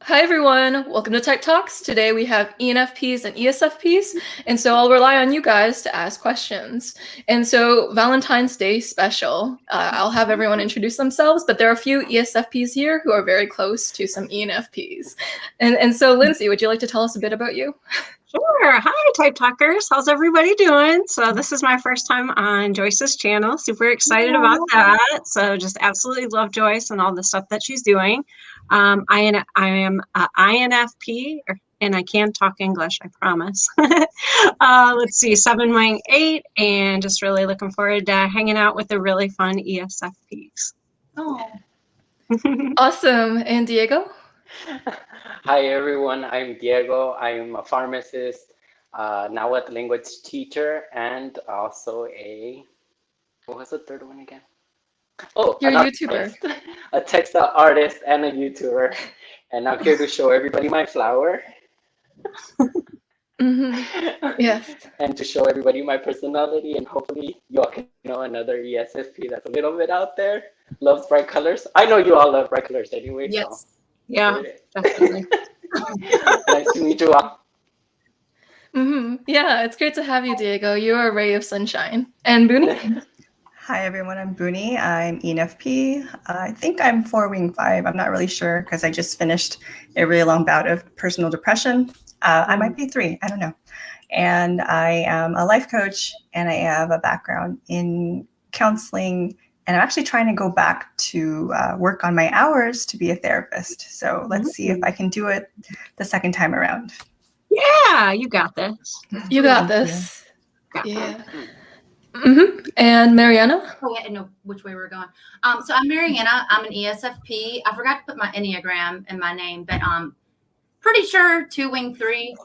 Hi everyone, welcome to Type Talks. Today we have ENFPs and ESFPs, and so I'll rely on you guys to ask questions. And so Valentine's Day special, I'll have everyone introduce themselves, but there are a few ESFPs here who are very close to some ENFPs. And so Lindsay, would you like to tell us a bit about you? Sure. Hi, Type Talkers. How's everybody doing? So this is my first time on Joyce's channel. Super excited about that. So just absolutely love Joyce and all the stuff that she's doing. I am a INFP, and I can talk English, I promise. Let's see, 7 wing 8, and just really looking forward to hanging out with the really fun ESFPs. Oh, awesome. And Diego? Hi everyone, I'm Diego. I'm a pharmacist, now a language teacher, and also what was the third one again? Oh, you're a YouTuber. A textile artist and a YouTuber. And I'm here to show everybody my flower. Yes. And to show everybody my personality, and hopefully you all can know another ESFP that's a little bit out there, loves bright colors. I know you all love bright colors anyway. Yes. So. Yeah, definitely. Nice to meet you all. Yeah, it's great to have you, Diego. You're a ray of sunshine. And Boonie? Hi, everyone. I'm Boonie. I'm ENFP. I think I'm 4 wing 5. I'm not really sure because I just finished a really long bout of personal depression. I might be 3. I don't know. And I am a life coach, and I have a background in counseling. And I'm actually trying to go back to work on my hours to be a therapist. So let's see if I can do it the second time around. Yeah, you got this. You got this. Yeah. And Mariana? Oh, I didn't know which way we were going. So I'm Mariana. I'm an ESFP. I forgot to put my Enneagram in my name, but pretty sure 2 wing 3.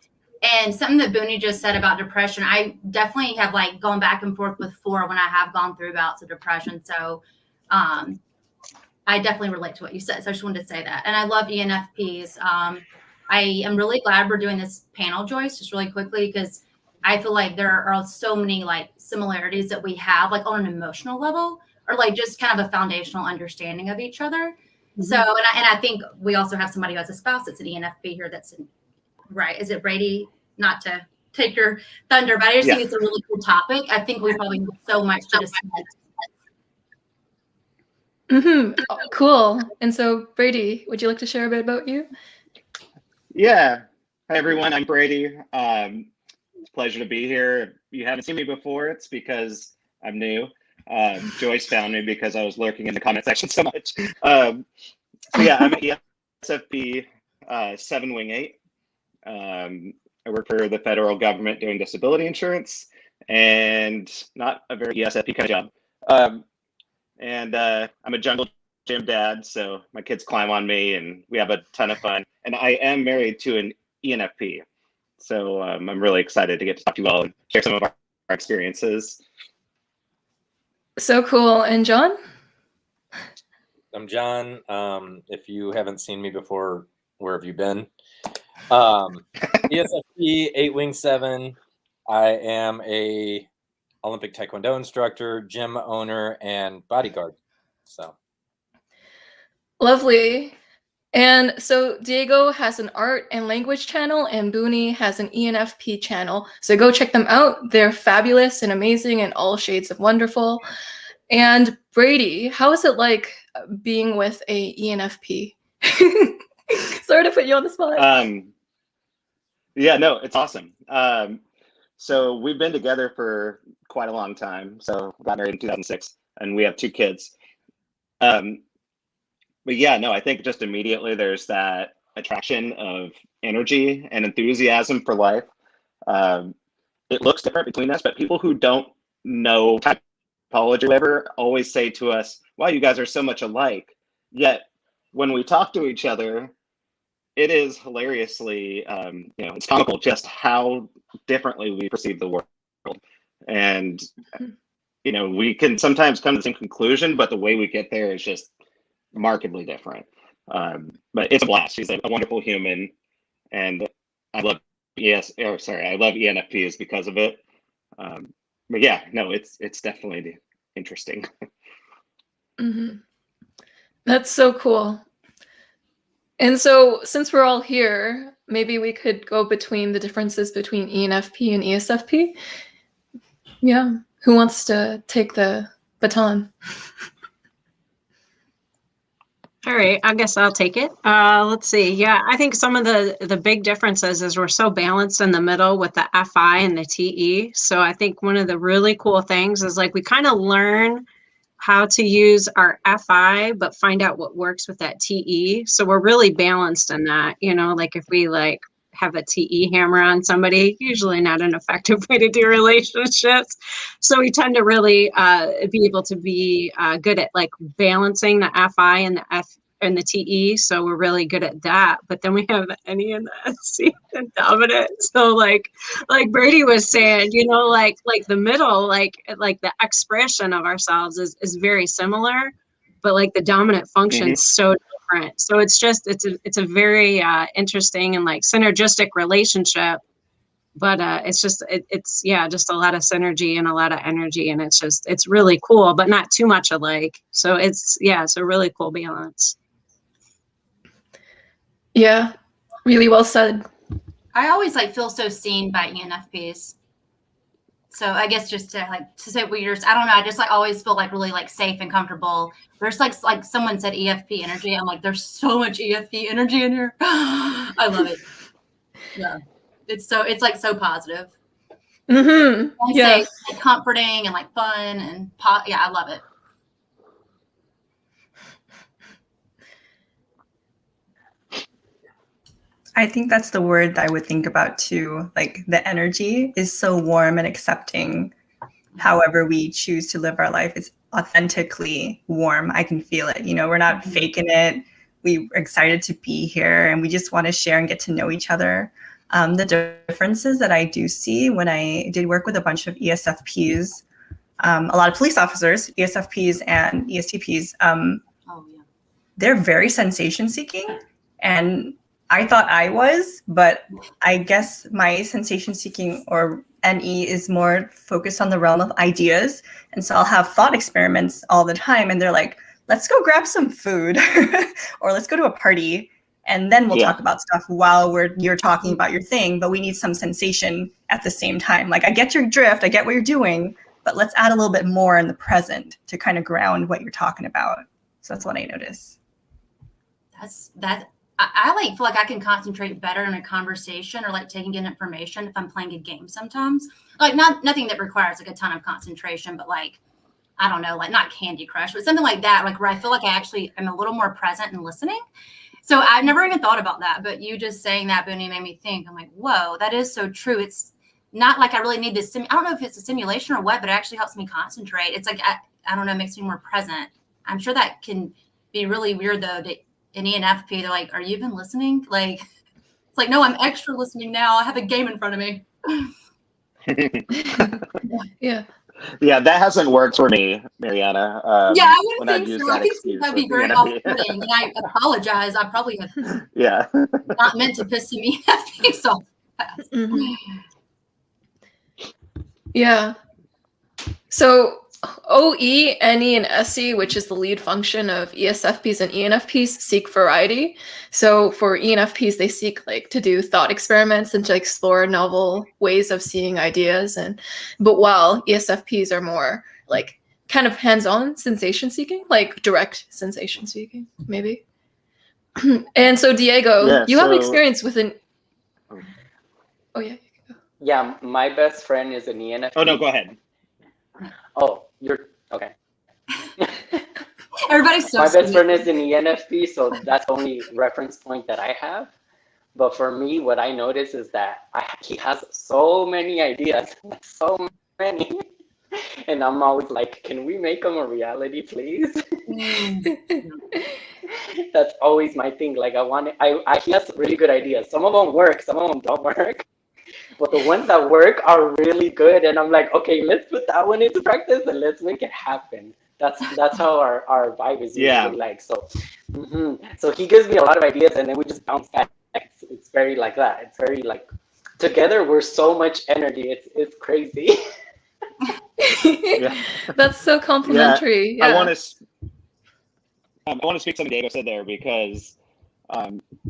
And something that Boonie just said about depression, I definitely have like gone back and forth with 4 when I have gone through bouts of depression. So I definitely relate to what you said. So I just wanted to say that. And I love ENFPs. I am really glad we're doing this panel, Joyce, just really quickly, because I feel like there are so many like similarities that we have, like on an emotional level, or like just kind of a foundational understanding of each other. So, and I think we also have somebody who has a spouse that's an ENFP here. That's right. Is it Brady? Not to take your thunder, but I just think it's a really cool topic. I think we probably have so much to discuss. Cool. And so, Brady, would you like to share a bit about you? Yeah. Hi, everyone. I'm Brady. It's a pleasure to be here. If you haven't seen me before, it's because I'm new. Joyce found me because I was lurking in the comment section so much. So yeah, I'm an ESFP 7 wing 8. I work for the federal government doing disability insurance, and not a very ESFP kind of job. And I'm a jungle gym dad, so my kids climb on me and we have a ton of fun. And I am married to an ENFP. So I'm really excited to get to talk to you all and share some of our experiences. So cool. And John? I'm John. If you haven't seen me before, where have you been? ESFP 8 wing 7. I am a Olympic Taekwondo instructor, gym owner, and bodyguard. So lovely. And so Diego has an art and language channel, and Boonie has an ENFP channel. So go check them out. They're fabulous and amazing and all shades of wonderful. And Brady, how is it like being with a ENFP? Sorry to put you on the spot. Yeah, no, it's awesome. So we've been together for quite a long time. So we got married in 2006, and we have 2 kids. But yeah, no, I think just immediately there's that attraction of energy and enthusiasm for life. It looks different between us, but people who don't know typology or whatever always say to us, wow, you guys are so much alike. Yet when we talk to each other, it is hilariously, it's comical just how differently we perceive the world. And, we can sometimes come to the same conclusion, but the way we get there is just markedly different. But it's a blast. She's a wonderful human, and I love ENFPs because of it. But yeah, no, it's definitely interesting. That's so cool. And so since we're all here, maybe we could go between the differences between ENFP and ESFP. Yeah. Who wants to take the baton? All right, I guess I'll take it. Let's see. Yeah, I think some of the big differences is we're so balanced in the middle with the FI and the TE. So I think one of the really cool things is like we kind of learn how to use our FI, but find out what works with that TE. So we're really balanced in that, you know, like if we like have a TE hammer on somebody, usually not an effective way to do relationships. So we tend to really be able to be good at like balancing the FI and the F and the TE. So we're really good at that. But then we have the NE and the SC and dominant. So like Brady was saying, you know, like the middle, like the expression of ourselves is very similar, but like the dominant function is so different. So it's just it's a very interesting and like synergistic relationship. But it's just it's just a lot of synergy and a lot of energy, and it's really cool, but not too much alike. So it's a really cool balance. Yeah, really well said. I always like feel so seen by ENFPs. So I guess just to say weird, I don't know. I just like always feel like really like safe and comfortable. There's like someone said EFP energy. I'm like, there's so much EFP energy in here. I love it. Yeah, it's like so positive. Mm-hmm. Yeah, Say, like, comforting and like fun and I love it. I think that's the word that I would think about too. Like the energy is so warm and accepting. However we choose to live our life, it's authentically warm. I can feel it. You know, we're not faking it. We're excited to be here and we just want to share and get to know each other. The differences that I do see when I did work with a bunch of ESFPs, a lot of police officers, ESFPs and ESTPs, they're very sensation seeking. And I thought I was, but I guess my sensation seeking or NE is more focused on the realm of ideas. And so I'll have thought experiments all the time. And they're like, let's go grab some food or let's go to a party. And then we'll talk about stuff while you're talking about your thing, but we need some sensation at the same time. Like I get your drift, I get what you're doing, but let's add a little bit more in the present to kind of ground what you're talking about. So that's what I notice. I like feel like I can concentrate better in a conversation or like taking in information if I'm playing a game sometimes. Like nothing that requires like a ton of concentration, but like, I don't know, like not Candy Crush, but something like that, like where I feel like I actually am a little more present and listening. So I've never even thought about that, but you just saying that, Boonie, made me think. I'm like, whoa, that is so true. It's not like I really need this. I don't know if it's a simulation or what, but it actually helps me concentrate. It's like, I don't know, makes me more present. I'm sure that can be really weird though, that an ENFP, they're like, are you even listening? Like, it's like, no, I'm extra listening now. I have a game in front of me. yeah. Yeah, that hasn't worked for me, Mariana. I wouldn't think so. I think that'd be very off-putting. And I apologize. I probably have not meant to piss some ENFPs off. Mm-hmm. Yeah. So OE, NE, and SE, which is the lead function of ESFPs and ENFPs, seek variety. So for ENFPs, they seek like to do thought experiments and to explore novel ways of seeing ideas. But while ESFPs are more like kind of hands-on sensation seeking, like direct sensation seeking, maybe. And so Diego, you have experience with an. Oh yeah. Yeah, my best friend is an ENFP. Oh no, go ahead. Oh, you're okay. Everybody's so my best friend is an ENFP, so that's the only reference point that I have. But for me, what I notice is that he has so many ideas, so many. And I'm always like, can we make them a reality, please? That's always my thing. Like he has really good ideas. Some of them work, some of them don't work. But the ones that work are really good, and I'm like, okay, let's put that one into practice and let's make it happen. That's how our vibe is usually like. So, so he gives me a lot of ideas, and then we just bounce back. It's very like that. It's very like together we're so much energy. It's crazy. That's so complimentary. I want to speak something Diego said there because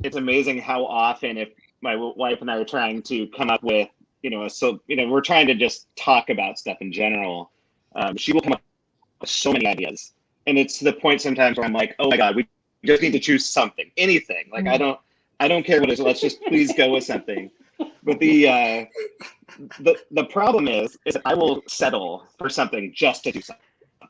it's amazing how often, if my wife and I are trying to come up with, we're trying to just talk about stuff in general, she will come up with so many ideas. And it's to the point sometimes where I'm like, oh my God, we just need to choose something, anything. Like, I don't care what it is. Let's just please go with something. But the problem is that I will settle for something just to do something.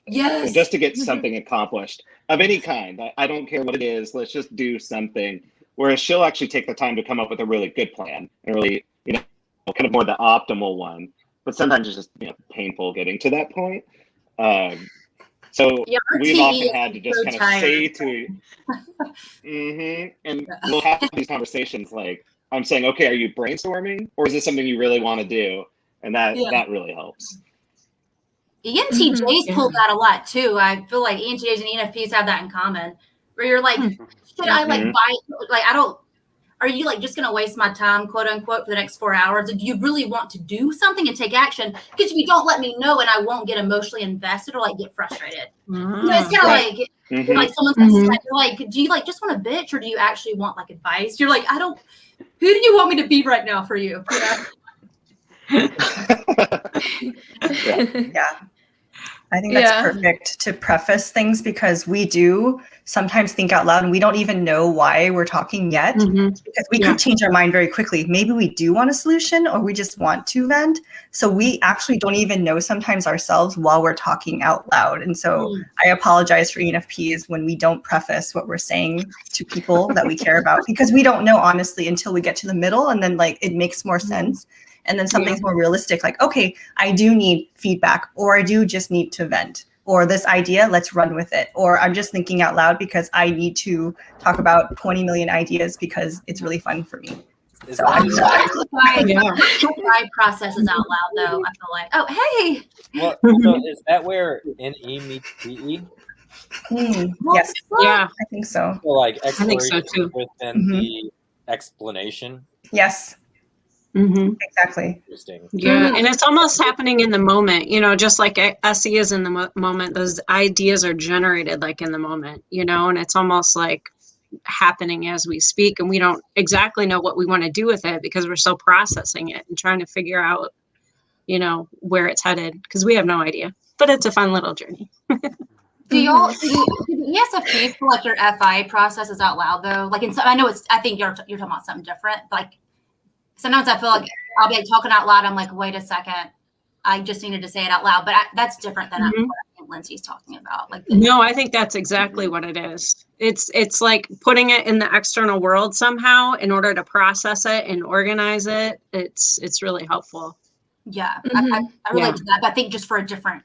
Yes. Just to get something accomplished of any kind. I don't care what it is. Let's just do something. Whereas she'll actually take the time to come up with a really good plan and really, kind of more the optimal one. But sometimes it's just painful getting to that point. So we've often had to just kind of say to, and we'll have these conversations like, I'm saying, okay, are you brainstorming, or is this something you really want to do? And that really helps. ENTJs pull that a lot too. I feel like ENTJs and ENFPs have that in common, where you're like, should I are you like just going to waste my time, quote unquote, for the next 4 hours? Do you really want to do something and take action? Because if you don't let me know, and I won't get emotionally invested or like get frustrated. It's kind of like someone says, like, do you like just want to bitch, or do you actually want like advice? You're like, who do you want me to be right now for you? Yeah. I think that's perfect to preface things, because we do sometimes think out loud and we don't even know why we're talking yet, because we could change our mind very quickly. Maybe we do want a solution, or we just want to vent. So we actually don't even know sometimes ourselves while we're talking out loud. And so I apologize for ENFPs when we don't preface what we're saying to people that we care about, because we don't know honestly until we get to the middle, and then like it makes more sense. And then something's more realistic, like, okay, I do need feedback, or I do just need to vent, or this idea, let's run with it. Or I'm just thinking out loud because I need to talk about 20 million ideas because it's really fun for me. So my processes out loud though. I feel like, oh, hey. Well, so is that where NE meets PE? Yes. Yeah, I think so. So like I think so too. Within the explanation. Yes. Exactly. Interesting. Yeah, and it's almost happening in the moment, just like SE is in the moment, those ideas are generated like in the moment, and it's almost like happening as we speak, and we don't exactly know what we want to do with it because we're still processing it and trying to figure out, where it's headed, because we have no idea, but it's a fun little journey. Do ESFPs feel like your FI processes out loud though? Like I think you're talking about something different. Like sometimes I feel like I'll be like talking out loud. I'm like, wait a second, I just needed to say it out loud. But that's different than what I think Lindsay's talking about. Like, no, I think that's exactly what it is. It's like putting it in the external world somehow in order to process it and organize it. It's really helpful. Yeah, I relate to that. But I think just from a different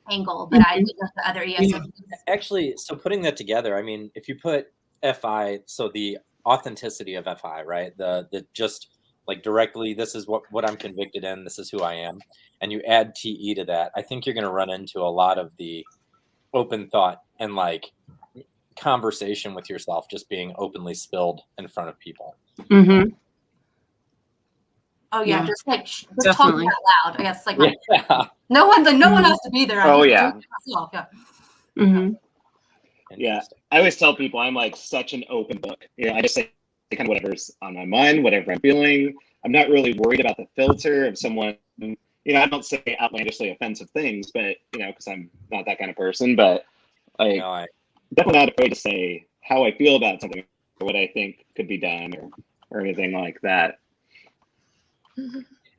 angle. But I think the other ESFPs. Actually, so putting that together, I mean, if you put FI, so the authenticity of FI, right? The just like directly, this is what I'm convicted in, this is who I am, and you add TE to that, I think you're going to run into a lot of the open thought and like conversation with yourself just being openly spilled in front of people. Oh yeah, just talking out loud. I guess like no one has to be there. Yeah, I always tell people I'm like such an open book. I just say kind of whatever's on my mind, whatever I'm feeling. I'm not really worried about the filter of someone. I don't say outlandishly offensive things, but because I'm not that kind of person. But like, definitely not afraid to say how I feel about something or what I think could be done or anything like that.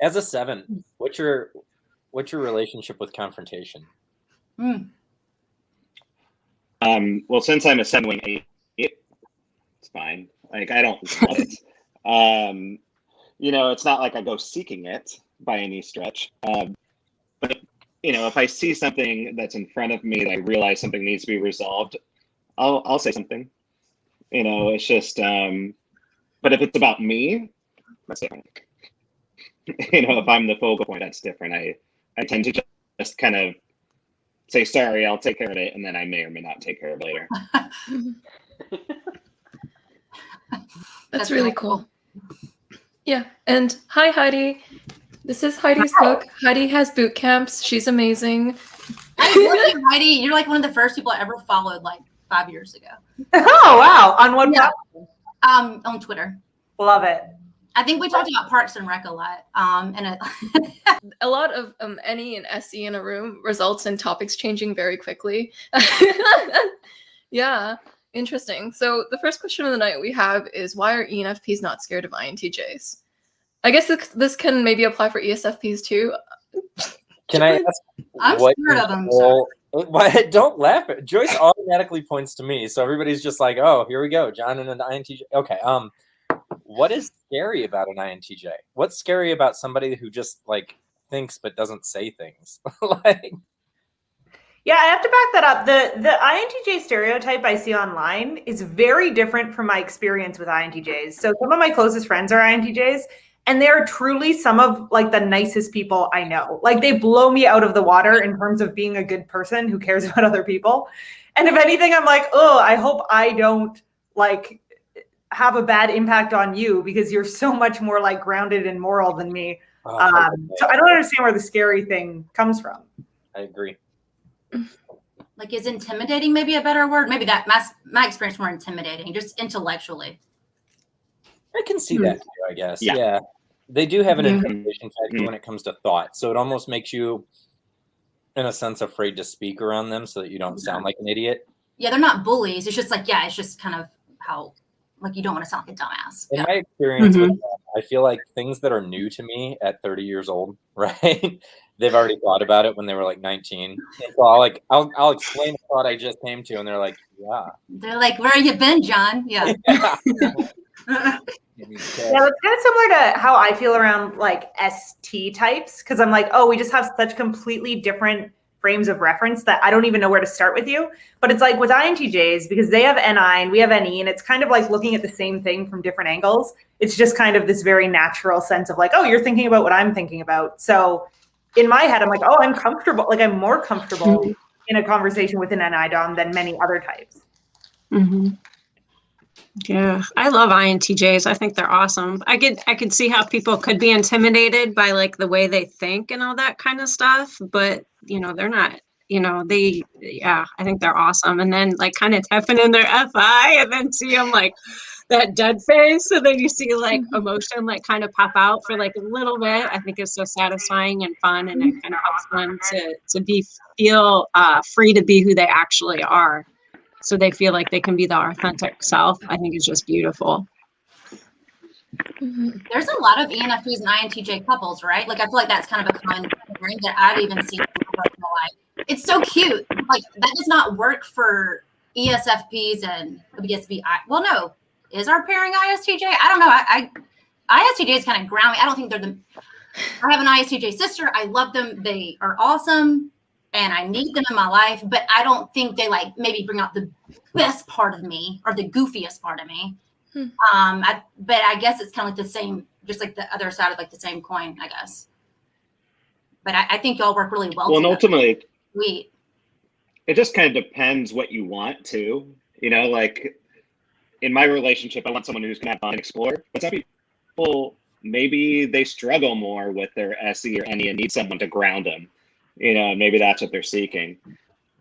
As a 7, what's your relationship with confrontation? Well, since I'm a 7-wing 8, it's fine. Like, I don't love it. It's not like I go seeking it by any stretch. But if I see something that's in front of me that I realize something needs to be resolved, I'll say something. It's just. But if it's about me, that's different. If I'm the focal point, that's different. I tend to just kind of say, sorry, I'll take care of it, and then I may or may not take care of it later. That's really cool. Yeah, and hi Heidi. This is Heidi's book. Heidi has boot camps. She's amazing. I love you, Heidi. You're like one of the first people I ever followed like 5 years ago. Oh, wow. On what Yeah. platform? On Twitter. Love it. I think we talked about Parks and Rec a lot. And A lot of NE and SE in a room results in topics changing very quickly. Yeah, interesting. So the first question of the night we have is, why are ENFPs not scared of INTJs? I guess this can maybe apply for ESFPs too. Can I ask? I'm scared of them. Why, don't laugh at Joyce. Automatically points to me, so everybody's just like, "Oh, here we go, John and an INTJ." Okay, what is scary about an INTJ? What's scary about somebody who just like thinks but doesn't say things? Like, Yeah, I have to back that up. The INTJ stereotype I see online is very different from my experience with INTJs. So some of my closest friends are INTJs, and they're truly some of like the nicest people I know. Like they blow me out of the water in terms of being a good person who cares about other people. And if anything, I'm like, oh, I hope I don't like have a bad impact on you because you're so much more like grounded and moral than me. So I don't understand where the scary thing comes from. I agree. like, is intimidating maybe a better word? Maybe that my experience more intimidating, just intellectually. I can see that too, I guess. Yeah. They do have an intimidation factor when it comes to thought. So it almost makes you, in a sense, afraid to speak around them so that you don't sound like an idiot. Yeah, they're not bullies. It's just like, yeah, it's just kind of how, like, you don't want to sound like a dumbass. In my experience with them, I feel like things that are new to me at 30 years old, right? They've already thought about it when they were like 19. So I'll explain the thought I just came to, and they're like, yeah. They're like, where have you been, John? Yeah. Yeah, that's kind of similar to how I feel around like ST types, because I'm like, oh, we just have such completely different frames of reference that I don't even know where to start with you. But it's like with INTJs, because they have NI and we have NE, and it's kind of like looking at the same thing from different angles. It's just kind of this very natural sense of like, oh, you're thinking about what I'm thinking about. So in my head, I'm like, oh, I'm comfortable. Like I'm more comfortable in a conversation with an NI Dom than many other types. Yeah, I love INTJs. I think they're awesome. I could see how people could be intimidated by like the way they think and all that kind of stuff, but you know, they're not, you know, I think they're awesome. And then like kind of tapping in their FI and then see them like that dead face. And then you see like emotion like kind of pop out for like a little bit. I think it's so satisfying and fun, and it kind of helps them to feel free to be who they actually are. So they feel like they can be the authentic self. I think it's just beautiful. There's a lot of ENFPs and INTJ couples, right? Like I feel like that's kind of a common thing that I've even seen in my personal life. It's so cute. Like that does not work for ESFPs and ESFP. Well, no, is our pairing ISTJ? I don't know. ISTJs kind of ground me. I don't think I have an ISTJ sister. I love them. They are awesome. And I need them in my life, but I don't think they like maybe bring out the best part of me or the goofiest part of me. But I guess it's kind of like the same, just like the other side of like the same coin, I guess. But I think y'all work really well. Well, and ultimately, it just kind of depends what you want to, you know, like in my relationship, I want someone who's going to have fun and explore, but some people, maybe they struggle more with their SE or NE and need someone to ground them. You know, maybe that's what they're seeking.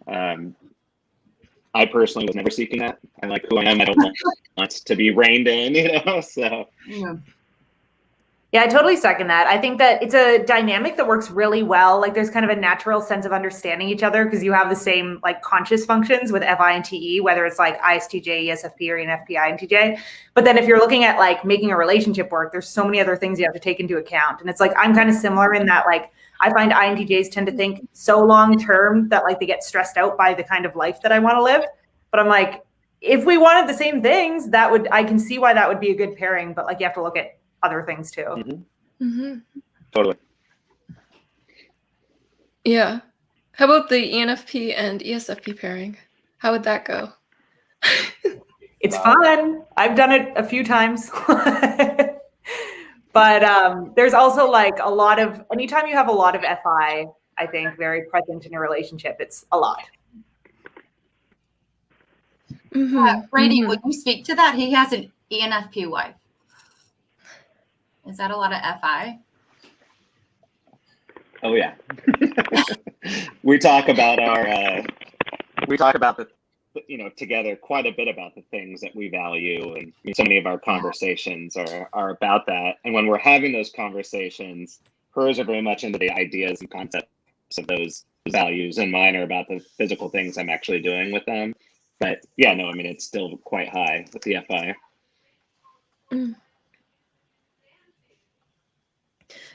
I personally was never seeking that. I like who I am. I don't want to be reined in, you know, so. Yeah, I totally second that. I think that it's a dynamic that works really well. Like there's kind of a natural sense of understanding each other because you have the same like conscious functions with FI and TE, whether it's like ISTJ, ESFP, or ENFP, INTJ. But then if you're looking at like making a relationship work, there's so many other things you have to take into account. And it's like, I'm kind of similar in that like, I find INTJs tend to think so long-term that like they get stressed out by the kind of life that I want to live. But I'm like, if we wanted the same things, I can see why that would be a good pairing, but like you have to look at other things too. Totally. Yeah. How about the ENFP and ESFP pairing? How would that go? It's fun. I've done it a few times. But there's also like a lot of, anytime you have a lot of FI, I think very present in a relationship, it's a lot. Brady, would you speak to that? He has an ENFP wife. Is that a lot of FI? Oh yeah. we talk about together quite a bit about the things that we value, and so many of our conversations are about that. And when we're having those conversations, hers are very much into the ideas and concepts of those values, and mine are about the physical things I'm actually doing with them. But yeah, no, I mean, it's still quite high with the FI.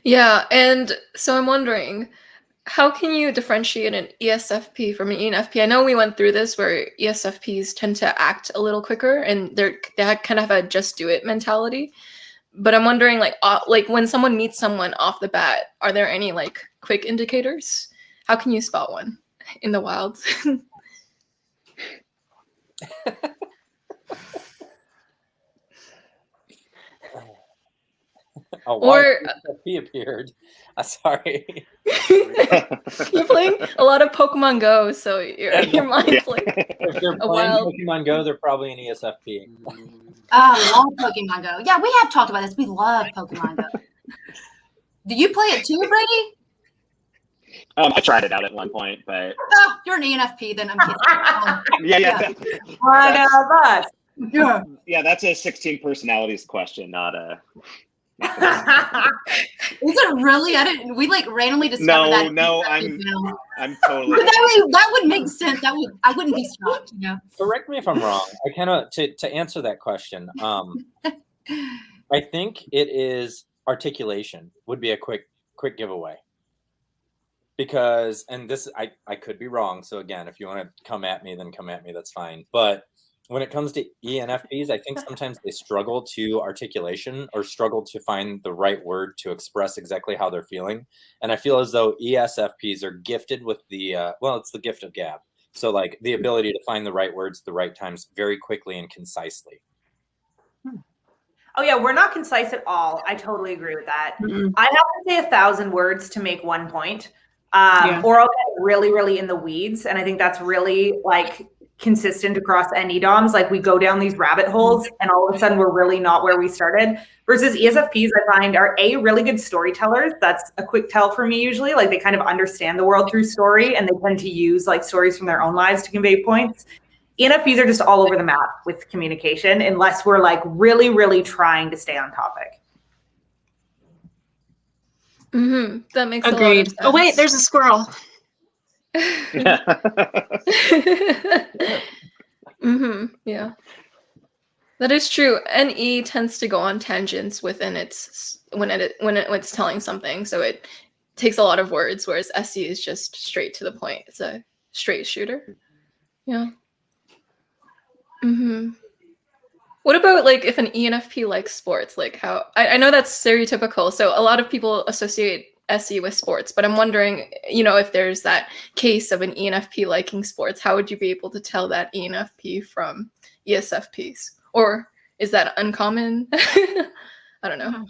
Yeah, and so I'm wondering, how can you differentiate an ESFP from an ENFP? I know we went through this where ESFPs tend to act a little quicker and they kind of have a just do it mentality. But I'm wondering, like when someone meets someone off the bat, are there any like quick indicators? How can you spot one in the wild? Or he appeared. Sorry. You're playing a lot of Pokemon Go, so your mind's like if they're playing Pokemon Go, they're probably an ESFP. I love Pokemon Go. Yeah, we have talked about this. We love Pokemon Go. Do you play it too, Brady? I tried it out at one point, but you're an ENFP. Then I'm kidding. Yeah. One of us. Yeah, that's a 16 personalities question, not a. Is it really? We like randomly discovered that. No, I'm totally. That would make sense. I wouldn't be shocked. Correct me if I'm wrong. I kind of to answer that question. I think it is articulation would be a quick giveaway. Because, and this I could be wrong. So again, if you want to come at me, then come at me. That's fine. But when it comes to ENFPs, I think sometimes they struggle to articulation or struggle to find the right word to express exactly how they're feeling. And I feel as though ESFPs are gifted with it's the gift of gab. So like the ability to find the right words at the right times very quickly and concisely. Oh yeah, we're not concise at all. I totally agree with that. Mm-hmm. I have to say 1,000 words to make one point. Or I'll get really, really in the weeds. And I think that's really like consistent across NEDOMs. Like we go down these rabbit holes and all of a sudden we're really not where we started. Versus ESFPs, I find are really good storytellers. That's a quick tell for me usually. Like they kind of understand the world through story and they tend to use like stories from their own lives to convey points. ENFPs are just all over the map with communication unless we're like really, really trying to stay on topic. Mm-hmm. That makes Agreed. A lot of sense. Oh wait, there's a squirrel. Mm-hmm. Yeah, that is true. NE tends to go on tangents within when it's telling something, so it takes a lot of words, whereas SE is just straight to the point. It's a straight shooter. Yeah. Mm-hmm. What about like if an ENFP likes sports? Like how I know that's stereotypical, so a lot of people associate SE with sports, but I'm wondering, if there's that case of an ENFP liking sports, how would you be able to tell that ENFP from ESFPs? Or is that uncommon? I don't know.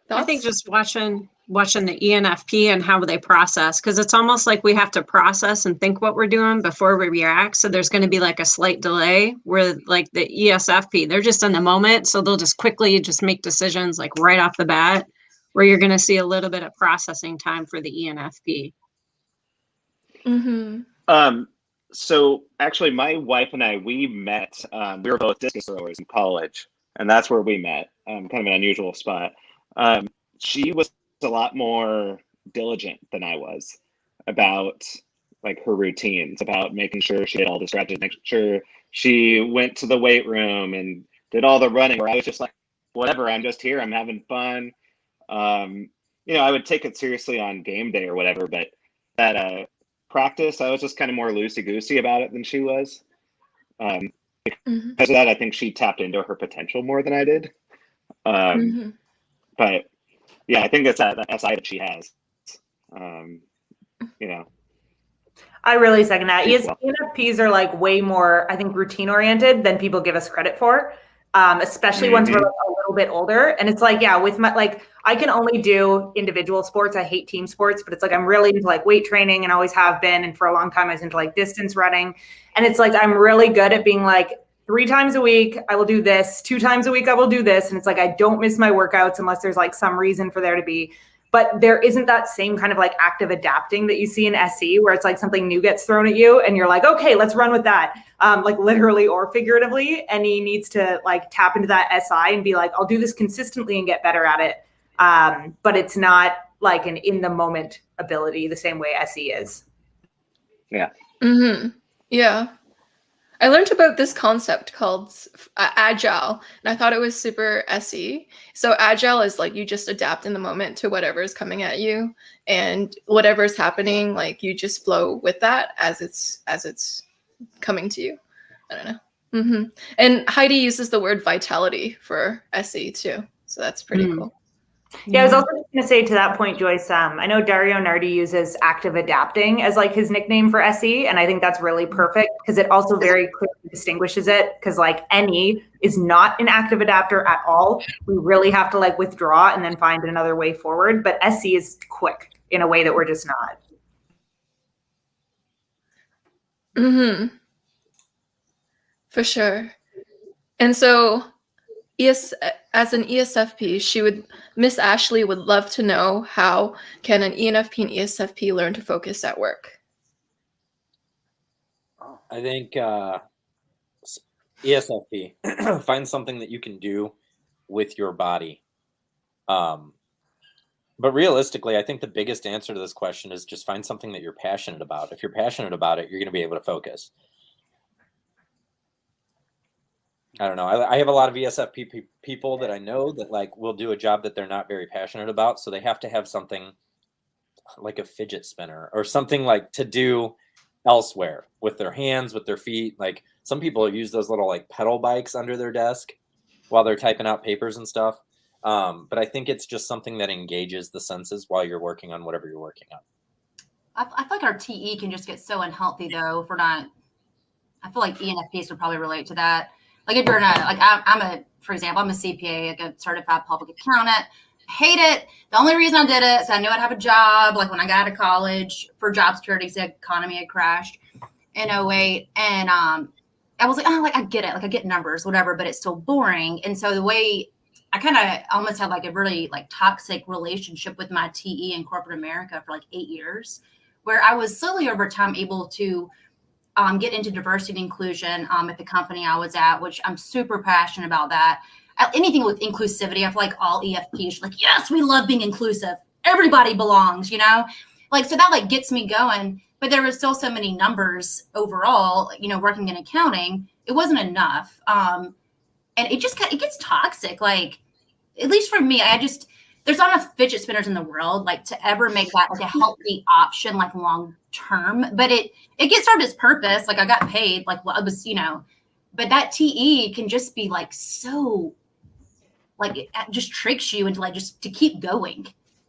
Thoughts? I think just watching the ENFP and how they process, because it's almost like we have to process and think what we're doing before we react. So there's going to be like a slight delay where like the ESFP, they're just in the moment. So they'll just quickly just make decisions like right off the bat, where you're going to see a little bit of processing time for the ENFP. Mm-hmm. So actually my wife and I, we met, we were both discus throwers in college, and that's where we met, kind of an unusual spot. She was a lot more diligent than I was about like her routines, about making sure she did all the stretches, making sure she went to the weight room and did all the running, where I was just like, whatever, I'm just here, I'm having fun. I would take it seriously on game day or whatever, but at practice, I was just kind of more loosey-goosey about it than she was. Because of that, I think she tapped into her potential more than I did. But yeah, I think it's that SI that she has. I really second that. ENFPs are like way more, I think, routine-oriented than people give us credit for. Especially once we're like a little bit older. And it's like, yeah, with my, like, I can only do individual sports. I hate team sports, but it's like, I'm really into like weight training and always have been. And for a long time, I was into like distance running. And it's like, I'm really good at being like 3 times a week, I will do this. 2 times a week, I will do this. And it's like, I don't miss my workouts unless there's like some reason for there to be. but there isn't that same kind of like active adapting that you see in SE, where it's like something new gets thrown at you and you're like, okay, let's run with that. Like literally or figuratively. And he needs to like tap into that SI and be like, I'll do this consistently and get better at it. But it's not like an in the moment ability the same way SE is. Yeah. Mm-hmm. Yeah. I learned about this concept called agile, and I thought it was super SE. So agile is like you just adapt in the moment to whatever is coming at you, and whatever is happening, like you just flow with that as it's coming to you. I don't know. Mm-hmm. And Heidi uses the word vitality for SE too, so that's pretty cool. Yeah, I was also going to say to that point, Joyce, I know Dario Nardi uses active adapting as like his nickname for SE. And I think that's really perfect because it also very clearly distinguishes it, because like NE is not an active adapter at all. We really have to like withdraw and then find another way forward. But SE is quick in a way that we're just not. Mm-hmm. For sure. And so as an ESFP, Miss Ashley would love to know, how can an ENFP and ESFP learn to focus at work? I think ESFP, find something that you can do with your body. But realistically, I think the biggest answer to this question is just find something that you're passionate about. If you're passionate about it, you're going to be able to focus. I don't know. I have a lot of ESFP people that I know that like will do a job that they're not very passionate about. So they have to have something like a fidget spinner or something like to do elsewhere with their hands, with their feet. Like some people use those little like pedal bikes under their desk while they're typing out papers and stuff. But I think it's just something that engages the senses while you're working on whatever you're working on. I feel like our TE can just get so unhealthy though if we're not. I feel like ENFPs would probably relate to that. Like if you're not, like for example, I'm a CPA, like a certified public accountant. I hate it. The only reason I did it is I knew I'd have a job. Like when I got out of college for job security, the economy had crashed in 2008. And I was like, oh, like I get it. Like I get numbers, whatever, but it's still boring. And so the way I kind of almost had like a really like toxic relationship with my TE in corporate America for like 8 years, where I was slowly over time able to get into diversity and inclusion at the company I was at, which I'm super passionate about that. Anything with inclusivity, I feel like all EFPs are like, yes, we love being inclusive. Everybody belongs, you know? Like, so that like gets me going. But there was still so many numbers overall, you know, working in accounting, it wasn't enough. And it gets toxic. Like, at least for me, there's not enough fidget spinners in the world, like to ever make that like a healthy option, like long term. But it gets served its purpose. Like I got paid, like well, it was, you know, but that TE can just be like so, like it just tricks you into like just to keep going.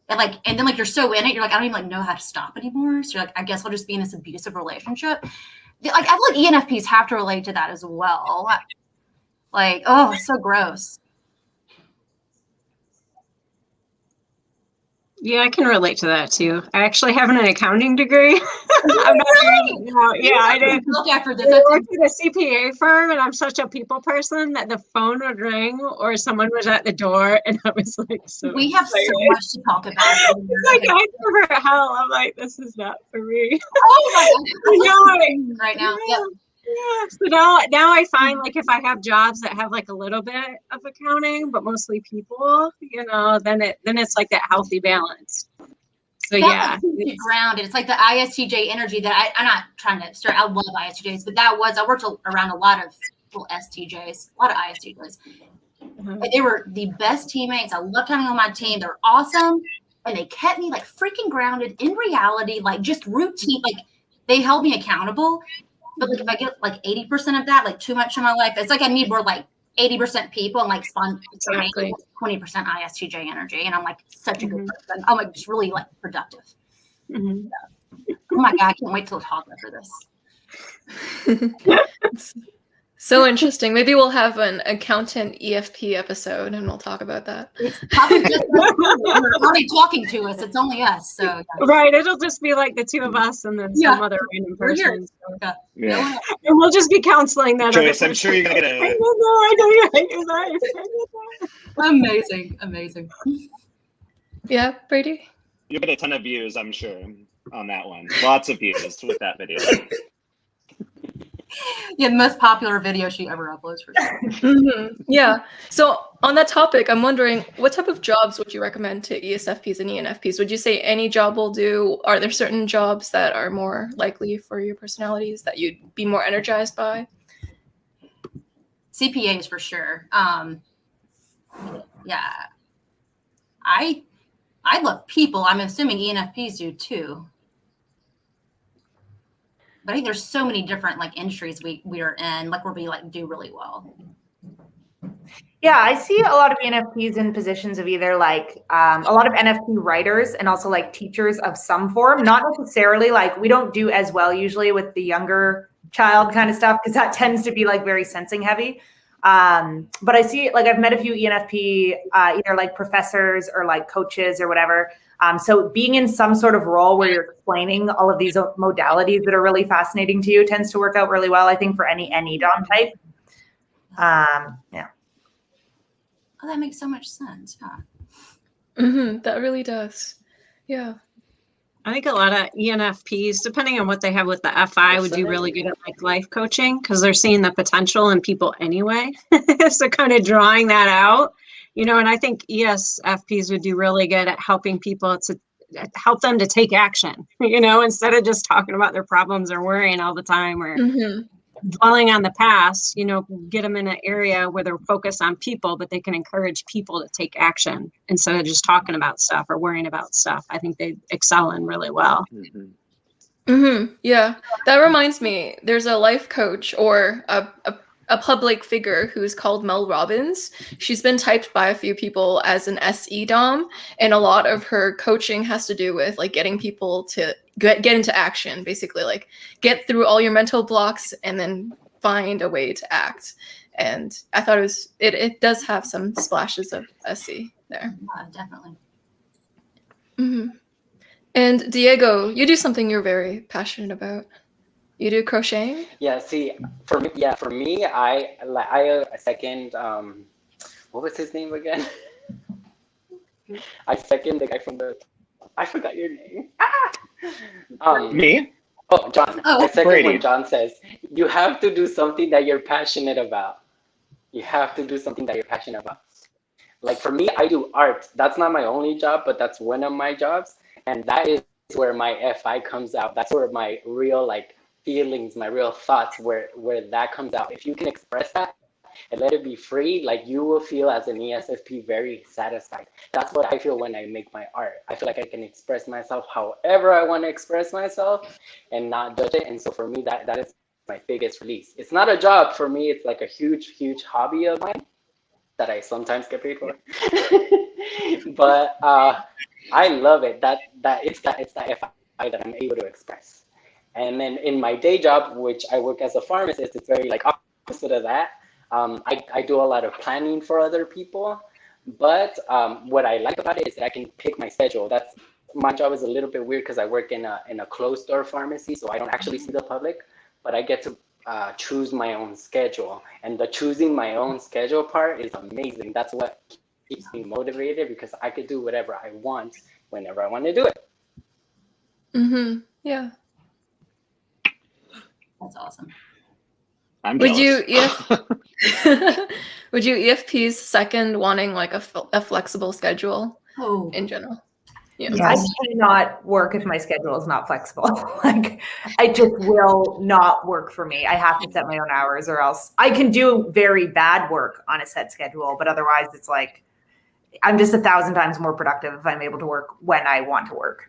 And then like you're so in it, you're like, I don't even like know how to stop anymore. So you're like, I guess I'll just be in this abusive relationship. Like I feel like ENFPs have to relate to that as well. Like, oh, so gross. Yeah, I can relate to that too. I actually have an accounting degree. I'm not I did. Look after this. I worked at a CPA firm, and I'm such a people person that the phone would ring or someone was at the door, and I was like, so we have excited. so much to talk about. It's like I never hell. I'm like, this is not for me. Oh my God. Right now. Yeah. Yep. Yeah. So now I find like if I have jobs that have like a little bit of accounting, but mostly people, you know, then it's like that healthy balance. So yeah, grounded. It's like the ISTJ energy that I'm not trying to start. I love ISTJs, but I worked around a lot of little STJs, a lot of ISTJs. But they were the best teammates. I loved having on my team. They're awesome, and they kept me like freaking grounded in reality, like just routine. Like they held me accountable. But like if I get like 80% of that, like too much in my life, it's like I need more like 80% people and like exactly 20% ISTJ energy. And I'm like such a good person. I'm like just really like productive. Mm-hmm. Yeah. Oh my God, I can't wait till talk after this. So interesting. Maybe we'll have an accountant EFP episode and we'll talk about that. It's probably just probably talking to us. It's only us. So yeah. Right. It'll just be like the two of us and then some other random person. So. Yeah. And we'll just be counseling that. Joyce, I'm sure you're gonna get I know you're right. Amazing. Yeah, Brady? You get a ton of views, I'm sure, on that one. Lots of views with that video. Yeah, the most popular video she ever uploads for sure. Yeah. So on that topic, I'm wondering, what type of jobs would you recommend to ESFPs and ENFPs? Would you say any job will do? Are there certain jobs that are more likely for your personalities that you'd be more energized by? CPAs for sure. Yeah. I love people. I'm assuming ENFPs do too. But I think there's so many different like industries we are in, like where we like do really well. Yeah, I see a lot of ENFPs in positions of either like a lot of NFP writers and also like teachers of some form. Not necessarily like we don't do as well usually with the younger child kind of stuff because that tends to be like very sensing heavy. But I see like I've met a few ENFP either like professors or like coaches or whatever. So being in some sort of role where you're explaining all of these modalities that are really fascinating to you tends to work out really well, I think, for any DOM type. Yeah. Oh, that makes so much sense. Huh? That really does. Yeah. I think a lot of ENFPs, depending on what they have with the FI, would do really good at like life coaching because they're seeing the potential in people anyway. So kind of drawing that out, you know, and I think ESFPs would do really good at helping people to help them to take action, you know, instead of just talking about their problems or worrying all the time or dwelling on the past, you know, get them in an area where they're focused on people, but they can encourage people to take action instead of just talking about stuff or worrying about stuff. I think they excel in really well. Yeah, that reminds me, there's a life coach or a public figure who's called Mel Robbins. She's been typed by a few people as an SE Dom, and a lot of her coaching has to do with like getting people to get into action, basically like get through all your mental blocks and then find a way to act. And I thought it does have some splashes of SE there. Definitely. And Diego, you do something you're very passionate about. You do crocheting? Yeah, see, for me, I second, what was his name again? I second the guy from I forgot your name. Me? Oh, John. Oh, I second Brady. when John says, you have to do something that you're passionate about. You have to do something that you're passionate about. Like for me, I do art. That's not my only job, but that's one of my jobs. And that is where my FI comes out. That's where my real like feelings, my real thoughts, where that comes out. If you can express that and let it be free, like you will feel as an ESFP very satisfied. That's what I feel when I make my art. I feel like I can express myself however I want to express myself and not judge it. And so for me, that is my biggest release. It's not a job for me. It's like a huge hobby of mine that I sometimes get paid for. But I love it. That it's that FI that I'm able to express. And then in my day job, which I work as a pharmacist, it's very like opposite of that. I do a lot of planning for other people, but what I like about it is that I can pick my schedule. My job is a little bit weird because I work in a closed door pharmacy, so I don't actually see the public, but I get to choose my own schedule. And the choosing my own schedule part is amazing. That's what keeps me motivated because I could do whatever I want whenever I want to do it. Yeah. That's awesome. I'm Would jealous. would you EFPs second wanting like a flexible schedule Oh, in general? Yeah. I cannot work if my schedule is not flexible. Like, it just will not work for me. I have to set my own hours, or else I can do very bad work on a set schedule. But otherwise, it's like I'm just 1,000 times more productive if I'm able to work when I want to work.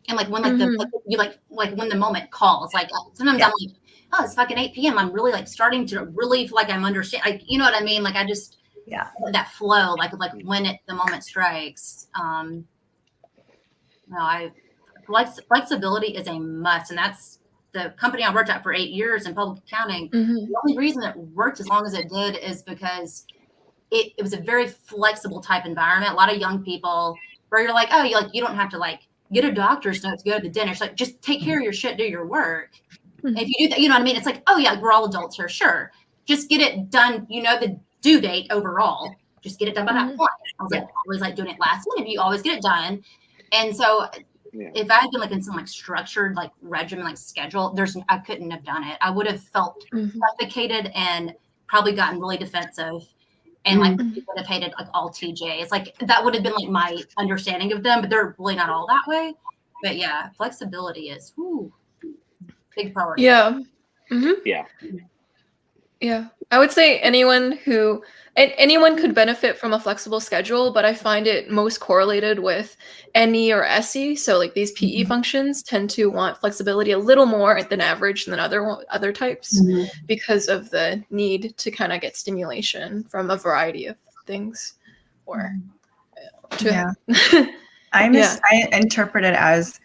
and like when like when the moment calls, like sometimes I'm like, oh, it's fucking 8 p.m. I'm really like starting to really feel like I'm understanding. Like, you know what I mean? Like I just that flow, like when the moment strikes. Flexibility is a must, and that's the company I worked at for 8 years in public accounting. The only reason it worked as long as it did is because it was a very flexible type environment. A lot of young people where you're like, oh, you don't have to like get a doctor's note to go to the dentist. Like, just take care of your shit, do your work. And if you do that, you know what I mean? It's like, oh yeah, we're all adults here. Sure. Just get it done. You know, the due date overall. just get it done by that point. I was like, always like doing it last minute. You always get it done. And so if I had been like in some like structured like regimen, like schedule, I couldn't have done it. I would have felt suffocated and probably gotten really defensive. And like would have hated like all TJs. Like that would have been like my understanding of them, but they're really not all that way. But yeah, flexibility is big priority. Yeah. Yeah. Yeah. I would say anyone could benefit from a flexible schedule, but I find it most correlated with NE or SE. So like these PE functions tend to want flexibility a little more than average than other types because of the need to kind of get stimulation from a variety of things. Or I interpret it as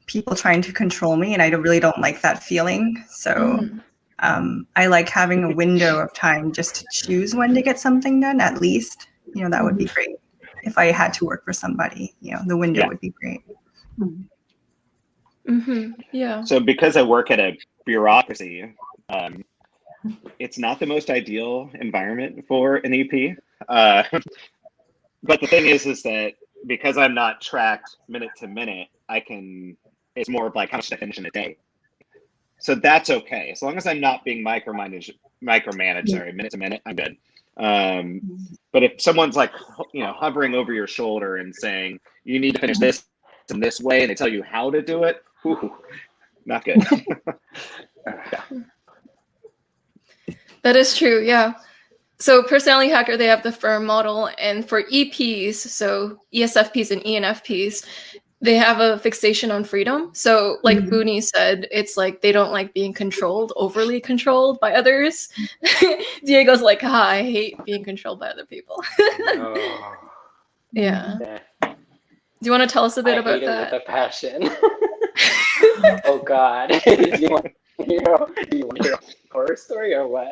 people trying to control me, and I really don't like that feeling. So I like having a window of time just to choose when to get something done, at least. That would be great. If I had to work for somebody, the window would be great. Yeah. So because I work at a bureaucracy, it's not the most ideal environment for an EP. But the thing is that because I'm not tracked minute to minute, it's more of like how much I finish in a day. So that's okay. As long as I'm not being micromanaged, minute to minute, I'm good. But if someone's like, hovering over your shoulder and saying, you need to finish this in this way, and they tell you how to do it, not good. That is true. Yeah. So Personality Hacker, they have the firm model, and for EPs, so ESFPs and ENFPs, they have a fixation on freedom. So like Boonie said, it's like they don't like being overly controlled by others. Diego's like, I hate being controlled by other people. Yeah. Do you want to tell us a bit about that? With a passion. Oh God. Do you want to hear a horror story or what?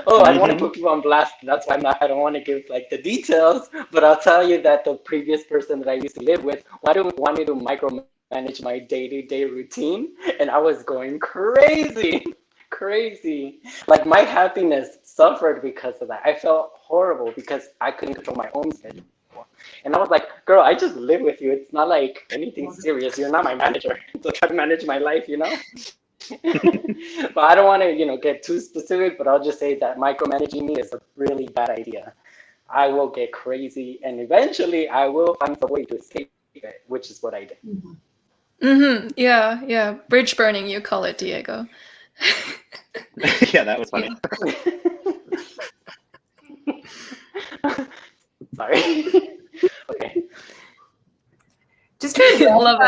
I don't want to put people on blast. That's why I don't want to give like the details. But I'll tell you that the previous person that I used to live with wanted to micromanage my day-to-day routine, and I was going crazy. Like my happiness suffered because of that. I felt horrible because I couldn't control my own schedule. And I was like, girl, I just live with you. It's not like anything serious. You're not my manager. So try to manage my life, But I don't want to, get too specific, but I'll just say that micromanaging me is a really bad idea. I will get crazy, and eventually I will find a way to escape it, which is what I did. Yeah. Bridge burning, you call it, Diego. Yeah, that was funny. Sorry. Okay. Just trying to love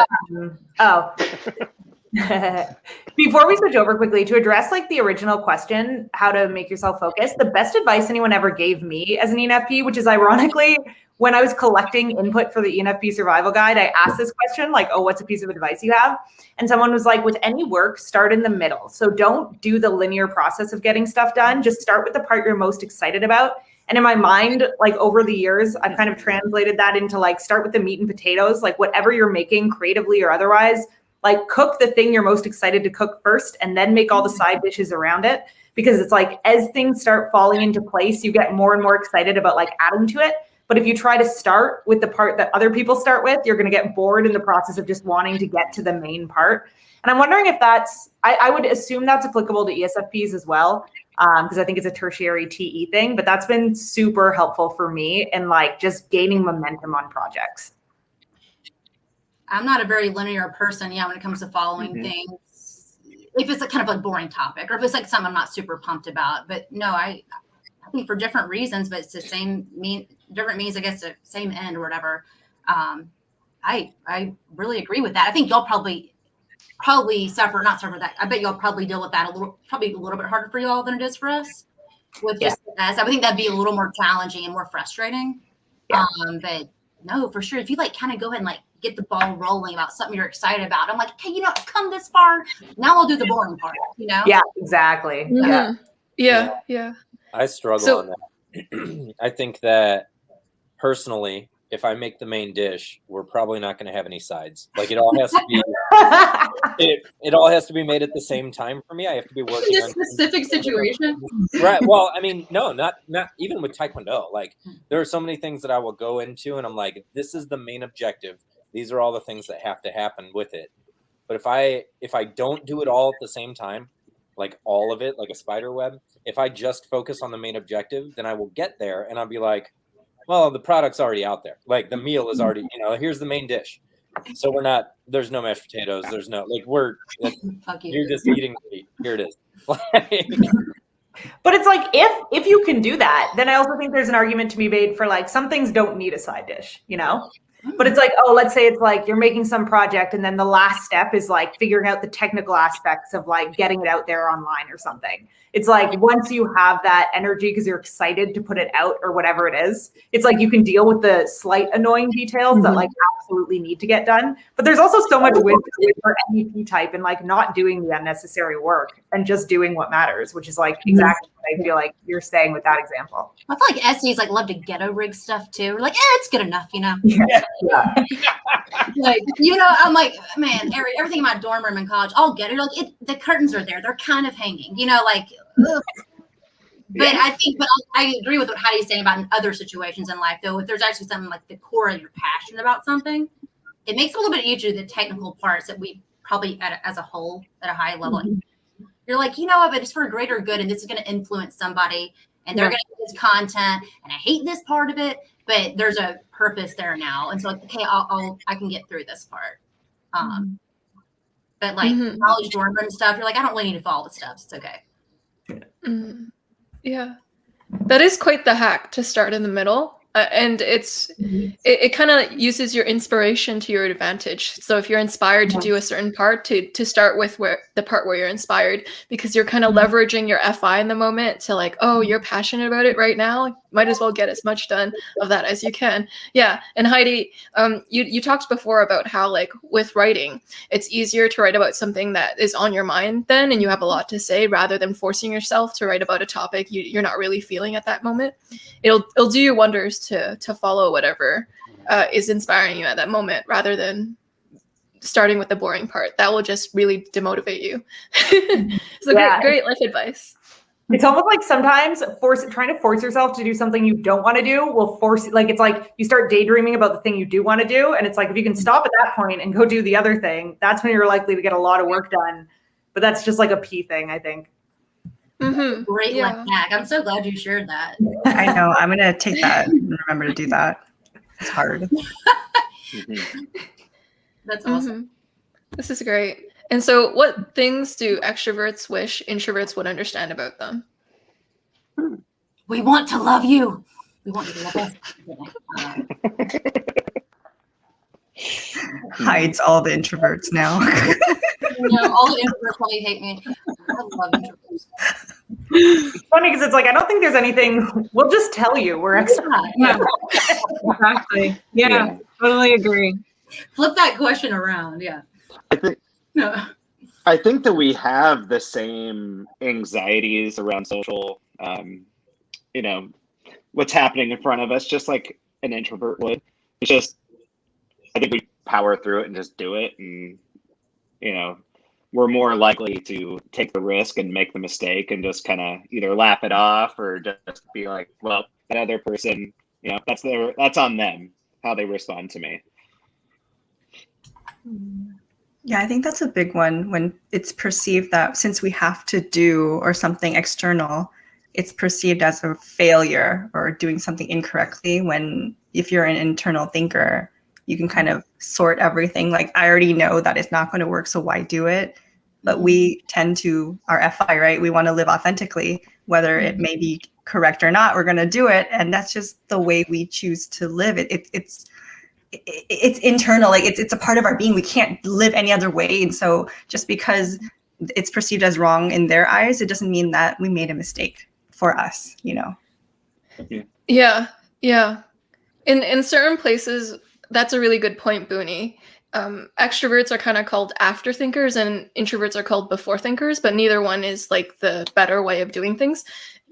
it. Before we switch over quickly to address like the original question, how to make yourself focus, the best advice anyone ever gave me as an ENFP, which is ironically, when I was collecting input for the ENFP survival guide, I asked this question, like, what's a piece of advice you have? And someone was like, with any work, start in the middle. So don't do the linear process of getting stuff done. Just start with the part you're most excited about. And in my mind, like over the years, I've kind of translated that into like, start with the meat and potatoes, like whatever you're making creatively or otherwise, like cook the thing you're most excited to cook first and then make all the side dishes around it. Because it's like, as things start falling into place, you get more and more excited about like adding to it. But if you try to start with the part that other people start with, you're going to get bored in the process of just wanting to get to the main part. And I'm wondering if that's, I would assume that's applicable to ESFPs as well, because I think it's a tertiary TE thing, but that's been super helpful for me in like just gaining momentum on projects. I'm not a very linear person, when it comes to following things. If it's a kind of a boring topic, or if it's like something I'm not super pumped about. But no, I think for different reasons, but it's the same different means, I guess, the same end or whatever. I really agree with that. I think y'all probably not suffer that. I bet y'all probably deal with that probably a little bit harder for y'all than it is for us. With just us, I would think that'd be a little more challenging and more frustrating. Yeah. But no, for sure. If you like kind of go ahead and like get the ball rolling about something you're excited about, I'm like, okay, I've come this far. Now I'll do the boring part. Yeah, exactly. Yeah. I struggle on that. I think that personally, if I make the main dish, we're probably not going to have any sides. Like it all has to be It all has to be made at the same time for me. I have to be working In on this specific situation. Right. Well, I mean, no, not even with Taekwondo. Like, there are so many things that I will go into, and I'm like, this is the main objective. These are all the things that have to happen with it. But if I don't do it all at the same time, like all of it, like a spider web, if I just focus on the main objective, then I will get there, and I'll be like, well, the product's already out there. Like, the meal is already, here's the main dish. So there's no mashed potatoes. There's no, like, Fuck you. you're just eating meat. Here it is. But it's like, if you can do that, then I also think there's an argument to be made for like, some things don't need a side dish, But it's like, oh, let's say it's like you're making some project and then the last step is like figuring out the technical aspects of like getting it out there online or something. It's like once you have that energy because you're excited to put it out or whatever it is, it's like you can deal with the slight annoying details that like absolutely need to get done. But there's also so much wisdom for MEP type and like not doing the unnecessary work and just doing what matters, which is like exactly what I feel like you're saying with that example. I feel like SEs like love to ghetto rig stuff too. We're like, it's good enough, Yeah. Like, I'm like, man, everything in my dorm room in college, I'll get it. Like, the curtains are there; they're kind of hanging, like. Ugh. But I agree with what Heidi's saying about in other situations in life, though. If there's actually something like the core and you're passionate about something, it makes it a little bit easier. The technical parts that we probably as a whole at a high level, you're like, but it's for a greater good, and this is going to influence somebody, and they're going to get this content, and I hate this part of it, but there's a purpose there now, and so like, okay, I can get through this part. But like college dorm room stuff, you're like, I don't really need to follow the steps. It's okay. Yeah, that is quite the hack to start in the middle. And it kind of uses your inspiration to your advantage. So if you're inspired to do a certain part, to start with the part where you're inspired, because you're kind of leveraging your FI in the moment to like, oh, you're passionate about it right now. Might as well get as much done of that as you can. Yeah. And Heidi, you talked before about how like with writing, it's easier to write about something that is on your mind then, and you have a lot to say, rather than forcing yourself to write about a topic you're not really feeling at that moment. It'll do you wonders to follow whatever is inspiring you at that moment, rather than starting with the boring part. That will just really demotivate you. So great life advice. It's almost like sometimes trying to force yourself to do something you don't want to do will force, like, it's like you start daydreaming about the thing you do want to do. And it's like, if you can stop at that point and go do the other thing, that's when you're likely to get a lot of work done. But that's just like a P thing, I think. Great life hack. I'm so glad you shared that. I know. I'm going to take that and remember to do that. It's hard. That's awesome. This is great. And so what things do extroverts wish introverts would understand about them? We want to love you. We want you to love us. Hides all the introverts now. All the introverts probably hate me. I love introverts. It's funny because it's like, I don't think there's anything, we'll just tell you we're extroverts. Yeah. Exactly. Yeah, totally agree. Flip that question around. Yeah. I think that we have the same anxieties around social, what's happening in front of us, just like an introvert would. It's just, I think we power through it and just do it. And, we're more likely to take the risk and make the mistake and just kind of either laugh it off or just be like, well, that other person, that's on them, how they respond to me. Yeah, I think that's a big one, when it's perceived that since we have to do or something external, it's perceived as a failure or doing something incorrectly, when if you're an internal thinker, you can kind of sort everything. Like, I already know that it's not going to work, so why do it? But we tend to, our FI, right? We want to live authentically, whether it may be correct or not, we're going to do it. And that's just the way we choose to live. It's internal, like it's a part of our being. We can't live any other way. And so just because it's perceived as wrong in their eyes, it doesn't mean that we made a mistake for us, Yeah. In certain places, that's a really good point, Boonie. Extroverts are kind of called after thinkers and introverts are called before thinkers, but neither one is like the better way of doing things.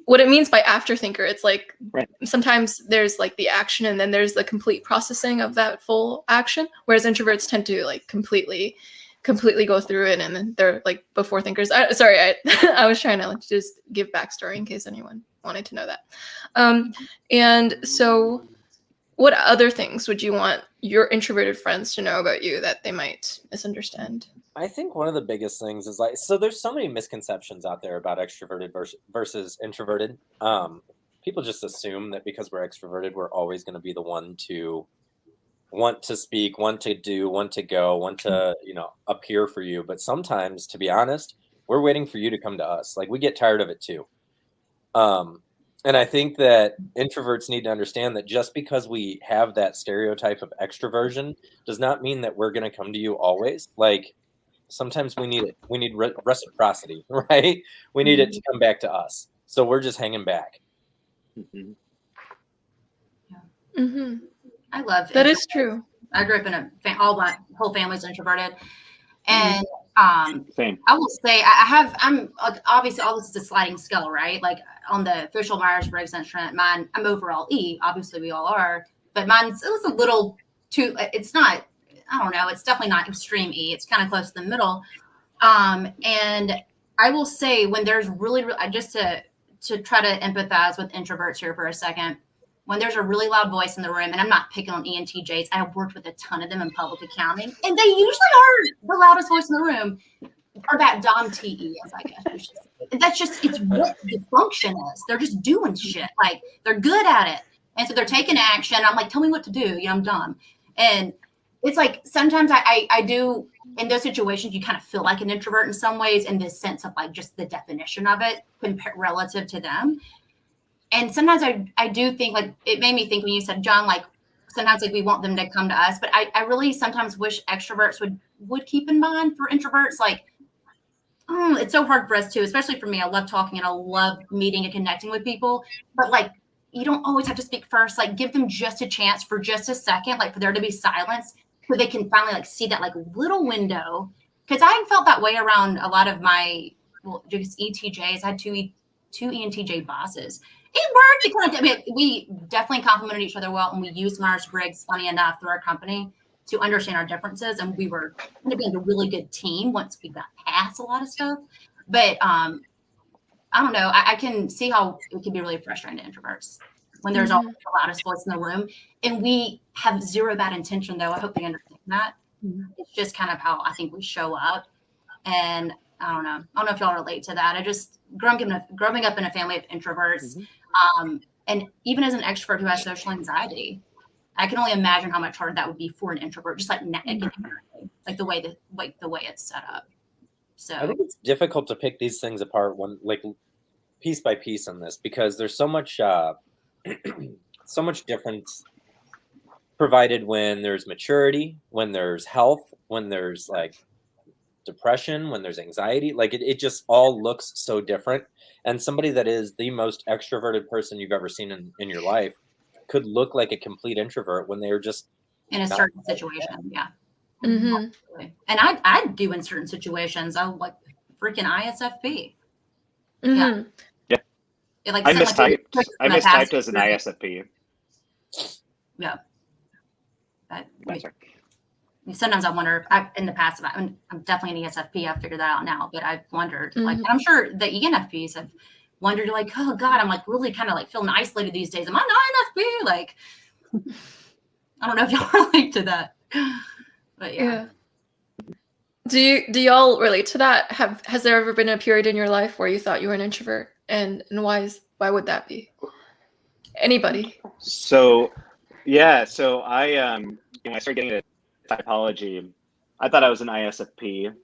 What it means by after thinker, it's like sometimes there's like the action and then there's the complete processing of that full action, whereas introverts tend to like completely completely go through it and then they're like before thinkers. I was trying to like just give backstory in case anyone wanted to know that. And so what other things would you want your introverted friends to know about you that they might misunderstand? I think one of the biggest things is like, so there's so many misconceptions out there about extroverted versus introverted. People just assume that because we're extroverted, we're always going to be the one to want to speak, want to do, want to go, want to, appear for you. But sometimes, to be honest, we're waiting for you to come to us. Like, we get tired of it too. And I think that introverts need to understand that just because we have that stereotype of extroversion does not mean that we're going to come to you always. Like, sometimes we need it. We need reciprocity, right? We need it to come back to us. So we're just hanging back. I love that. Is true. I grew up in all my whole family's introverted, and Same. I will say I'm like, obviously all this is a sliding scale, right? Like on the official Myers-Briggs instrument, I'm overall E. Obviously we all are, but it was a little too. It's not. I don't know. It's definitely not extreme E. It's kind of close to the middle. And I will say when there's really just to try to empathize with introverts here for a second. When there's a really loud voice in the room, and I'm not picking on ENTJs, I have worked with a ton of them in public accounting, and they usually are the loudest voice in the room, or that Dom TE, as I guess. It's what the function is. They're just doing shit. Like, they're good at it. And so they're taking action. I'm like, tell me what to do. I'm dumb. And it's like, sometimes I do, in those situations, you kind of feel like an introvert in some ways, in this sense of like just the definition of it relative to them. And sometimes I do think, like, it made me think when you said, John, like, sometimes like we want them to come to us, but I really sometimes wish extroverts would keep in mind for introverts, like, it's so hard for us too, especially for me. I love talking and I love meeting and connecting with people, but like, you don't always have to speak first. Like, give them just a chance for just a second, like for there to be silence so they can finally like see that like little window. Cause I felt that way around a lot of my, just ETJs. I had two ENTJ bosses. It worked. We definitely complemented each other well, and we used Myers-Briggs, funny enough, through our company to understand our differences, and we were going to be a really good team once we got past a lot of stuff. But I don't know. I can see how it can be really frustrating to introverts when there's always the loudest voice in the room, and we have zero bad intention, though. I hope they understand that. It's just kind of how I think we show up, and I don't know. I don't know if y'all relate to that. I just growing up in a family of introverts. And even as an extrovert who has social anxiety, I can only imagine how much harder that would be for an introvert, just like the way it's set up. So I think it's difficult to pick these things apart piece by piece on this, because there's so much so much difference provided when there's maturity, when there's health, when there's like depression, when there's anxiety. Like it just all looks so different. And somebody that is the most extroverted person you've ever seen in your life could look like a complete introvert when they were just in a certain situation. Yeah. And I do in certain situations. I'm like freaking ISFP. Yeah. I mistyped as an ISFP. Yeah. Sometimes I wonder, in the past, I'm definitely an ESFP. I've figured that out now, but I've wondered, like, and I'm sure the ENFPs have wondered, like, oh God, I'm like really kind of like feeling isolated these days. Am I not INFP? Like, I don't know if y'all relate to that, but yeah. Do y'all relate to that? Has there ever been a period in your life where you thought you were an introvert, and why would that be? Anybody? So I I started getting into Typology. I thought I was an ISFP.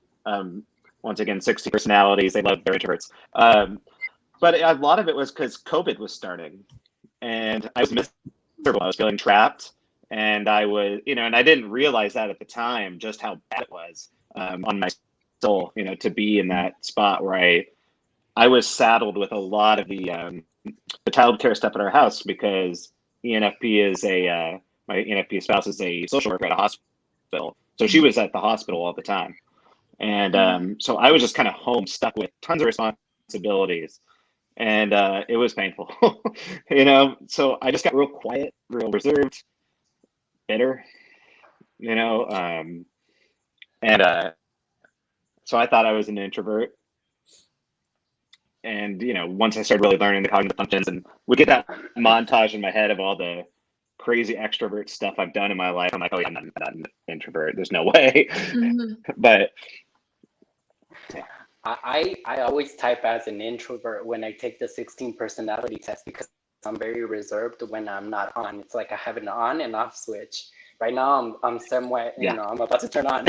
Once again, 60 personalities. They love their introverts. But a lot of it was because COVID was starting, and I was miserable. I was feeling trapped, and I was, and I didn't realize that at the time just how bad it was on my soul. To be in that spot where I was saddled with a lot of the childcare stuff at our house, because ENFP is my ENFP spouse is a social worker at a hospital. So she was at the hospital all the time. And so I was just kind of home, stuck with tons of responsibilities. And it was painful, So I just got real quiet, real reserved, bitter, and So I thought I was an introvert. And, you know, once I started really learning the cognitive functions, and we get that montage in my head of all the crazy extrovert stuff I've done in my life, I'm like, oh, yeah, I'm not an introvert. There's no way. But yeah. I always type as an introvert when I take the 16 personality test because I'm very reserved when I'm not on. It's like I have an on and off switch. Right now I'm somewhat, you know, I'm about to turn on.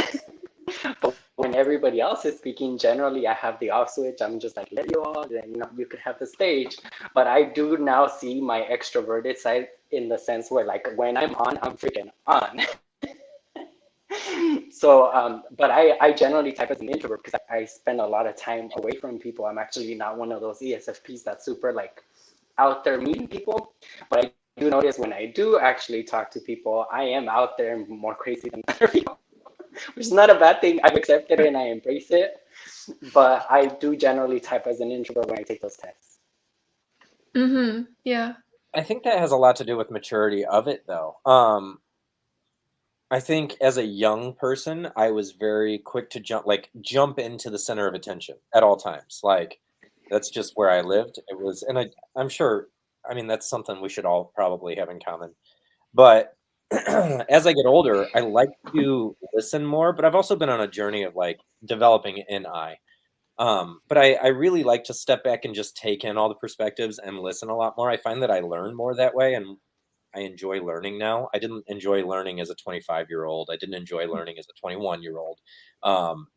But when everybody else is speaking, generally I have the off switch. I'm just like, let you all, then, you know, you could have the stage. But I do now see my extroverted side in the sense where, like, when I'm on, I'm freaking on. So, but I generally type as an introvert because I spend a lot of time away from people. I'm actually not one of those ESFPs that's super, like, out there meeting people. But I do notice when I do actually talk to people, I am out there and more crazy than other people. Which is not a bad thing. I've accepted it and I embrace it. But I do generally type as an introvert when I take those tests. Yeah. I think that has a lot to do with maturity of it, though. I think as a young person, I was very quick to jump into the center of attention at all times. Like, that's just where I lived. It was, and I'm sure, I mean, that's something we should all probably have in common. But as I get older, I like to listen more, but I've also been on a journey of, like, developing an eye. But I really like to step back and just take in all the perspectives and listen a lot more. I find that I learn more that way, and I enjoy learning now. I didn't enjoy learning as a 25-year-old. I didn't enjoy learning as a 21-year-old.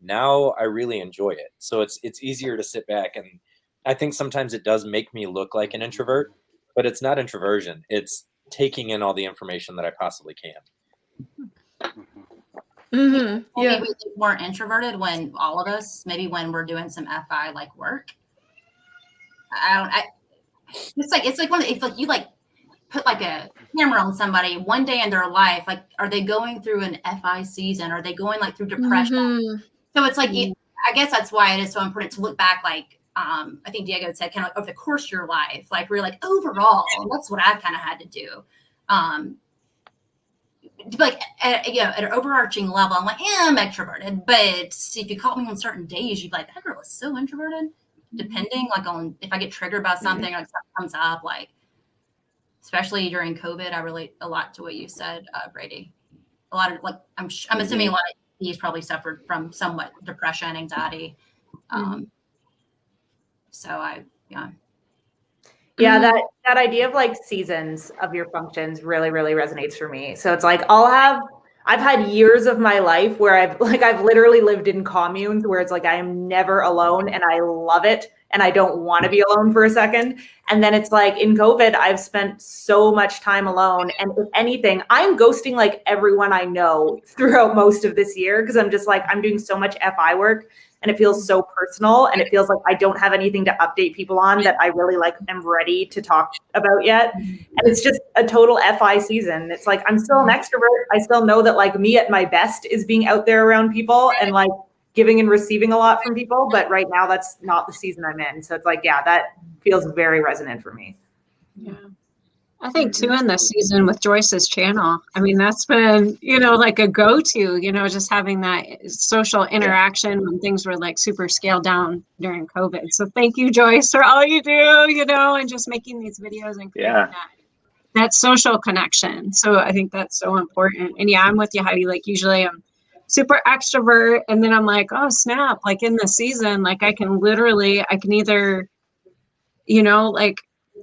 Now I really enjoy it. So it's easier to sit back, and I think sometimes it does make me look like an introvert, but it's not introversion. It's taking in all the information that I possibly can. Yeah. Maybe we weren't introverted when all of us, maybe when we're doing some FI like work. It's like one of the, if like you like put like a camera on somebody one day in their life, like, are they going through an FI season? Are they going like through depression? So it's like, I guess that's why it is so important to look back, like, I think Diego said, kind of over the course of your life, like, really, like, overall, that's what I kind of had to do. Like, at an overarching level, I'm like, yeah, I'm extroverted. But if you caught me on certain days, you'd be like, that girl is so introverted. Depending, like, on if I get triggered by something, like something comes up, like, especially during COVID, I relate a lot to what you said, Brady. A lot of, like, I'm assuming a lot of he's probably suffered from somewhat depression, anxiety. So that idea of, like, seasons of your functions really, really resonates for me. So it's like I've had years of my life where I've literally lived in communes where it's like I am never alone and I love it and I don't want to be alone for a second. And then it's like in COVID, I've spent so much time alone. And if anything, I'm ghosting like everyone I know throughout most of this year because I'm just like, I'm doing so much FI work and it feels so personal and it feels like I don't have anything to update people on that I really like am ready to talk about yet. And it's just a total FI season. It's like, I'm still an extrovert. I still know that, like, me at my best is being out there around people and, like, giving and receiving a lot from people. But right now that's not the season I'm in. So it's like, yeah, that feels very resonant for me. Yeah. I think too in this season with Joyce's channel, I mean, that's been, like a go-to, just having that social interaction when things were like super scaled down during COVID. So thank you, Joyce, for all you do, and just making these videos and creating that social connection. So I think that's so important. And yeah, I'm with you, Heidi. Like, usually I'm super extrovert and then I'm like, oh snap, like in the season, like I can either, like,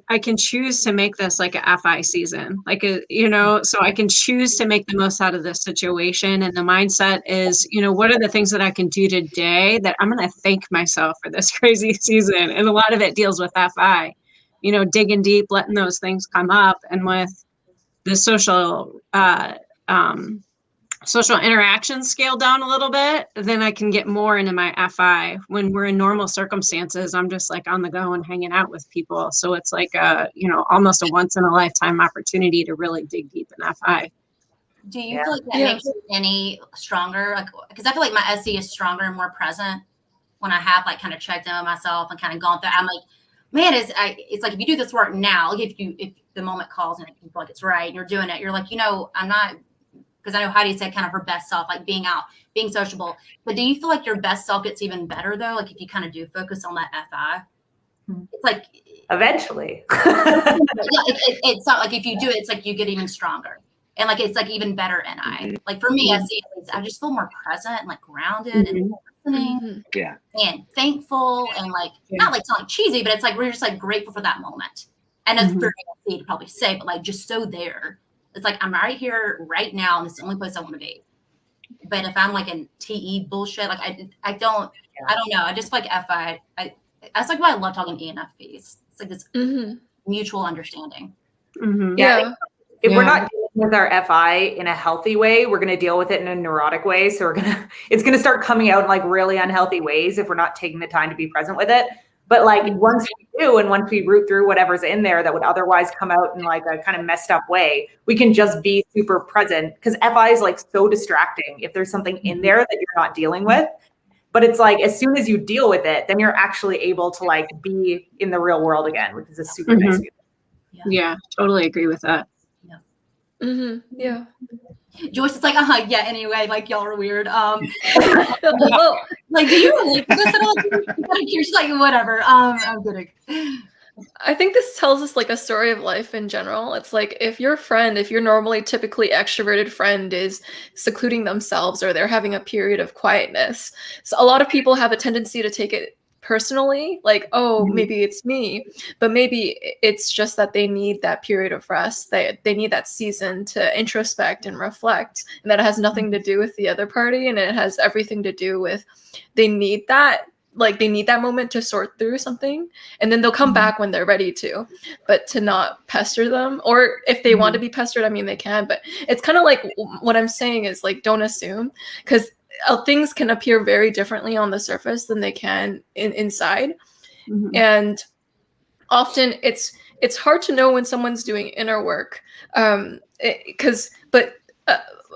I can choose to make this like a FI season, like, so I can choose to make the most out of this situation. And the mindset is, what are the things that I can do today that I'm going to thank myself for this crazy season? And a lot of it deals with FI, digging deep, letting those things come up. And with the social interaction scale down a little bit, then I can get more into my FI. When we're in normal circumstances, I'm just like on the go and hanging out with people. So it's like almost a once in a lifetime opportunity to really dig deep in FI. Do you feel like that makes you any stronger? Like, because I feel like my SE is stronger and more present when I have, like, kind of checked in on myself and kind of gone through. I'm like, man, it's like, if you do this work now, if the moment calls and you feel like it's right and you're doing it, you're like, I'm not Because I know Heidi said kind of her best self, like being out, being sociable. But do you feel like your best self gets even better though? Like if you kind of do focus on that FI, it's like Eventually. it's not like if you do it, it's like you get even stronger. And like it's like even better NI. Like for me, I see I just feel more present and like grounded and listening and thankful and like not like sound like cheesy, but it's like we're just like grateful for that moment. And that's very easy to probably say, but like just so there. It's like I'm right here right now, and it's the only place I want to be. But if I'm like in TE bullshit, like I don't know. I just feel like FI. That's like why I love talking ENFPs. It's like this mutual understanding. Yeah. If we're not dealing with our FI in a healthy way, we're going to deal with it in a neurotic way. So it's going to start coming out in like really unhealthy ways if we're not taking the time to be present with it. But like once we do, and once we root through whatever's in there that would otherwise come out in like a kind of messed up way, we can just be super present, because FI is like so distracting if there's something in there that you're not dealing with. But it's like, as soon as you deal with it, then you're actually able to like be in the real world again, which is a super nice feeling. Yeah, totally agree with that. Yeah. Joyce is like, yeah, anyway, like y'all are weird. Well, like, do you relate to this at all? She's like, whatever. I'm kidding. I think this tells us like a story of life in general. It's like if your normally typically extroverted friend is secluding themselves or they're having a period of quietness. So a lot of people have a tendency to take it personally, like, oh, maybe it's me, but maybe it's just that they need that period of rest. They need that season to introspect and reflect, and that has nothing to do with the other party, and it has everything to do with they need that moment to sort through something, and then they'll come back when they're ready to, but to not pester them. Or if they want to be pestered, I mean, they can, but it's kind of like what I'm saying is like, don't assume, because things can appear very differently on the surface than they can inside. And often it's hard to know when someone's doing inner work, but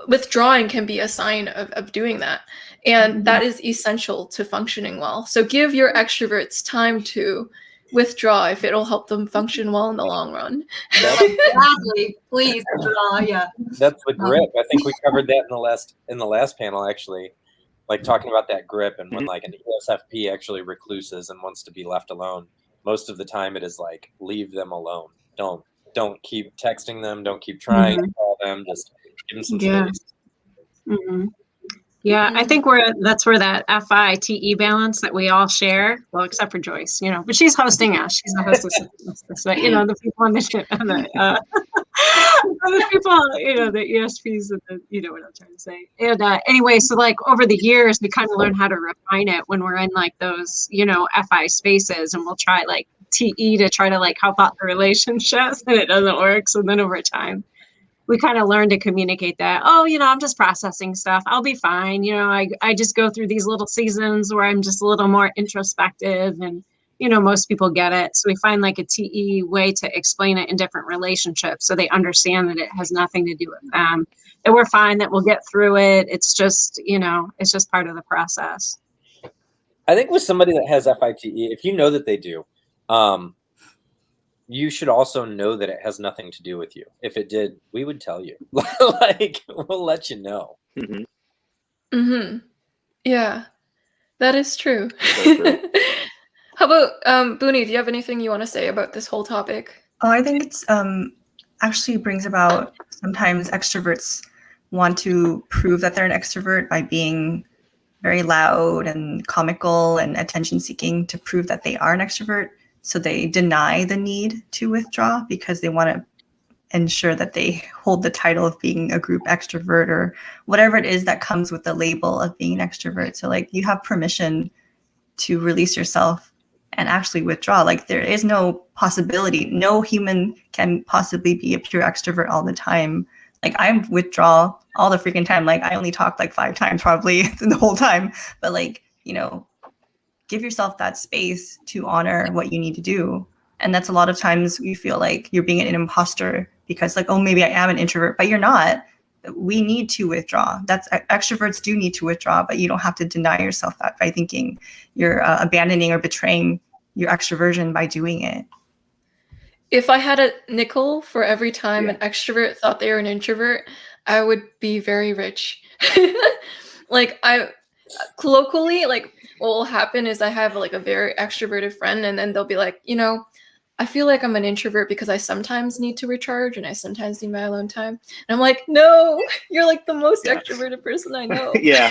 withdrawing can be a sign of doing that. And that is essential to functioning well. So give your extroverts time to withdraw if it'll help them function well in the long run. Exactly. Please withdraw. Yeah. That's the grip. I think we covered that in the last panel, actually, like talking about that grip, and when like an ESFP actually recluses and wants to be left alone, most of the time it is like, leave them alone. Don't keep texting them. Don't keep trying to call them. Just give them some space. Yeah, I think that's where that FI-TE balance that we all share, well, except for Joyce, but she's hosting us. She's the hostess of this, but the people on the other people, the ESPs, and you know what I'm trying to say. And anyway, so like over the years, we kind of learn how to refine it when we're in like those, FI spaces, and we'll try like TE to try to like help out the relationships, and it doesn't work. So then over time, we kind of learn to communicate that, I'm just processing stuff. I'll be fine. I just go through these little seasons where I'm just a little more introspective, and, most people get it. So we find like a TE way to explain it in different relationships so they understand that it has nothing to do with them, that we're fine, that we'll get through it. It's just, it's just part of the process. I think with somebody that has FITE, if you know that they do, you should also know that it has nothing to do with you. If it did, we would tell you. Like, we'll let you know. Yeah, that is true. How about Boonie? Do you have anything you want to say about this whole topic? Oh, I think it's actually brings about, sometimes extroverts want to prove that they're an extrovert by being very loud and comical and attention-seeking to prove that they are an extrovert. So they deny the need to withdraw because they want to ensure that they hold the title of being a group extrovert or whatever it is that comes with the label of being an extrovert. So like you have permission to release yourself and actually withdraw. Like there is no possibility. No human can possibly be a pure extrovert all the time. Like I withdraw all the freaking time. Like I only talk like 5 times probably the whole time. But like, give yourself that space to honor what you need to do. And that's a lot of times you feel like you're being an imposter because like, oh, maybe I am an introvert, but you're not. We need to withdraw. Extroverts do need to withdraw, but you don't have to deny yourself that by thinking you're abandoning or betraying your extroversion by doing it. If I had a nickel for every time an extrovert thought they were an introvert, I would be very rich. Like I colloquially, like what will happen is I have like a very extroverted friend, and then they'll be like, you know, I feel like I'm an introvert because I sometimes need to recharge and I sometimes need my alone time. And I'm like, no, you're like the most extroverted person I know. Yeah.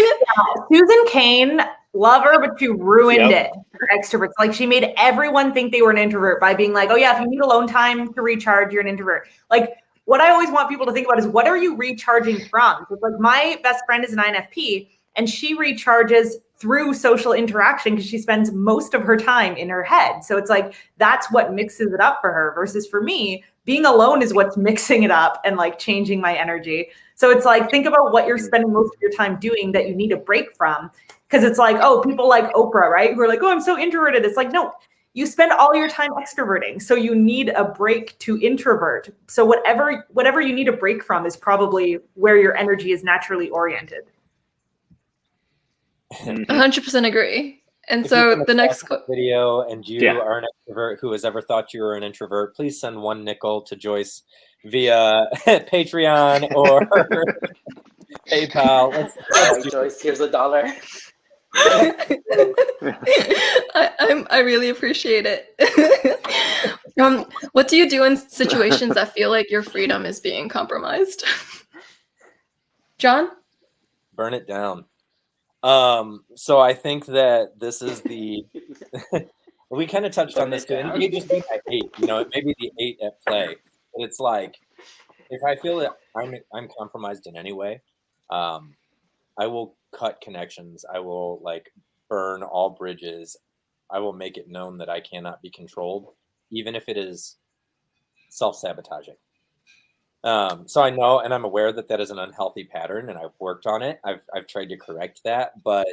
Susan Cain, love her, but she ruined Yep. it for extroverts. Like she made everyone think they were an introvert by being like, oh yeah, if you need alone time to recharge, you're an introvert. Like what I always want people to think about is what are you recharging from? So like my best friend is an INFP and she recharges through social interaction because she spends most of her time in her head. So it's like, that's what mixes it up for her versus for me, being alone is what's mixing it up and like changing my energy. So it's like, think about what you're spending most of your time doing that you need a break from. Because it's like, oh, people like Oprah, right? Who are like, oh, I'm so introverted. It's like, no, you spend all your time extroverting. So you need a break to introvert. So whatever you need a break from is probably where your energy is naturally oriented. 100% agree. And If so you come the next across this video and you Yeah. are an extrovert who has ever thought you were an introvert, please send $1 to Joyce via Patreon or PayPal. Let's Hi, do Joyce, here's $1. I really appreciate it. What do you do in situations that feel like your freedom is being compromised? John? burn it down. So I think that this is the we kind of touched on this too. And it may just be my 8, you know, it may be the 8 at play. But it's like if I feel that I'm compromised in any way, I will cut connections. I will like burn all bridges. I will make it known that I cannot be controlled, even if it is self-sabotaging. So I know, and I'm aware that that is an unhealthy pattern, and I've worked on it. I've tried to correct that, but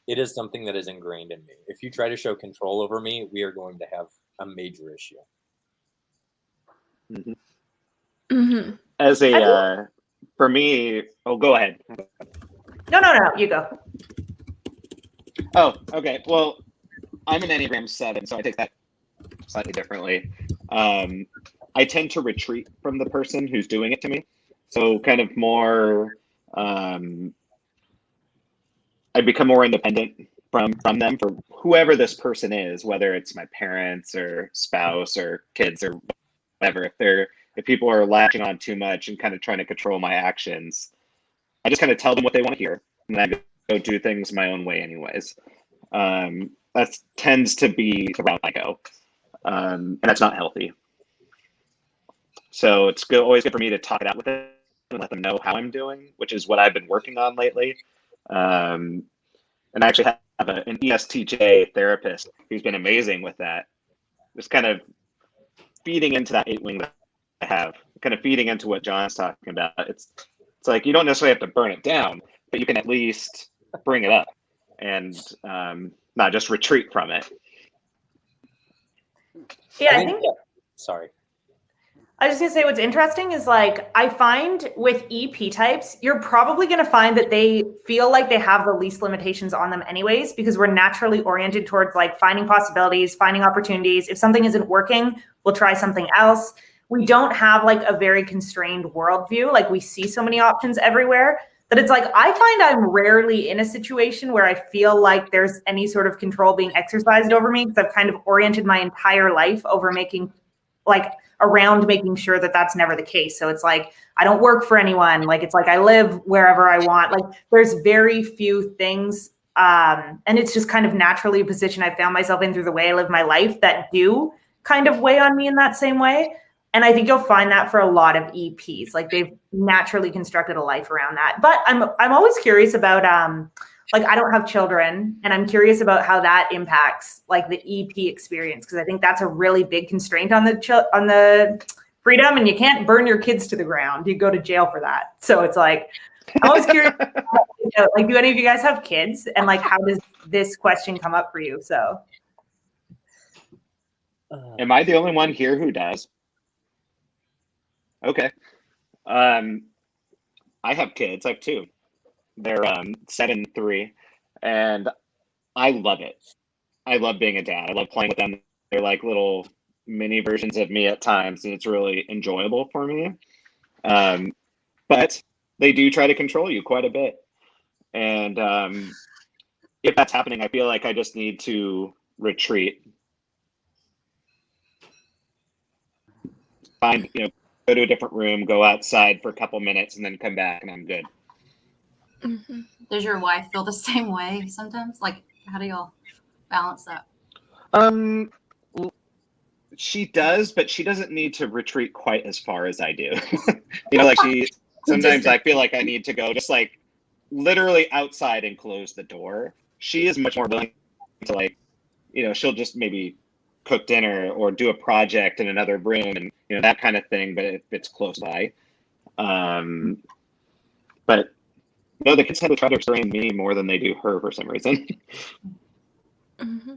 it is something that is ingrained in me. If you try to show control over me, we are going to have a major issue. Mm-hmm. As a, for me, oh, go ahead. No, you go. Oh, okay. Well, I'm an Enneagram 7, so I take that slightly differently. I tend to retreat from the person who's doing it to me. So kind of more, I become more independent from them for whoever this person is, whether it's my parents or spouse or kids or whatever. If people are latching on too much and kind of trying to control my actions, I just kind of tell them what they want to hear, and I go do things my own way anyways. That tends to be the route I go, and that's not healthy. So it's always good for me to talk it out with them and let them know how I'm doing, which is what I've been working on lately. And I actually have an ESTJ therapist who's been amazing with that. Just kind of feeding into that 8 wing that I have, kind of feeding into what John's talking about. It's like you don't necessarily have to burn it down, but you can at least bring it up and not just retreat from it. Yeah, I think. Sorry. I was just gonna say what's interesting is like I find with EP types, you're probably gonna find that they feel like they have the least limitations on them anyways, because we're naturally oriented towards like finding possibilities, finding opportunities. If something isn't working, we'll try something else. We don't have like a very constrained worldview. Like we see so many options everywhere that it's like I find I'm rarely in a situation where I feel like there's any sort of control being exercised over me, because I've kind of oriented my entire life over around making sure that that's never the case. So it's like, I don't work for anyone. Like, it's like, I live wherever I want. Like there's very few things. And it's just kind of naturally a position I found myself in through the way I live my life that do kind of weigh on me in that same way. And I think you'll find that for a lot of EPs, like they've naturally constructed a life around that. But I'm always curious about, like I don't have children, and I'm curious about how that impacts like the EP experience, because I think that's a really big constraint on the freedom, and you can't burn your kids to the ground. You go to jail for that. So it's like I'm always curious. Like, do any of you guys have kids, and like how does this question come up for you? So, am I the only one here who does? Okay. I have kids. I have 2. They're 7 and 3, and I love it. I love being a dad. I love playing with them. They're like little mini versions of me at times, and it's really enjoyable for me. But they do try to control you quite a bit. And if that's happening, I feel like I just need to retreat. Find, go to a different room, go outside for a couple minutes, and then come back, and I'm good. Mm-hmm. Does your wife feel the same way sometimes? Like, how do y'all balance that? She does, but she doesn't need to retreat quite as far as I do. Like sometimes I feel like I need to go just like literally outside and close the door. She is much more willing to like, she'll just maybe cook dinner or do a project in another room and, that kind of thing, but if it's close by. But no, the kids have to try to restrain me more than they do her for some reason. Mm-hmm.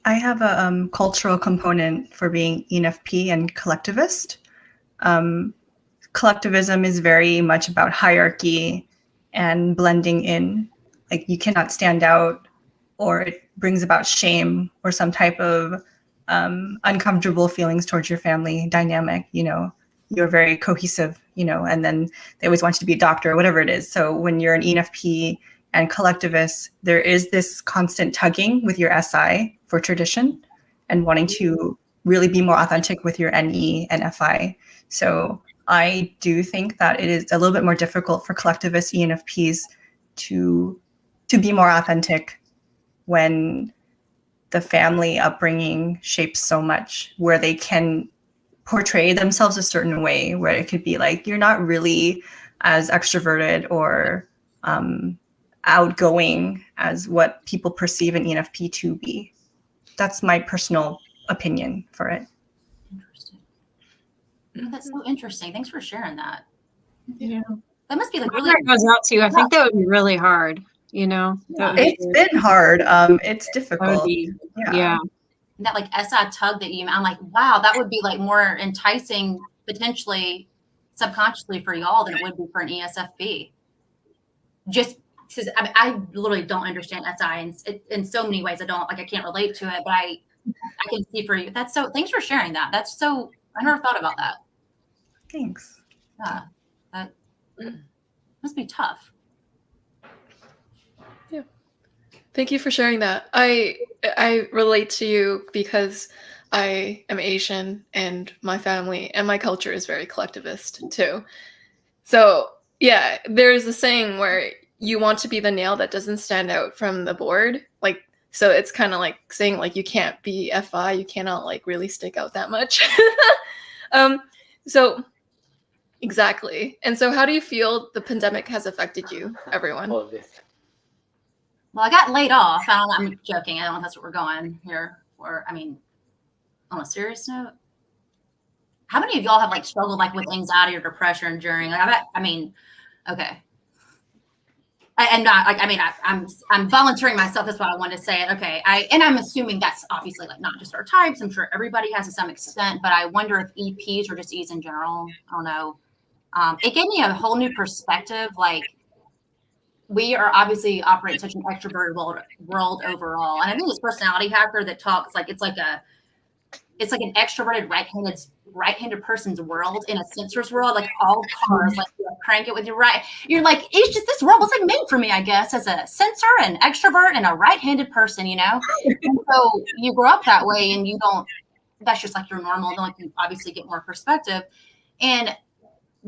I have a cultural component for being ENFP and collectivist. Collectivism is very much about hierarchy and blending in. Like you cannot stand out, or it brings about shame or some type of uncomfortable feelings towards your family dynamic. You're very cohesive, and then they always want you to be a doctor or whatever it is. So when you're an ENFP and collectivist, there is this constant tugging with your SI for tradition and wanting to really be more authentic with your NE and FI. So I do think that it is a little bit more difficult for collectivist ENFPs to be more authentic when the family upbringing shapes so much, where they can portray themselves a certain way, where it could be like, you're not really as extroverted or outgoing as what people perceive an ENFP to be. That's my personal opinion for it. Interesting. That's so interesting. Thanks for sharing that. Yeah. That must be like really. Whoever it goes out to, I think that would be really hard. It's been hard. It's difficult. Yeah. That like SI tug that I'm like, wow, that would be like more enticing potentially subconsciously for y'all than it would be for an ESFP. Just because I literally don't understand SI in so many ways. I can't relate to it, but I can see for you. Thanks for sharing that. That's so, I never thought about that. Thanks. Yeah, that must be tough. Yeah. Thank you for sharing that. I relate to you because I am Asian and my family and my culture is very collectivist too. So yeah, there's a saying where you want to be the nail that doesn't stand out from the board. Like, so it's kind of like saying like, you can't be FI, you cannot like really stick out that much. So exactly. And so how do you feel the pandemic has affected you, everyone? All of this. Well, I got laid off. I'm joking. I don't know if that's what we're going here for. On a serious note, how many of y'all have like struggled like with anxiety or depression during? Okay. I'm volunteering myself. That's what I wanted to say. Okay. I'm assuming that's obviously like not just our types. I'm sure everybody has to some extent, but I wonder if EPs or just E's in general. I don't know. It gave me a whole new perspective. Like, we are obviously operating such an extroverted world overall. And I think this personality hacker that talks like it's like an extroverted right-handed person's world in a sensor's world, like all cars, like you crank it with your right. You're like, it's just this world was like made for me, I guess, as a sensor, an extrovert, and a right-handed person, And so you grow up that way and you don't, that's just like your normal, then like you obviously get more perspective. And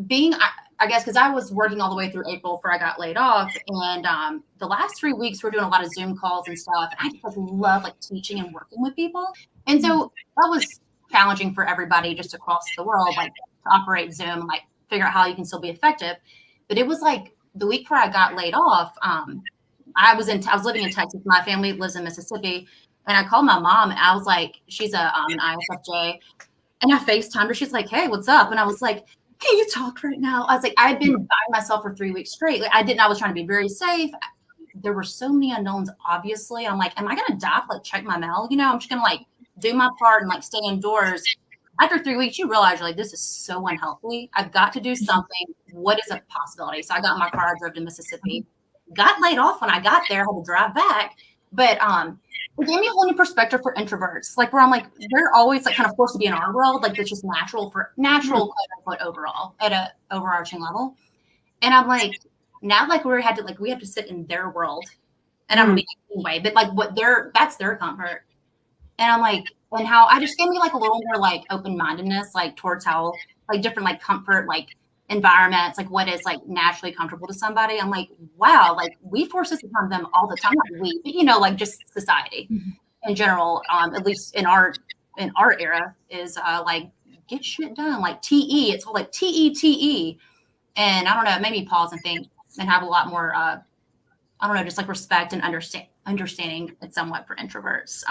being, I guess, because I was working all the way through April before I got laid off. And the last 3 weeks, we're doing a lot of Zoom calls and stuff. And I just love like teaching and working with people. And so that was challenging for everybody just across the world, like to operate Zoom and like figure out how you can still be effective. But it was like the week before I got laid off, I was living in Texas. My family lives in Mississippi. And I called my mom and I was like, she's an ISFJ. And I FaceTimed her. She's like, hey, what's up? And I was like, can you talk right now? I was like, I've been by myself for 3 weeks straight. Like, I was trying to be very safe. There were so many unknowns, obviously. I'm like, am I going to die? Like, check my mail? I'm just going to like do my part and like stay indoors. After 3 weeks, you realize you're like, this is so unhealthy. I've got to do something. What is a possibility? So I got in my car, I drove to Mississippi, got laid off when I got there, I had to drive back. But it gave me a whole new perspective for introverts. Like, where I'm like, they're always like kind of forced to be in our world. Like, it's just natural quote unquote overall at a overarching level. And I'm like, now like we have to sit in their world. And I'm like, anyway, but like that's their comfort. And I'm like, and how I just gave me like a little more like open-mindedness, like towards how like different like comfort, like environments, like what is like naturally comfortable to somebody. I'm like, wow, like we force this upon them all the time. Not we, but you know, like just society in general, at least in our era is like get shit done, like TE. It's all like TE. And I don't know, it made me pause and think and have a lot more I don't know, just like respect and understanding it somewhat for introverts.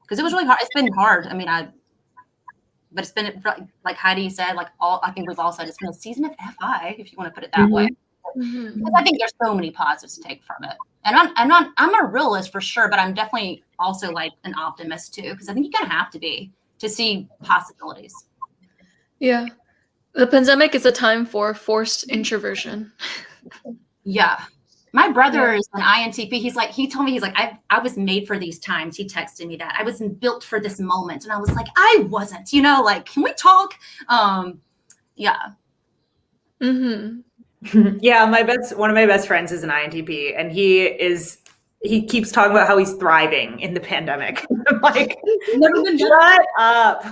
Because it was really hard. It's been hard. I mean, but it's been like Heidi said, like I think we've all said it's been a season of FI, if you want to put it that way. Because I think there's so many positives to take from it. And I'm a realist for sure, but I'm definitely also like an optimist too, because I think you kind of have to be to see possibilities. Yeah. The pandemic is a time for forced introversion. Yeah. My brother is an INTP. He told me, he's like, I was made for these times. He texted me that. I was built for this moment. And I was like, I wasn't, you know, like, can we talk? Yeah. Yeah, one of my best friends is an INTP, and he keeps talking about how he's thriving in the pandemic. I'm like, shut up.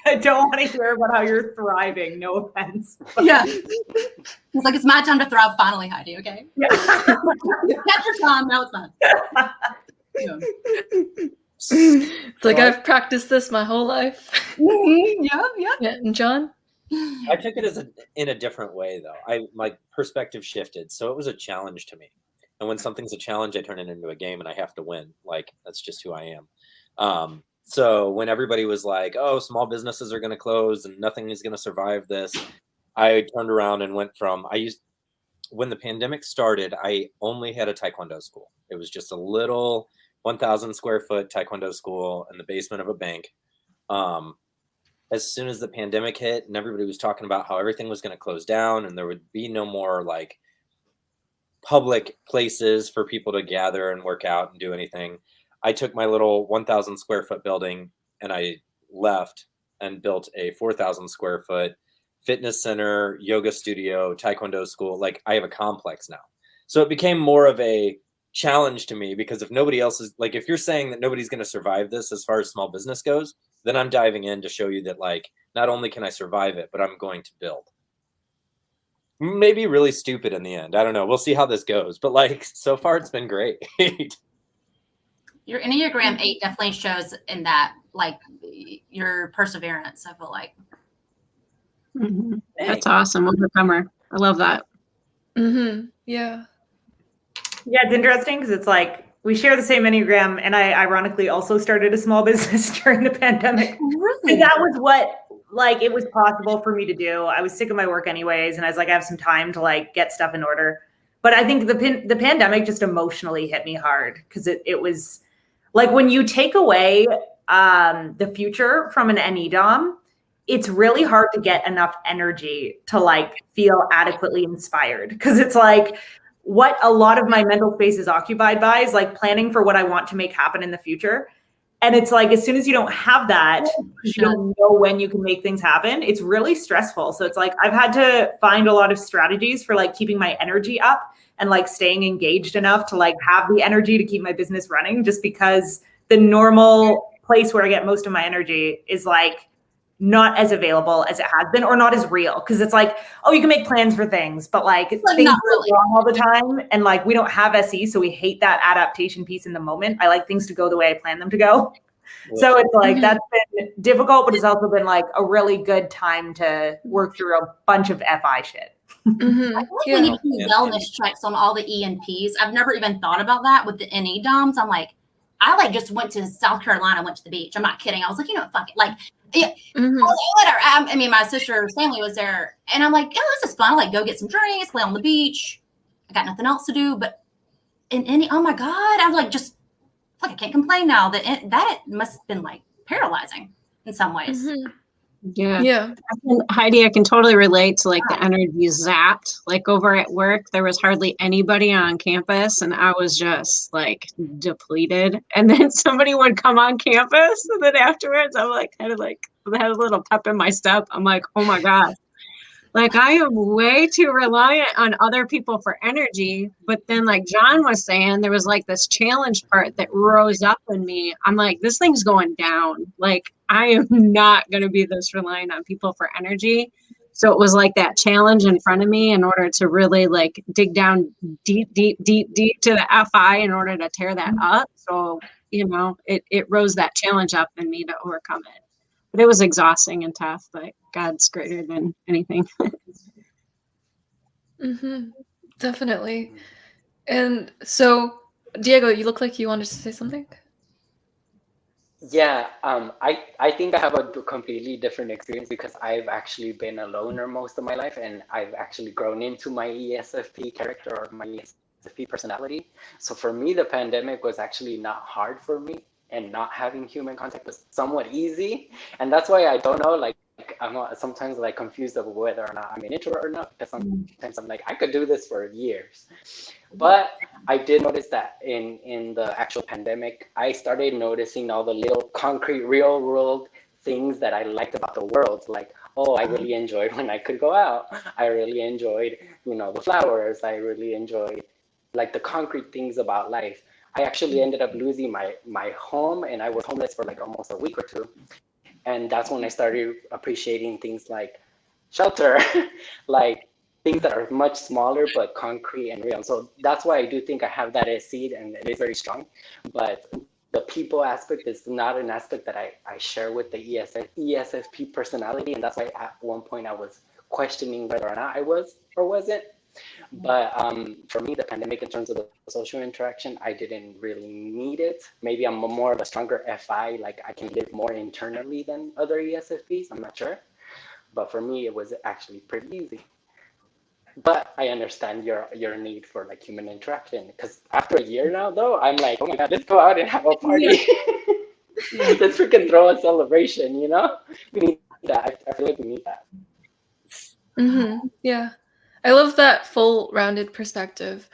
I don't want to hear about how you're thriving. No offense. Yeah. It's like, it's my time to thrive finally, Heidi, okay? Yeah. That's your time, now it's not. Yeah. It's like, I've practiced this my whole life. Yeah. And John? I took it in a different way, though. My perspective shifted, so it was a challenge to me. And when something's a challenge, I turn it into a game and I have to win. Like, that's just who I am. So when everybody was like, oh, small businesses are going to close and nothing is going to survive this, I turned around and went from, when the pandemic started, I only had a Taekwondo school. It was just a little 1,000 square foot Taekwondo school in the basement of a bank. As soon as the pandemic hit and everybody was talking about how everything was going to close down and there would be no more like public places for people to gather and work out and do anything, I took my little 1,000 square foot building and I left and built a 4,000 square foot fitness center, yoga studio, Taekwondo school. Like, I have a complex now. So it became more of a challenge to me, because if nobody else is, like, if you're saying that nobody's going to survive this as far as small business goes, then I'm diving in to show you that, like, not only can I survive it, but I'm going to build. Maybe really stupid in the end. I don't know. We'll see how this goes. But like, so far it's been great. Your Enneagram 8 definitely shows in that, like, your perseverance, I feel like. That's awesome. Overcomer. I love that. Yeah. Yeah, it's interesting because it's like we share the same Enneagram, and I ironically also started a small business during the pandemic. Really? And that was what, like, it was possible for me to do. I was sick of my work anyways, and I was like, I have some time to like get stuff in order. But I think the pandemic just emotionally hit me hard, because it was like, when you take away the future from an NE-DOM, it's really hard to get enough energy to like feel adequately inspired, because it's like, what a lot of my mental space is occupied by is like planning for what I want to make happen in the future. And it's like, as soon as you don't have that, you don't know when you can make things happen. It's really stressful. So it's like, I've had to find a lot of strategies for like keeping my energy up and like staying engaged enough to like have the energy to keep my business running, just because the normal place where I get most of my energy is like not as available as it has been, or not as real. Cause it's like, oh, you can make plans for things, but like things not really go wrong all the time. And like, we don't have SE, so we hate that adaptation piece in the moment. I like things to go the way I plan them to go. So it's like, that's been difficult, but it's also been like a really good time to work through a bunch of FI shit. I feel like we need to do wellness checks on all the ENPs. I've never even thought about that with the NE-DOMs. I'm like, I like just went to South Carolina, went to the beach. I'm not kidding. I was like, you know, fuck it. Like, yeah, whatever. I mean, my sister's family was there, and I'm like, oh, this is fun. I like go get some drinks, lay on the beach. I got nothing else to do. But in any, oh my God, I'm like, just like, I can't complain now. That must have been like paralyzing in some ways. Yeah. Heidi, I can totally relate to like the energy zapped. Like over at work, there was hardly anybody on campus, and I was just like depleted. And then somebody would come on campus, and then afterwards, I'm like kind of like I had a little pep in my step. I'm like, oh my God, Like I am way too reliant on other people for energy. But then like John was saying, there was like this challenge part that rose up in me. I'm like, this thing's going down. Like I am not going to be this reliant on people for energy. So it was like that challenge in front of me in order to really like dig down deep to the FI in order to tear that up. So, you know, it rose that challenge up in me to overcome it. But it was exhausting and tough, but God's greater than anything. Definitely. And so, Diego, you look like you wanted to say something. Yeah, I think I have a completely different experience because I've actually been a loner most of my life, and I've actually grown into my ESFP character or my ESFP personality. So for me, the pandemic was actually not hard for me, and not having human contact was somewhat easy. And that's why I don't know, like I'm not, sometimes like confused of whether or not I'm an introvert or not, because sometimes I'm like, I could do this for years. But I did notice that in the actual pandemic, I started noticing all the little concrete real world things that I liked about the world. Like, oh, I really enjoyed when I could go out. I really enjoyed, you know, the flowers. I really enjoyed like the concrete things about life. I actually ended up losing my home, and I was homeless for like almost a week or two. And that's when I started appreciating things like shelter, like things that are much smaller but concrete and real. So that's why I do think I have that as seed, and it is very strong. But the people aspect is not an aspect that I share with the ESFP personality. And that's why at one point I was questioning whether or not I was or wasn't. But for me, the pandemic, in terms of the social interaction, I didn't really need it. Maybe I'm more of a stronger FI, like I can live more internally than other ESFPs, I'm not sure. But for me, it was actually pretty easy. But I understand your need for like human interaction, because after a year now, though, I'm like, oh my God, let's go out and have a party. Let's freaking throw a celebration, you know? We need that. I feel like we need that. Yeah. I love that full rounded perspective.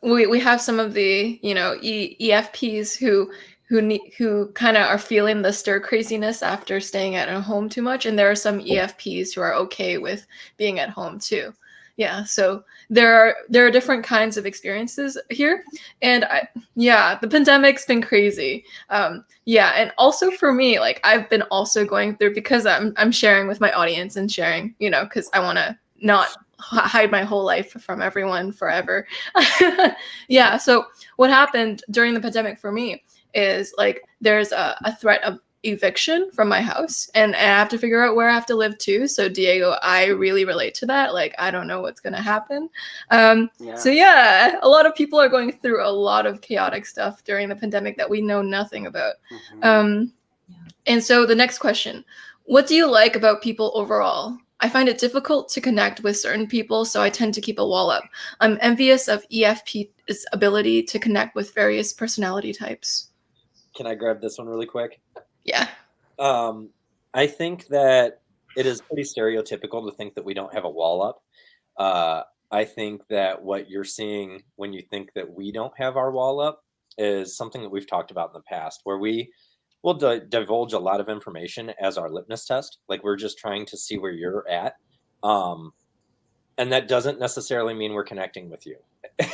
We have some of the, you know, EFPs who kind of are feeling the stir craziness after staying at home too much, and there are some EFPs who are okay with being at home too. Yeah, so there are different kinds of experiences here, and the pandemic's been crazy. And also for me, like I've been also going through, because I'm sharing with my audience and sharing, you know, because I want to not hide my whole life from everyone forever. So what happened during the pandemic for me is like there's a threat of eviction from my house, and I have to figure out where I have to live too. So Diego, I really relate to that. Like I don't know what's gonna happen. So yeah, a lot of people are going through a lot of chaotic stuff during the pandemic that we know nothing about. And so the next question, what do you like about people overall? I find it difficult to connect with certain people, so I tend to keep a wall up. I'm envious of EFP's ability to connect with various personality types. Can I grab this one really quick? Yeah. I think that it is pretty stereotypical to think that we don't have a wall up. I think that what you're seeing when you think that we don't have our wall up is something that we've talked about in the past, where we will divulge a lot of information as our litmus test. Like we're just trying to see where you're at. And that doesn't necessarily mean we're connecting with you.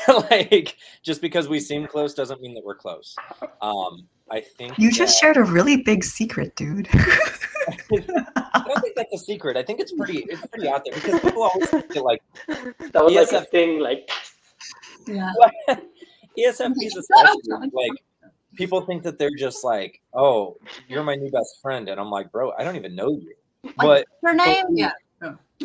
Like just because we seem close doesn't mean that we're close. I think you just shared a really big secret, dude. I don't think that's a secret. I think it's pretty out there, because people always feel like that was like a thing, like ESFPs especially, like people think that they're just like, oh, you're my new best friend, and I'm like, bro, I don't even know you. But her name,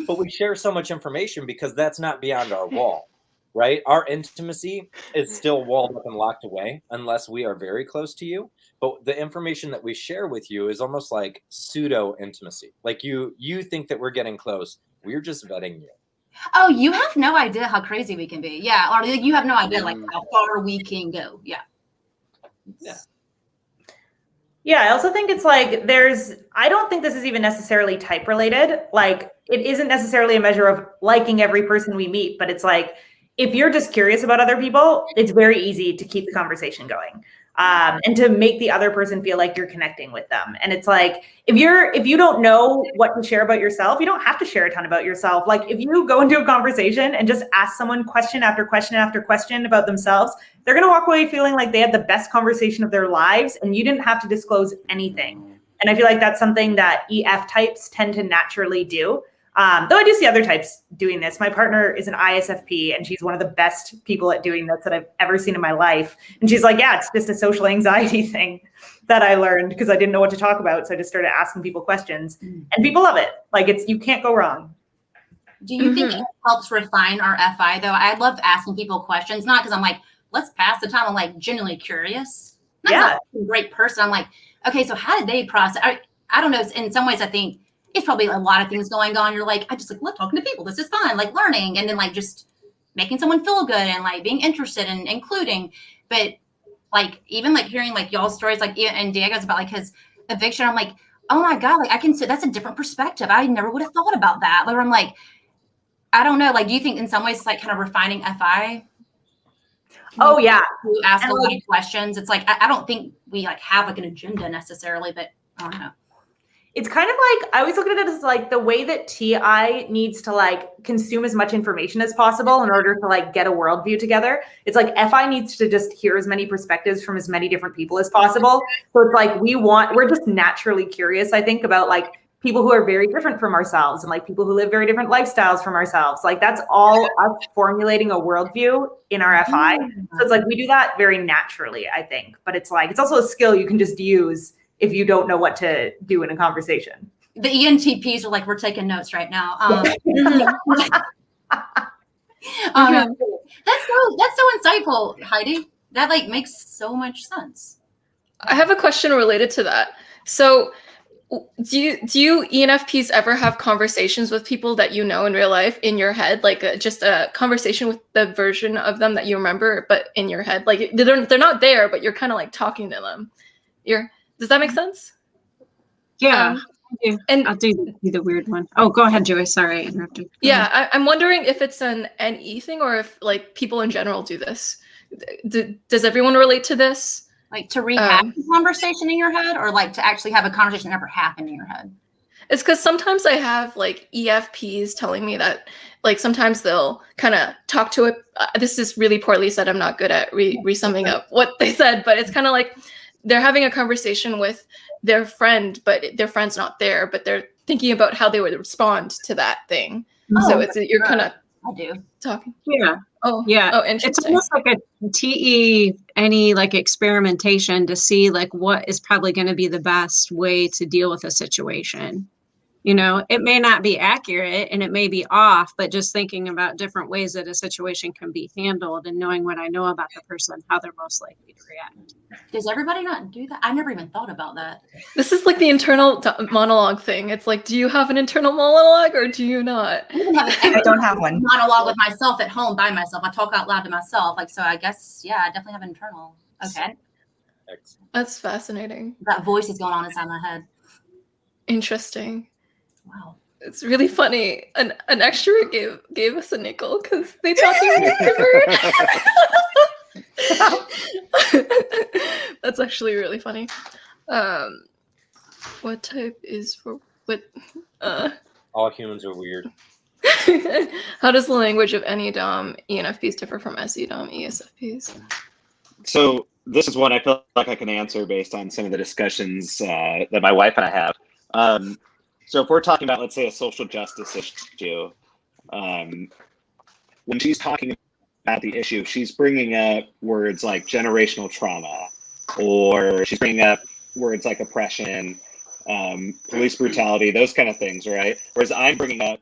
but we share so much information because that's not beyond our wall, right? Our intimacy is still walled up and locked away unless we are very close to you. But the information that we share with you is almost like pseudo intimacy. Like you think that we're getting close. We're just vetting you. Oh, you have no idea how crazy we can be. Yeah. Or you have no idea like how far we can go. Yeah. Yeah, I also think it's like I don't think this is even necessarily type related. Like it isn't necessarily a measure of liking every person we meet, but it's like if you're just curious about other people, it's very easy to keep the conversation going. and to make the other person feel like you're connecting with them. And it's like, if you don't know what to share about yourself, you don't have to share a ton about yourself. Like if you go into a conversation and just ask someone question after question after question about themselves, they're going to walk away feeling like they had the best conversation of their lives and you didn't have to disclose anything. And I feel like that's something that EF types tend to naturally do. Though I do see other types doing this. My partner is an ISFP, and she's one of the best people at doing this that I've ever seen in my life. And she's like, yeah, it's just a social anxiety thing that I learned because I didn't know what to talk about. So I just started asking people questions, and people love it. Like you can't go wrong. Do you think it helps refine our FI though? I love asking people questions, not because I'm like, let's pass the time. I'm like genuinely curious. Not Yeah. I'm a great person. I'm like, okay, so how did they process? I don't know. In some ways, I think it's probably a lot of things going on. You're like, I just like love talking to people. This is fun, like learning, and then like just making someone feel good and like being interested and including. But like even like hearing like y'all's stories, like and Diego's about like his eviction. I'm like, oh my god, like I can see that's a different perspective. I never would have thought about that. Like I'm like, I don't know. Like, do you think in some ways it's like kind of refining FI? Oh yeah. You ask And a lot of questions. It's like I don't think we like have like an agenda necessarily, but I don't know. It's kind of like, I always look at it as like the way that TI needs to like consume as much information as possible in order to like get a worldview together. It's like FI needs to just hear as many perspectives from as many different people as possible. So it's like we're just naturally curious, I think, about like people who are very different from ourselves and like people who live very different lifestyles from ourselves. Like that's all us formulating a worldview in our FI. So it's like we do that very naturally, I think. But it's like, it's also a skill you can just use if you don't know what to do in a conversation. The ENTPs are like, we're taking notes right now. That's so insightful, Heidi. That like makes so much sense. I have a question related to that. So do you ENFPs ever have conversations with people that you know in real life in your head, like just a conversation with the version of them that you remember, but in your head, like they're not there, but you're kind of like talking to them. Does that make sense? Yeah. And I'll do the weird one. Oh, go ahead, Joyce. Sorry, I interrupted. Yeah, I'm wondering if it's an NE thing or if like people in general do this. Does everyone relate to this? Like to recap a conversation in your head, or like to actually have a conversation that never happened in your head? It's because sometimes I have like EFPs telling me that like sometimes they'll kind of talk to it. This is really poorly said. I'm not good at re-summing up what they said, but it's kind of like they're having a conversation with their friend, but their friend's not there, but they're thinking about how they would respond to that thing. So you're kind of talking. Yeah. Oh, yeah. Oh, interesting. It's almost like a TE, any like experimentation to see like what is probably going to be the best way to deal with a situation. You know, it may not be accurate and it may be off, but just thinking about different ways that a situation can be handled and knowing what I know about the person, how they're most likely to react. Does everybody not do that? I never even thought about that. This is like the internal monologue thing. It's like, do you have an internal monologue or do you not? I don't have one. Monologue with myself at home by myself. I talk out loud to myself. Like, so I guess, yeah, I definitely have an internal. Okay. That's fascinating. That voice is going on inside my head. Interesting. Wow. It's really funny. An extrovert gave us a nickel because they taught me. That's actually really funny. What type is for what? All humans are weird. How does the language of ENneaDom ENFPs differ from SEDom ESFPs? So this is one I feel like I can answer based on some of the discussions that my wife and I have. So if we're talking about, let's say, a social justice issue, when she's talking about the issue, she's bringing up words like generational trauma, or she's bringing up words like oppression, police brutality, those kind of things, right? Whereas I'm bringing up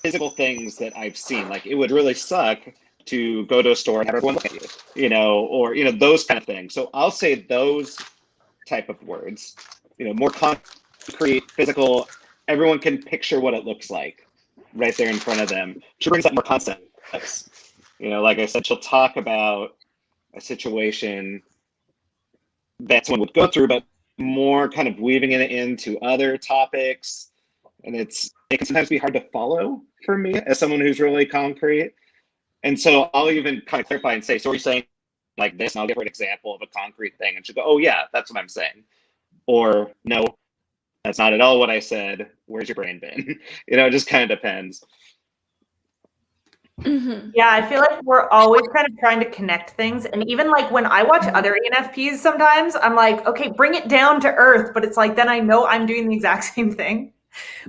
physical things that I've seen. Like, it would really suck to go to a store and have everyone look at you, you know, or, you know, those kind of things. So I'll say those type of words, you know, more concrete, physical, everyone can picture what it looks like right there in front of them. She brings up more concepts. You know, like I said, she'll talk about a situation that someone would go through, but more kind of weaving it into other topics. And it can sometimes be hard to follow for me as someone who's really concrete. And so I'll even kind of clarify and say, so are you saying like this, and I'll give her an example of a concrete thing, and she'll go, oh yeah, that's what I'm saying. Or no, that's not at all what I said. Where's your brain been? It just kind of depends. Mm-hmm. Yeah, I feel like we're always kind of trying to connect things. And even like when I watch other ENFPs, sometimes I'm like, okay, bring it down to earth. But it's like, then I know I'm doing the exact same thing.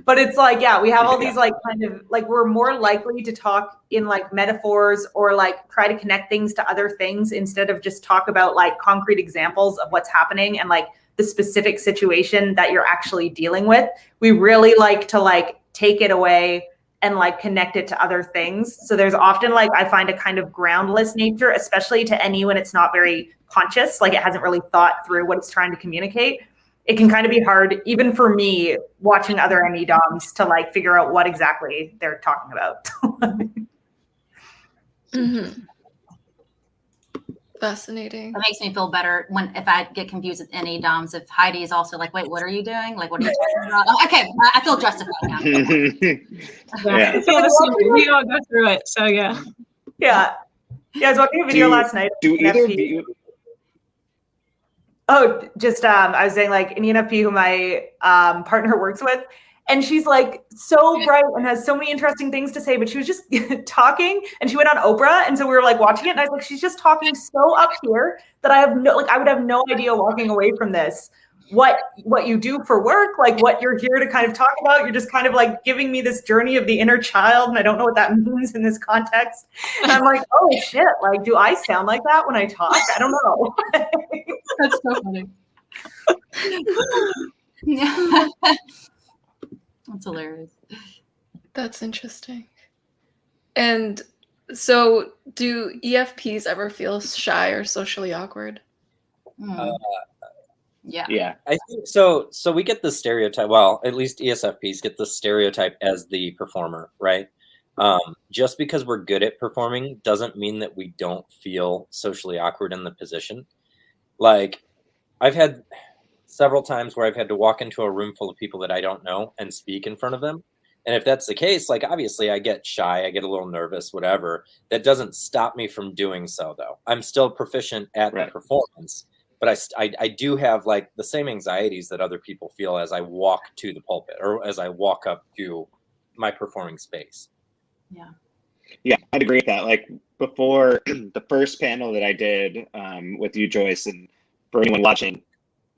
But it's like, yeah, we have all these like kind of like, we're more likely to talk in like metaphors or like try to connect things to other things instead of just talk about like concrete examples of what's happening and like the specific situation that you're actually dealing with. We really like to like take it away and like connect it to other things. So there's often like, I find a kind of groundless nature, especially to NE when it's not very conscious, like it hasn't really thought through what it's trying to communicate. It can kind of be hard, even for me, watching other NE DOMs to like figure out what exactly they're talking about. Mm-hmm. Fascinating. That makes me feel better if I get confused with any DOMs. If Heidi is also like, wait, what are you doing? Like, what are you talking about? Oh, okay, I feel justified now. Yeah. I feel the same. We all go through it. So yeah. Yeah. Yeah, I was watching a video last night. Do either of you? Oh, just I was saying like an ENFP who my partner works with, and she's like so bright and has so many interesting things to say, but she was just talking, and she went on Oprah, and so we were like watching it, and I was like, she's just talking so up here that I would have no idea walking away from this what you do for work, like what you're here to kind of talk about. You're just kind of like giving me this journey of the inner child, and I don't know what that means in this context. And I'm like, oh shit, like do I sound like that when I talk? I don't know. That's so funny. Yeah. That's hilarious. That's interesting. And so do EFPs ever feel shy or socially awkward? Yeah. I think so. So we get the stereotype. Well, at least ESFPs get the stereotype as the performer, right? Just because we're good at performing doesn't mean that we don't feel socially awkward in the position. Like, I've had several times where I've had to walk into a room full of people that I don't know and speak in front of them. And if that's the case, like, obviously I get shy, I get a little nervous, whatever. That doesn't stop me from doing so, though. I'm still proficient at the performance, but I do have like the same anxieties that other people feel as I walk to the pulpit or as I walk up to my performing space. Yeah, I'd agree with that. Like before the first panel that I did with you, Joyce, and for anyone watching,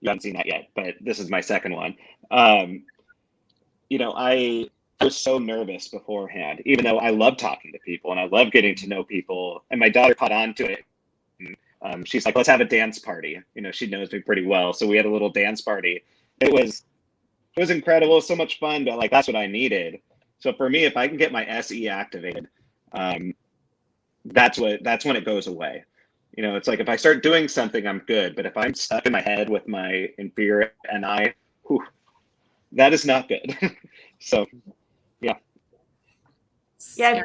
you haven't seen that yet, but this is my second one. I was so nervous beforehand, even though I love talking to people and I love getting to know people. And my daughter caught on to it. She's like, let's have a dance party. She knows me pretty well. So we had a little dance party. It was incredible. So much fun, but like, that's what I needed. So for me, if I can get my SE activated, that's when it goes away. It's like if I start doing something, I'm good. But if I'm stuck in my head with my inferior NI, that is not good. So, yeah. Yeah.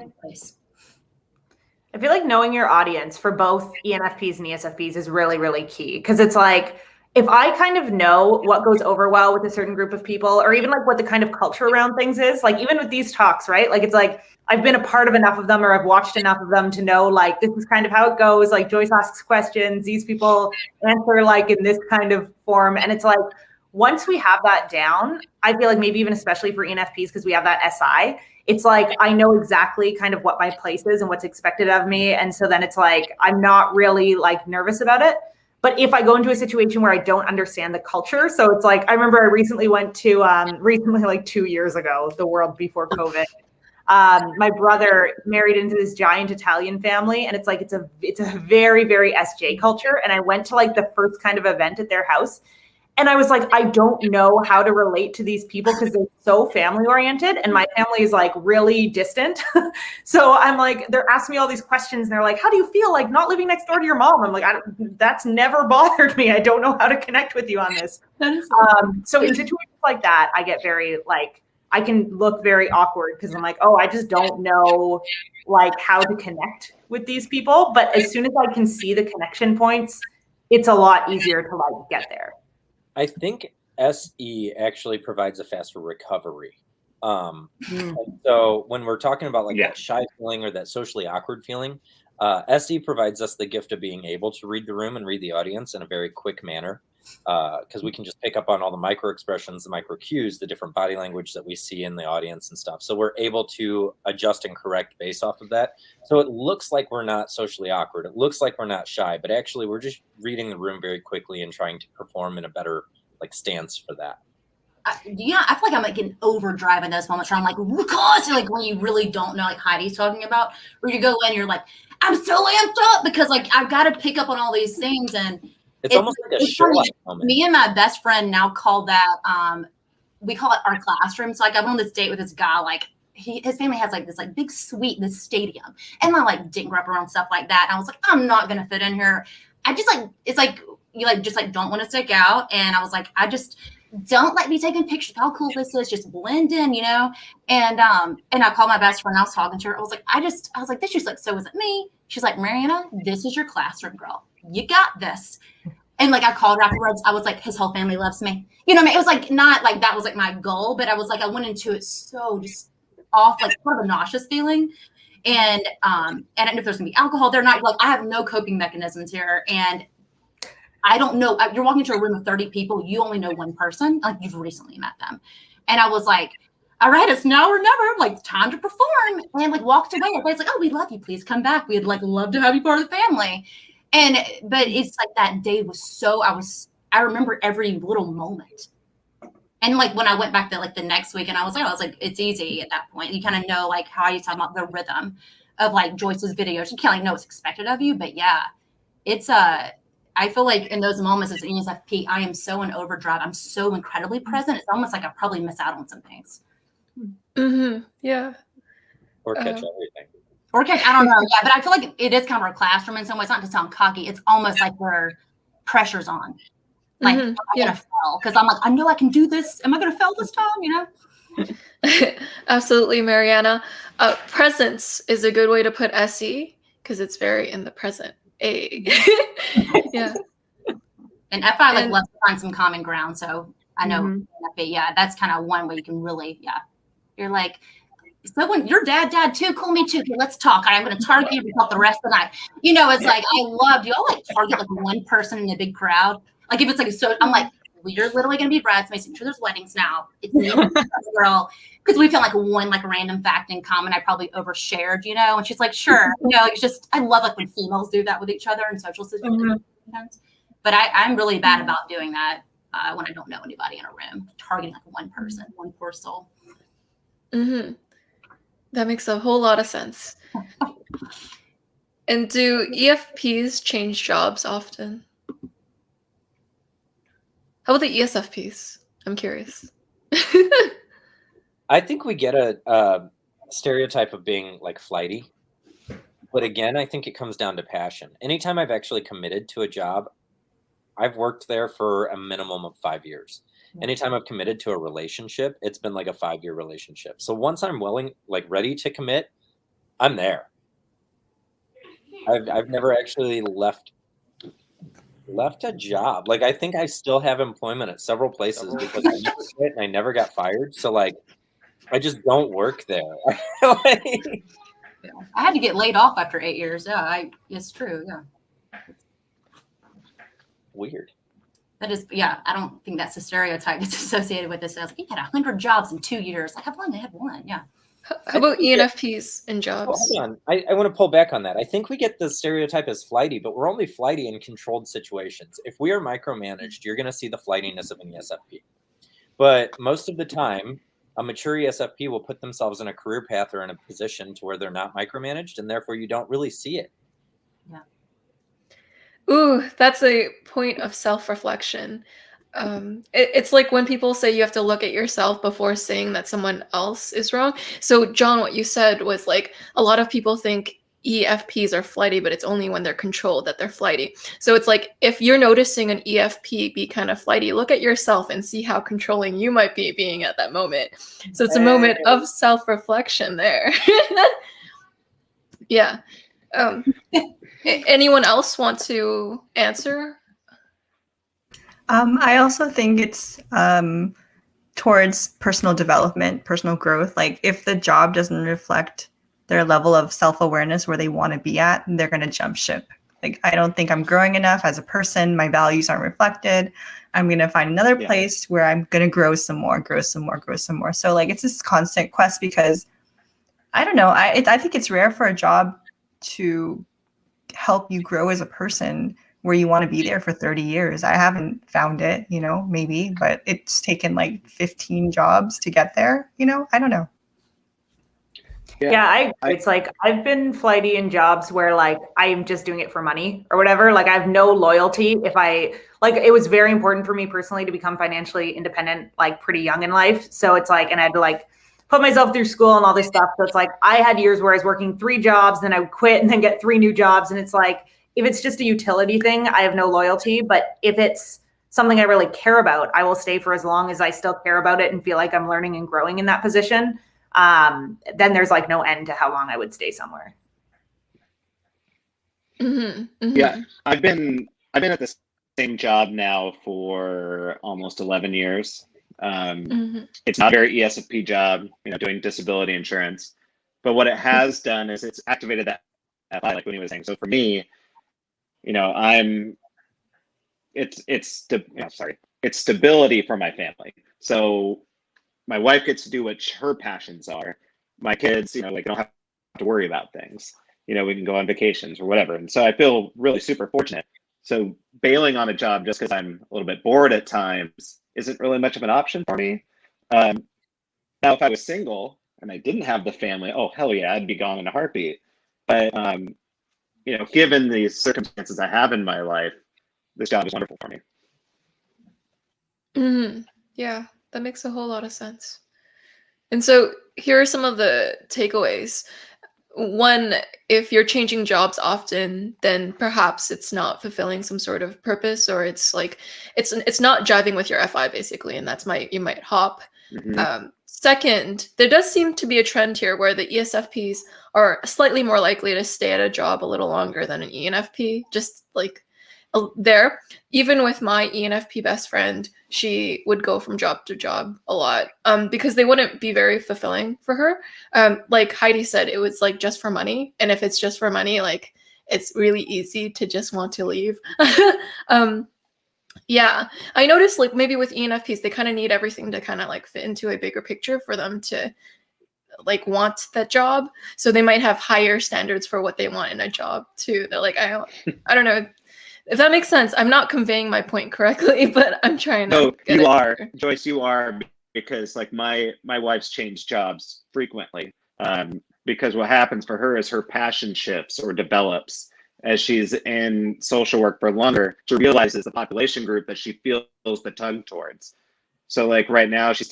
I feel like knowing your audience for both ENFPs and ESFPs is really, really key. Because it's like, if I kind of know what goes over well with a certain group of people, or even like what the kind of culture around things is, like even with these talks, right? Like, it's like, I've been a part of enough of them, or I've watched enough of them to know, like, this is kind of how it goes. Like, Joyce asks questions, these people answer like in this kind of form. And it's like, once we have that down, I feel like maybe even especially for ENFPs, because we have that SI, it's like, I know exactly kind of what my place is and what's expected of me. And so then it's like, I'm not really like nervous about it. But if I go into a situation where I don't understand the culture, so it's like, I remember I recently went to, like 2 years ago, the world before COVID, my brother married into this giant Italian family. And it's like, it's a very, very SJ culture. And I went to like the first kind of event at their house. And I was like, I don't know how to relate to these people because they're so family oriented and my family is like really distant. So I'm like, they're asking me all these questions and they're like, how do you feel like not living next door to your mom? I'm like, that's never bothered me. I don't know how to connect with you on this. So in situations like that, I get very like, I can look very awkward because I'm like, oh, I just don't know like how to connect with these people. But as soon as I can see the connection points, it's a lot easier to like get there. I think SE actually provides a faster recovery. And so when we're talking about like that shy feeling or that socially awkward feeling, SE provides us the gift of being able to read the room and read the audience in a very quick manner, because we can just pick up on all the micro expressions, the micro cues, the different body language that we see in the audience and stuff. So we're able to adjust and correct based off of that. So it looks like we're not socially awkward. It looks like we're not shy, but actually we're just reading the room very quickly and trying to perform in a better stance for that. Yeah, I feel like I'm like in overdrive in those moments where I'm like constantly, like when you really don't know, like Heidi's talking about, where you go in, you're like, I'm so amped up because like I've got to pick up on all these things, and it's almost like a Sherlock moment. Me and my best friend now call that we call it our classroom. So like I went on this date with this guy, like his family has like this like big suite in this stadium, and I like didn't grow up around stuff like that. And I was like, I'm not gonna fit in here. I just like it's like you like just like don't want to stick out, and I was like, I just don't let me taking pictures of how cool this is, just blend in, you know? And I called my best friend, I was talking to her. I was like, this, she's like, so is it me? She's like, Mariana, this is your classroom, girl. You got this. And like, I called her afterwards. I was like, his whole family loves me. You know what I mean? It was like, not like that was like my goal, but I was like, I went into it so just off, like sort of a nauseous feeling. And I don't know if there's gonna be alcohol. They're not like, I have no coping mechanisms here. And I don't know. You're walking into a room of 30 people. You only know one person. Like you've recently met them. And I was like, all right, it's now or never. Like time to perform. And like walked away. Everybody's like, oh, we love you. Please come back. We'd like love to have you part of the family. But it's like that day was so, I remember every little moment. And like when I went back to like the next week and I was like, it's easy at that point. You kind of know like how you talk about the rhythm of like Joyce's videos. You can't like know what's expected of you. But yeah, it's I feel like in those moments as an ESFP, I am so in overdrive. I'm so incredibly present. It's almost like I probably miss out on some things. Mm-hmm. Yeah. Or catch everything. Or catch, I don't know. Yeah, but I feel like it is kind of our classroom in some ways, not to sound cocky. It's almost like where pressure's on. Like, I'm going to fail. Because I'm like, I know I can do this. Am I going to fail this time? You know? Absolutely, Mariana. Presence is a good way to put SE because it's very in the present. Yeah. And FI like love to find some common ground. So I know, but yeah, that's kind of one way you can really, you're like, so when your dad too, cool, me too. Okay, let's talk. I'm going to target you the rest of the night. You know, it's like, I love you. I'll like target like one person in a big crowd. Like if it's like, so I'm like, well, you're literally going to be bridesmaids. I'm sure there's weddings now. It's me and girl. Because we found like one like random fact in common. I probably overshared, you know, and she's like, sure. You know, it's just, I love like when females do that with each other in social situations. But I'm really bad about doing that when I don't know anybody in a room, targeting like one person, one poor soul. Mm-hmm. That makes a whole lot of sense. And do EFPs change jobs often? How about the ESFPs? I'm curious. I think we get a stereotype of being like flighty. But again, I think it comes down to passion. Anytime I've actually committed to a job, I've worked there for a minimum of 5 years. Anytime I've committed to a relationship, it's been like a 5-year relationship. So once I'm willing, like ready to commit, I'm there. I've never actually left a job. Like I think I still have employment at several places because I never quit and I never got fired. So like I just don't work there. I had to get laid off after 8 years. Yeah, it's true. Yeah. Weird. That is, yeah, I don't think that's a stereotype that's associated with this. I was like, you had 100 jobs in 2 years. Like, I've only had one. Yeah. How about ENFPs and jobs? Hold on. I want to pull back on that. I think we get the stereotype as flighty, but we're only flighty in controlled situations. If we are micromanaged, you're going to see the flightiness of an ESFP. But most of the time, a mature ESFP will put themselves in a career path or in a position to where they're not micromanaged, and therefore you don't really see it. Yeah. Ooh, that's a point of self-reflection. It's like when people say you have to look at yourself before saying that someone else is wrong. So, John, what you said was like a lot of people think EFPs are flighty, but it's only when they're controlled that they're flighty. So it's like if you're noticing an EFP be kind of flighty, look at yourself and see how controlling you might be being at that moment. So it's a moment of self-reflection there. Yeah. Anyone else want to answer? I also think it's towards personal development, personal growth. Like if the job doesn't reflect their level of self-awareness where they want to be at, and they're going to jump ship. Like, I don't think I'm growing enough as a person. My values aren't reflected. I'm going to find another place where I'm going to grow some more. So like, it's this constant quest because I don't know. I think it's rare for a job to help you grow as a person where you want to be there for 30 years. I haven't found it, you know, maybe, but it's taken like 15 jobs to get there, you know, I don't know. Yeah, I agree. It's like I've been flighty in jobs where like I'm just doing it for money or whatever. Like I have no loyalty. It was very important for me personally to become financially independent, like pretty young in life. So it's like, and I had to like put myself through school and all this stuff. So it's like I had years where I was working 3 jobs, then I would quit and then get 3 new jobs. And it's like, if it's just a utility thing, I have no loyalty. But if it's something I really care about, I will stay for as long as I still care about it and feel like I'm learning and growing in that position. Then there's like no end to how long I would stay somewhere. Mm-hmm, mm-hmm. Yeah, I've been at the same job now for almost 11 years. It's not a very ESFP job, you know, doing disability insurance. But what it has done is it's activated that FI, like Boonie was saying. So for me, you know, it's stability for my family. So my wife gets to do what her passions are. My kids, you know, like don't have to worry about things. You know, we can go on vacations or whatever. And so I feel really super fortunate. So bailing on a job just because I'm a little bit bored at times isn't really much of an option for me. Now, if I was single and I didn't have the family, oh, hell yeah, I'd be gone in a heartbeat. But, you know, given the circumstances I have in my life, this job is wonderful for me. Mm-hmm. Yeah, that makes a whole lot of sense. And so here are some of the takeaways. One, if you're changing jobs often, then perhaps it's not fulfilling some sort of purpose, or it's like it's not jiving with your FI basically, and you might hop. Second, there does seem to be a trend here where the ESFPs are slightly more likely to stay at a job a little longer than an ENFP. Just like there, even with my ENFP best friend, she would go from job to job a lot because they wouldn't be very fulfilling for her. Like Heidi said, it was like just for money. And if it's just for money, like it's really easy to just want to leave. Yeah, I noticed like maybe with ENFPs, they kind of need everything to kind of like fit into a bigger picture for them to like want that job. So they might have higher standards for what they want in a job too. They're like, I don't know. If that makes sense, I'm not conveying my point correctly, but I'm trying to. No, you are, Joyce. You are, because like my wife's changed jobs frequently because what happens for her is her passion shifts or develops as she's in social work for longer. She realizes the population group that she feels the tug towards. So like right now, she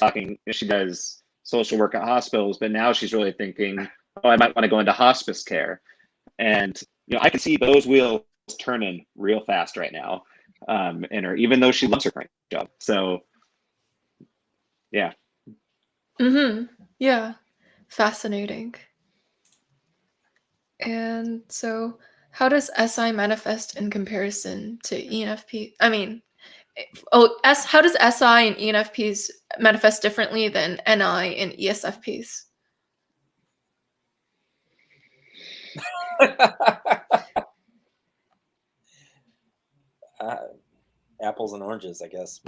does social work at hospitals, but now she's really thinking, oh, I might want to go into hospice care, and you know I can see those wheels turning real fast right now in her, even though she loves her current job. So yeah. Yeah, fascinating. And so how does SI manifest in comparison to ENFP? I mean, how does SI and ENFPs manifest differently than NI and ESFPs? Apples and oranges, I guess.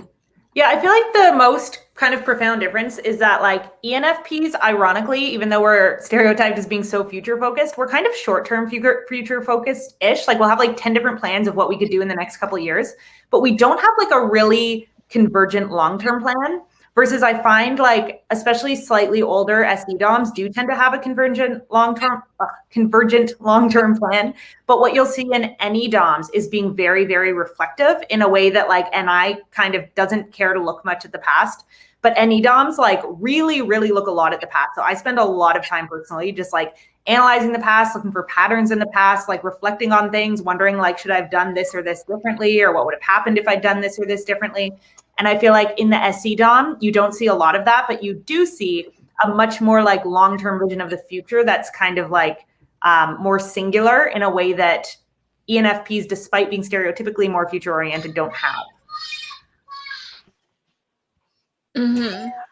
Yeah, I feel like the most kind of profound difference is that like ENFPs, ironically, even though we're stereotyped as being so future focused, we're kind of short-term future focused-ish. Like we'll have like 10 different plans of what we could do in the next couple of years, but we don't have like a really convergent long-term plan. Versus I find like, especially slightly older SE DOMs do tend to have a convergent long-term plan. But what you'll see in any DOMs is being very, very reflective in a way that like NI kind of doesn't care to look much at the past. But any DOMs like really, really look a lot at the past. So I spend a lot of time personally just like analyzing the past, looking for patterns in the past, like reflecting on things, wondering like, should I have done this or this differently? Or what would have happened if I'd done this or this differently? And I feel like in the SE DOM, you don't see a lot of that, but you do see a much more like long-term vision of the future that's kind of like more singular in a way that ENFPs, despite being stereotypically more future-oriented, don't have.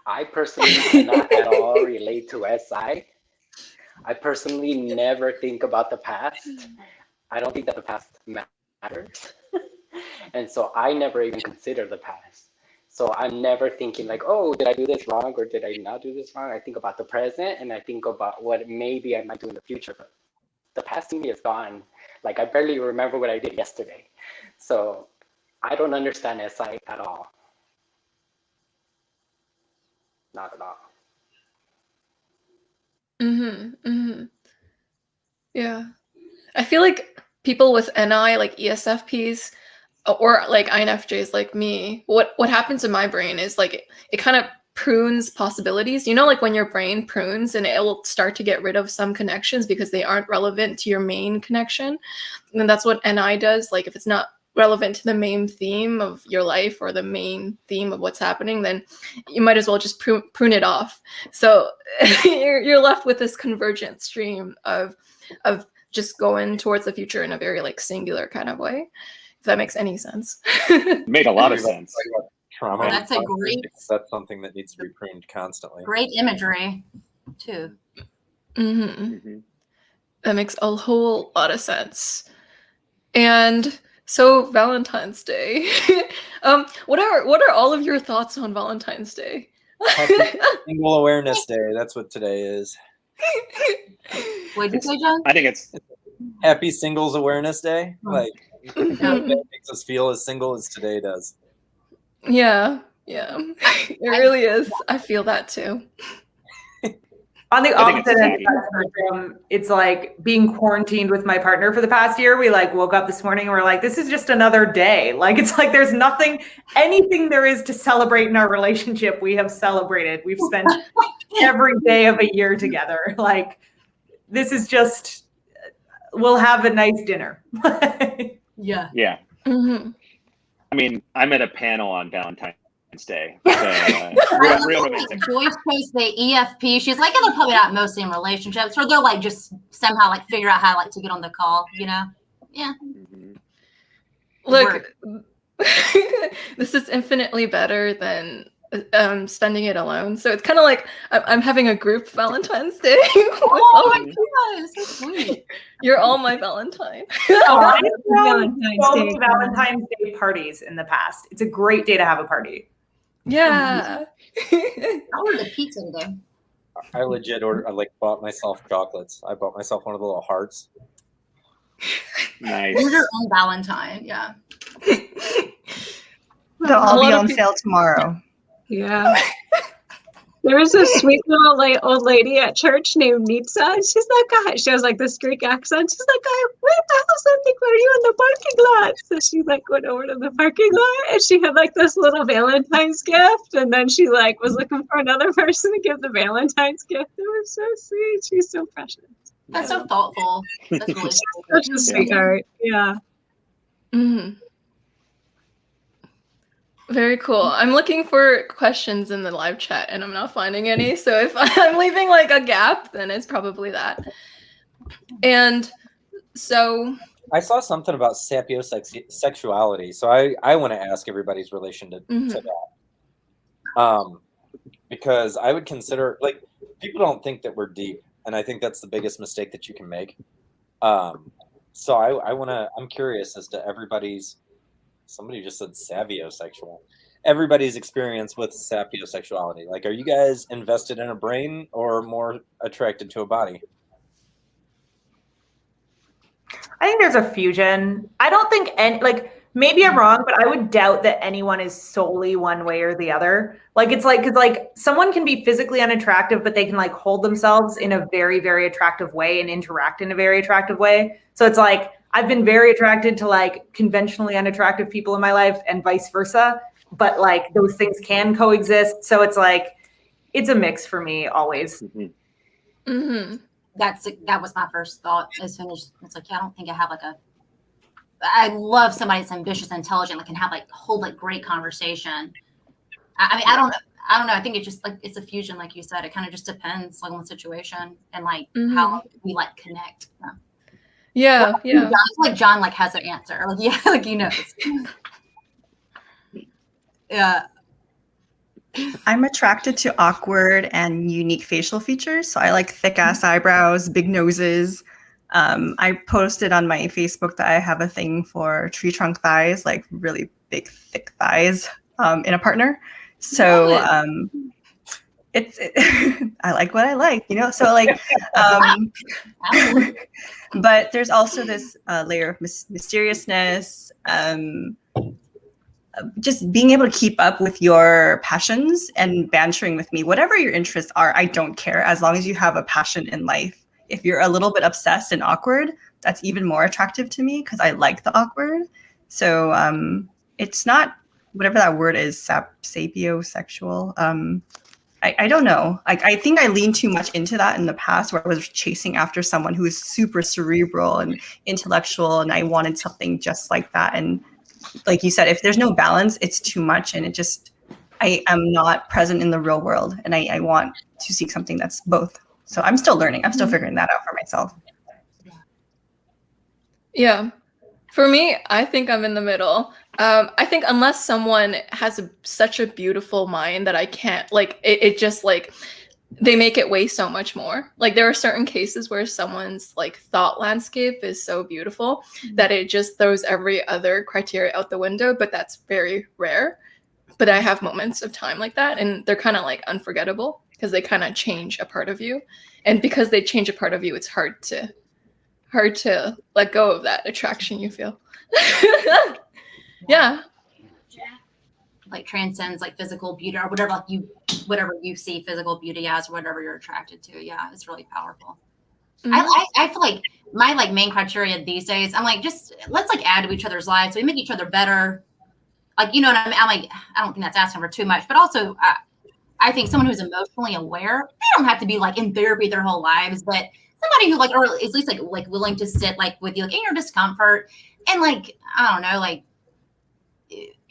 I personally cannot at all relate to SI. I personally never think about the past. I don't think that the past matters. And so I never even consider the past. So I'm never thinking like, oh, did I do this wrong or did I not do this wrong? I think about the present and I think about what maybe I might do in the future. But the past to me is gone. Like I barely remember what I did yesterday. So I don't understand SI at all. Not at all. Yeah. I feel like people with NI, like ESFPs, or like INFJs like me, what happens in my brain is like it kind of prunes possibilities. You know, like when your brain prunes and it will start to get rid of some connections because they aren't relevant to your main connection. And that's what NI does. Like if it's not relevant to the main theme of your life or the main theme of what's happening, then you might as well just prune it off. So you're left with this convergent stream of just going towards the future in a very like singular kind of way. If that makes any sense. Made a lot of sense. Trauma. That's a great. That's something that needs to be pruned constantly. Great imagery, too. That makes a whole lot of sense. And so Valentine's Day. What are all of your thoughts on Valentine's Day? Happy Single Awareness Day. That's what today is. What did you say, John? I think it's Happy Singles Awareness Day. Like Mhm. it makes us feel as single as today does. Yeah. It really is. I feel that too. On the I think it's opposite end of happy. that spectrum, it's like being quarantined with my partner for the past year. We like woke up this morning and we're like, this is just another day. Like it's like there's anything there is to celebrate in our relationship, we have celebrated. We've spent every day of a year together. Like this is just, we'll have a nice dinner. Yeah. Yeah. Mm-hmm. I mean, I'm at a panel on Valentine's Day. So, real romantic. Joyce chose the EFP. She's like, they're probably not mostly in relationships, or they'll like just somehow like figure out how like to get on the call, you know? Yeah. Look, this is infinitely better than spending it alone. So it's kind of like I'm having a group Valentine's Day. Oh my God, it's so sweet. You're all my Valentine. I've Valentine's gone Day. to Valentine's Day parties in the past. It's a great day to have a party. Yeah. I ordered a pizza today. I legit bought myself chocolates. I bought myself one of the little hearts. Nice. You're your own Valentine, yeah. They'll all be lot of on people- sale tomorrow. Yeah. There was a sweet little old lady at church named Nitsa, and she's like, she has like this Greek accent. She's like, I went to have something for you in the parking lot. So she like went over to the parking lot and she had like this little Valentine's gift. And then she like was looking for another person to give the Valentine's gift. It was so sweet. She's so precious. That's so thoughtful. That's really sweet. Such a sweetheart. Yeah. Mhm. Very cool. I'm looking for questions in the live chat and I'm not finding any. So if I'm leaving like a gap, then it's probably that. And so I saw something about sapiosexuality, so I want to ask everybody's relation to that. Because I would consider, like, people don't think that we're deep, and I think that's the biggest mistake that you can make. So I'm curious as to everybody's. Somebody just said sapiosexual. Everybody's experience with sapiosexuality. Like, are you guys invested in a brain or more attracted to a body? I think there's a fusion. I don't think maybe I'm wrong, but I would doubt that anyone is solely one way or the other. Like it's like, 'cause like someone can be physically unattractive, but they can like hold themselves in a very, very attractive way and interact in a very attractive way. So it's like, I've been very attracted to like conventionally unattractive people in my life and vice versa, but like those things can coexist. So it's like, it's a mix for me always. mm-hmm. That was my first thought as soon as it's like, yeah, I don't think I have like I love somebody that's ambitious and intelligent, that can have like hold like great conversation. I mean, I don't know. I think it's just like, it's a fusion. Like you said, it kind of just depends like on the situation and like how we like connect. Yeah. I feel like John like has an answer. Like, yeah, like he knows. Yeah. I'm attracted to awkward and unique facial features. So I like thick ass eyebrows, big noses. I posted on my Facebook that I have a thing for tree trunk thighs, like really big, thick thighs in a partner. So I like what I like, you know? So like, but there's also this layer of mysteriousness, just being able to keep up with your passions and bantering with me. Whatever your interests are, I don't care, as long as you have a passion in life. If you're a little bit obsessed and awkward, that's even more attractive to me because I like the awkward. So it's not, whatever that word is, sapiosexual. I don't know. I think I leaned too much into that in the past, where I was chasing after someone who is super cerebral and intellectual, and I wanted something just like that. And like you said, if there's no balance, it's too much, and I am not present in the real world, and I want to seek something that's both. So I'm still learning. I'm still figuring that out for myself. Yeah. For me, I think I'm in the middle. I think unless someone has such a beautiful mind that I can't, like, it just, like, they make it weigh so much more. Like, there are certain cases where someone's, like, thought landscape is so beautiful that it just throws every other criteria out the window, but that's very rare. But I have moments of time like that, and they're kind of, like, unforgettable because they kind of change a part of you. And because they change a part of you, it's hard to let go of that attraction you feel. Yeah. Like transcends like physical beauty or whatever, like whatever you see physical beauty as, or whatever you're attracted to. Yeah, it's really powerful. I feel like my like main criteria these days, I'm like, just let's like add to each other's lives so we make each other better. Like, you know what I mean? I'm like, I don't think that's asking for too much, but also I think someone who's emotionally aware, they don't have to be like in therapy their whole lives, but somebody who like, or at least like willing to sit like with you, like in your discomfort and like, I don't know, like,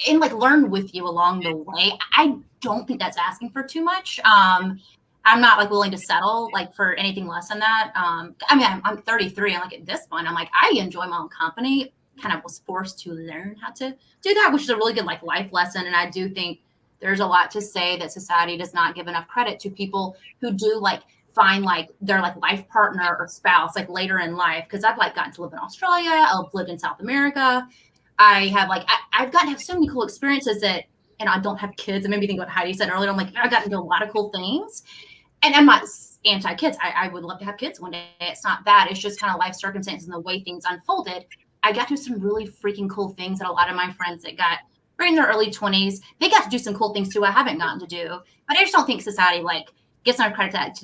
and like learn with you along the way. I don't think that's asking for too much. I'm not like willing to settle like for anything less than that. I mean, I'm 33. I'm like at this point, I'm like, I enjoy my own company. Kind of was forced to learn how to do that, which is a really good like life lesson. And I do think there's a lot to say that society does not give enough credit to people who do like find like their like life partner or spouse like later in life. Because I've like gotten to live in Australia. I've lived in South America. I have like I've gotten to have so many cool experiences that, and I don't have kids. It made me think what Heidi said earlier. I'm like, I've gotten to do a lot of cool things, and I'm not anti-kids. I would love to have kids one day. It's not that. It's just kind of life circumstances and the way things unfolded. I got to do some really freaking cool things that a lot of my friends that got right in their early 20s, they got to do some cool things too I haven't gotten to do. But I just don't think society like gets enough credit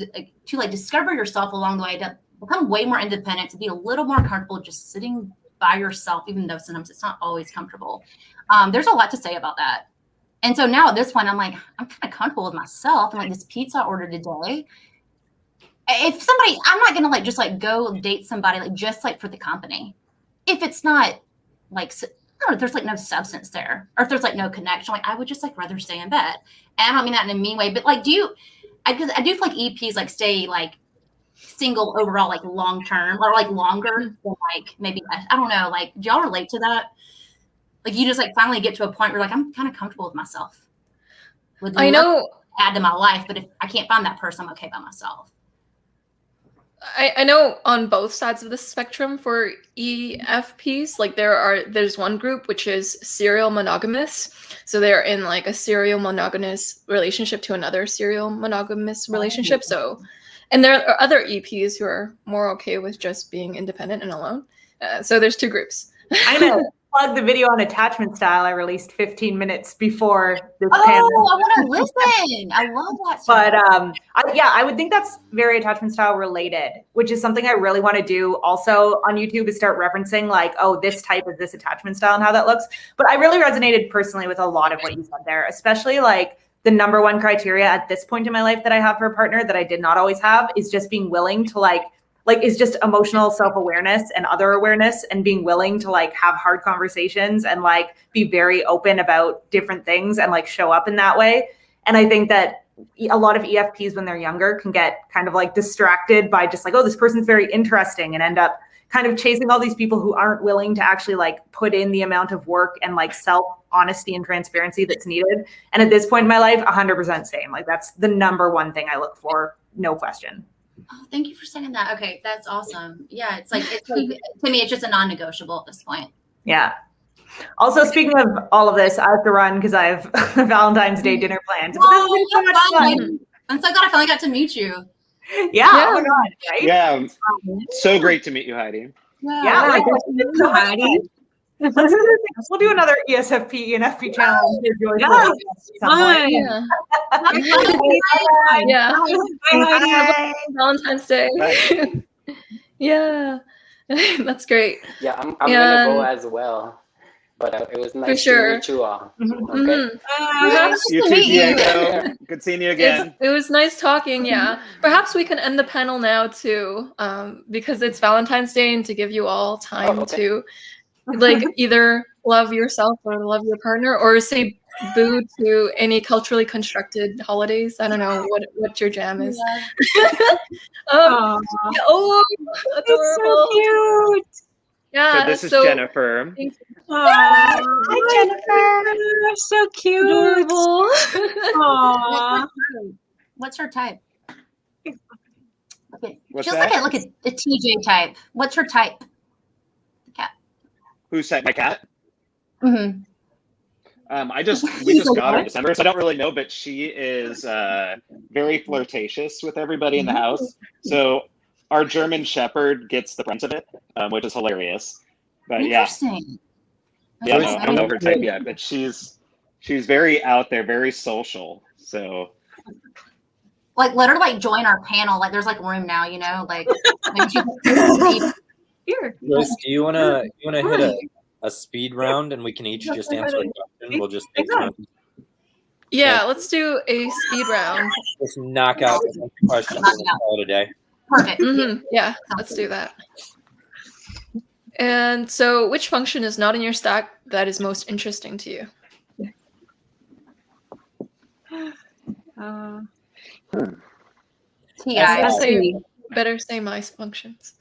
to like discover yourself along the way, to become way more independent, to be a little more comfortable just sitting by yourself, even though sometimes it's not always comfortable. There's a lot to say about that. And so now at this point, I'm like, I'm kind of comfortable with myself. And like this pizza I ordered today, if somebody, I'm not going to like, just like go date somebody, like just like for the company. If it's not like, I don't know, there's like no substance there, or if there's like no connection, like I would just like rather stay in bed. And I don't mean that in a mean way, but like, I do feel like EPs like stay like single overall, like long term, or like longer than like maybe, I don't know, like do y'all relate to that? Like you just like finally get to a point where like I'm kind of comfortable with myself. I know, add to my life, but if I can't find that person, I'm okay by myself. I know on both sides of the spectrum for EFPs, like there's one group which is serial monogamous. So they're in like a serial monogamous relationship to another serial monogamous relationship. So, and there are other EPs who are more okay with just being independent and alone. So there's two groups. I'm going to plug the video on attachment style I released 15 minutes before this panel. Oh, I want to listen. I love that stuff. But I would think that's very attachment style related, which is something I really want to do also on YouTube, is start referencing like, oh, this type is this attachment style and how that looks. But I really resonated personally with a lot of what you said there, especially like the number one criteria at this point in my life that I have for a partner that I did not always have is just being willing to like is just emotional self-awareness and other awareness, and being willing to like have hard conversations and like be very open about different things and like show up in that way. And I think that a lot of EFPs when they're younger can get kind of like distracted by just like, oh, this person's very interesting, and end up kind of chasing all these people who aren't willing to actually like put in the amount of work and like self honesty and transparency that's needed. And at this point in my life, 100% same. Like that's the number one thing I look for, no question. Oh, thank you for saying that. Okay, that's awesome. Yeah, it's like to me, it's just a non-negotiable at this point. Yeah. Also, speaking of all of this, I have to run because I have Valentine's Day dinner planned. But this has been so much fun. I'm so glad I finally got to meet you. Yeah. Oh my God, right? Yeah. So great to meet you, Heidi. Yeah. Like, so Heidi. We'll do another ESFP, ENFP channel. Yeah. Yeah. Bye. Valentine's Day. Yeah. That's great. Yeah, I'm gonna go as well. But it was nice to meet you all. Okay. You too, Diego. Good seeing you again. It was nice talking. Yeah. Perhaps we can end the panel now too, because it's Valentine's Day, and to give you all time to, like, either love yourself or love your partner, or say boo to any culturally constructed holidays. I don't know what your jam is. Oh, adorable. So cute. Yeah. So this is Jennifer. Hi, Jennifer. You're so cute. Adorable. Aww. What's her type? Okay. What's Feels that? like a TJ type. What's her type? The cat. Who said my cat? Mm-hmm. We just got her in December, so I don't really know, but she is very flirtatious with everybody in the house. So our German Shepherd gets the brunt of it, which is hilarious. But Interesting. Yeah, no, I don't know her type yet, but she's very out there, very social. So Like, let her like join our panel. Like, there's like room now, you know. Like, maybe Here. Joyce, do you wanna hit a speed round and we can each just answer a question? We'll just take turns. Yeah, let's do a speed round. Just knock out the questions and call it a day. Perfect. Yeah, let's do that. And so, which function is not in your stack that is most interesting to you? Better say my functions.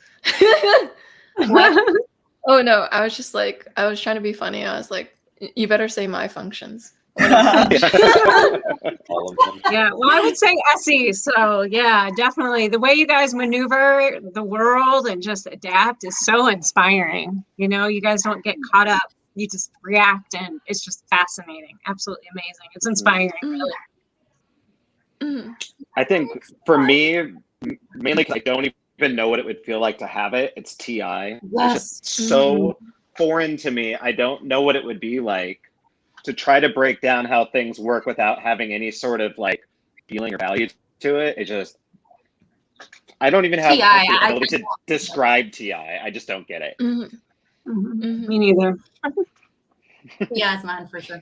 What? Oh no, I was trying to be funny. I was like, you better say my functions. All of them. Yeah, well, I would say SE. So yeah, definitely the way you guys maneuver the world and just adapt is so inspiring. You know, you guys don't get caught up. You just react, and it's just fascinating. Absolutely amazing. It's inspiring, really. I think for me, mainly because I don't even know what it would feel like to have it, it's TI. Yes. It's just so foreign to me. I don't know what it would be like to try to break down how things work without having any sort of like feeling or value to it. It just, I don't even have the ability to describe TI. I just don't get it. Me neither. Yeah, it's mine for sure.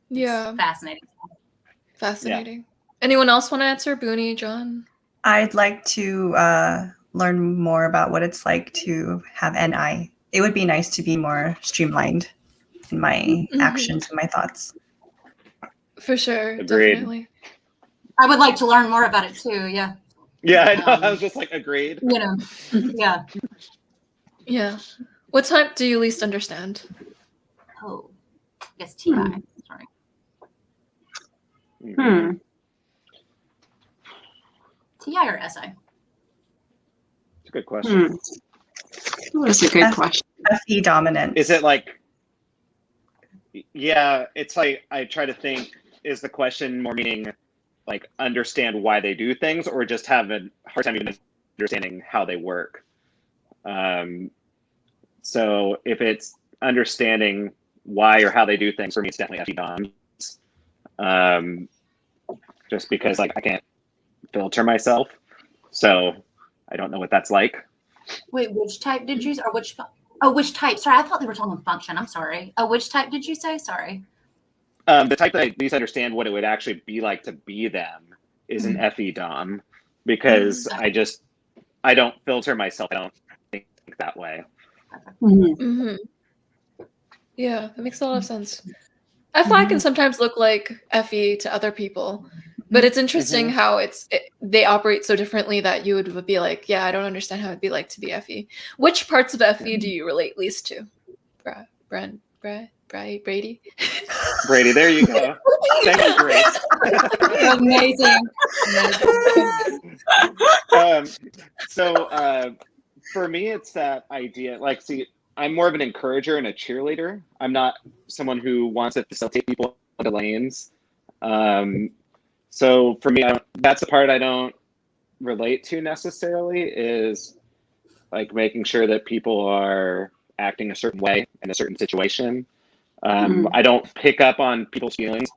Yeah. Fascinating. Fascinating. Anyone else want to answer? Boonie, John? I'd like to learn more about what it's like to have NI. It would be nice to be more streamlined in my actions and my thoughts. For sure. Agreed. Definitely. I would like to learn more about it too. Yeah. Yeah, I know. I was just like, agreed. You know. Yeah. Yeah. What type do you least understand? Oh, I guess TI. Sorry. TI or SI? It's a good question. That's a good question. FE dominance. Is it like, yeah, it's like, I try to think, is the question more meaning like understand why they do things, or just have a hard time even understanding how they work? So if it's understanding why or how they do things, for me, it's definitely FE doms. Just because like I can't filter myself, so I don't know what that's like. Wait, which type did you, or which type? Sorry, I thought they were talking function. I'm sorry. Which type did you say? Sorry. The type that I at least understand what it would actually be like to be them is an FE dom, because I don't filter myself. I don't think that way. Yeah, that makes a lot of sense. FI can sometimes look like FE to other people, but it's interesting how they operate so differently that you would be like, yeah, I don't understand how it'd be like to be FE. Which parts of FE do you relate least to? Brad? Brady. Brady, there you go. Thank you, Grace. Amazing. For me, it's that idea. Like, see, I'm more of an encourager and a cheerleader. I'm not someone who wants to facilitate people into lanes. So for me, that's the part I don't relate to necessarily, is like making sure that people are acting a certain way in a certain situation. I don't pick up on people's feelings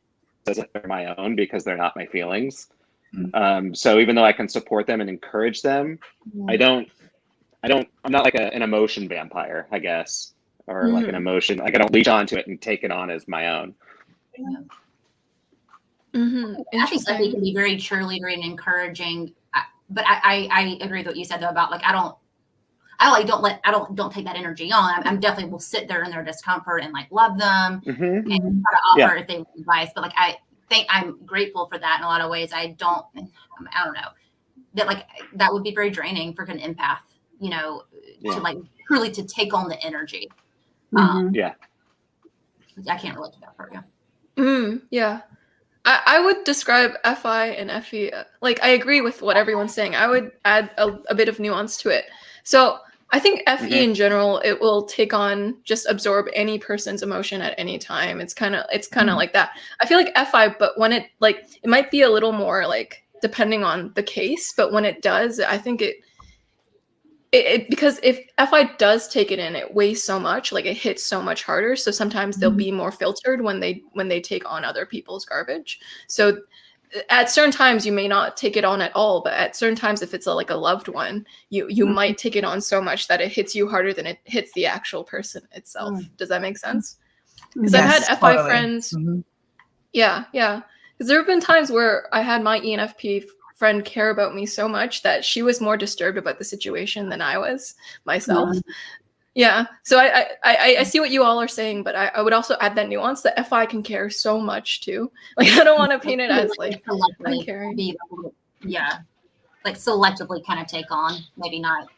as if they're my own, because they're not my feelings. So even though I can support them and encourage them, I'm not like an emotion vampire, I guess, or like an emotion, like I don't leech onto it and take it on as my own. I think Effie can be very cheerleader and encouraging, but I agree with what you said though about like don't take that energy on. I'm definitely will sit there in their discomfort and like love them and try to offer if they want advice. But like I think I'm grateful for that in a lot of ways. I don't know that like that would be very draining for an empath, to like truly to take on the energy. I can't relate to that part. Yeah. I would describe FI and FE, like I agree with what everyone's saying. I would add a bit of nuance to it. So I think FE in general, it will take on, just absorb any person's emotion at any time. It's kind of like that. I feel like FI, but when it might be a little more like depending on the case, but when it does, I think it because if FI does take it in, it weighs so much, like it hits so much harder. So sometimes they'll be more filtered when they take on other people's garbage. So at certain times you may not take it on at all, but at certain times, if it's like a loved one, you might take it on so much that it hits you harder than it hits the actual person itself. Does that make sense? Because I've had FI friends. Yeah. Because there have been times where I had my ENFP friend care about me so much that she was more disturbed about the situation than I was myself. Yeah. So I see what you all are saying, but I would also add that nuance that FI can care so much too. Like I don't want to paint it as like I'm caring. Like selectively kind of take on, maybe not.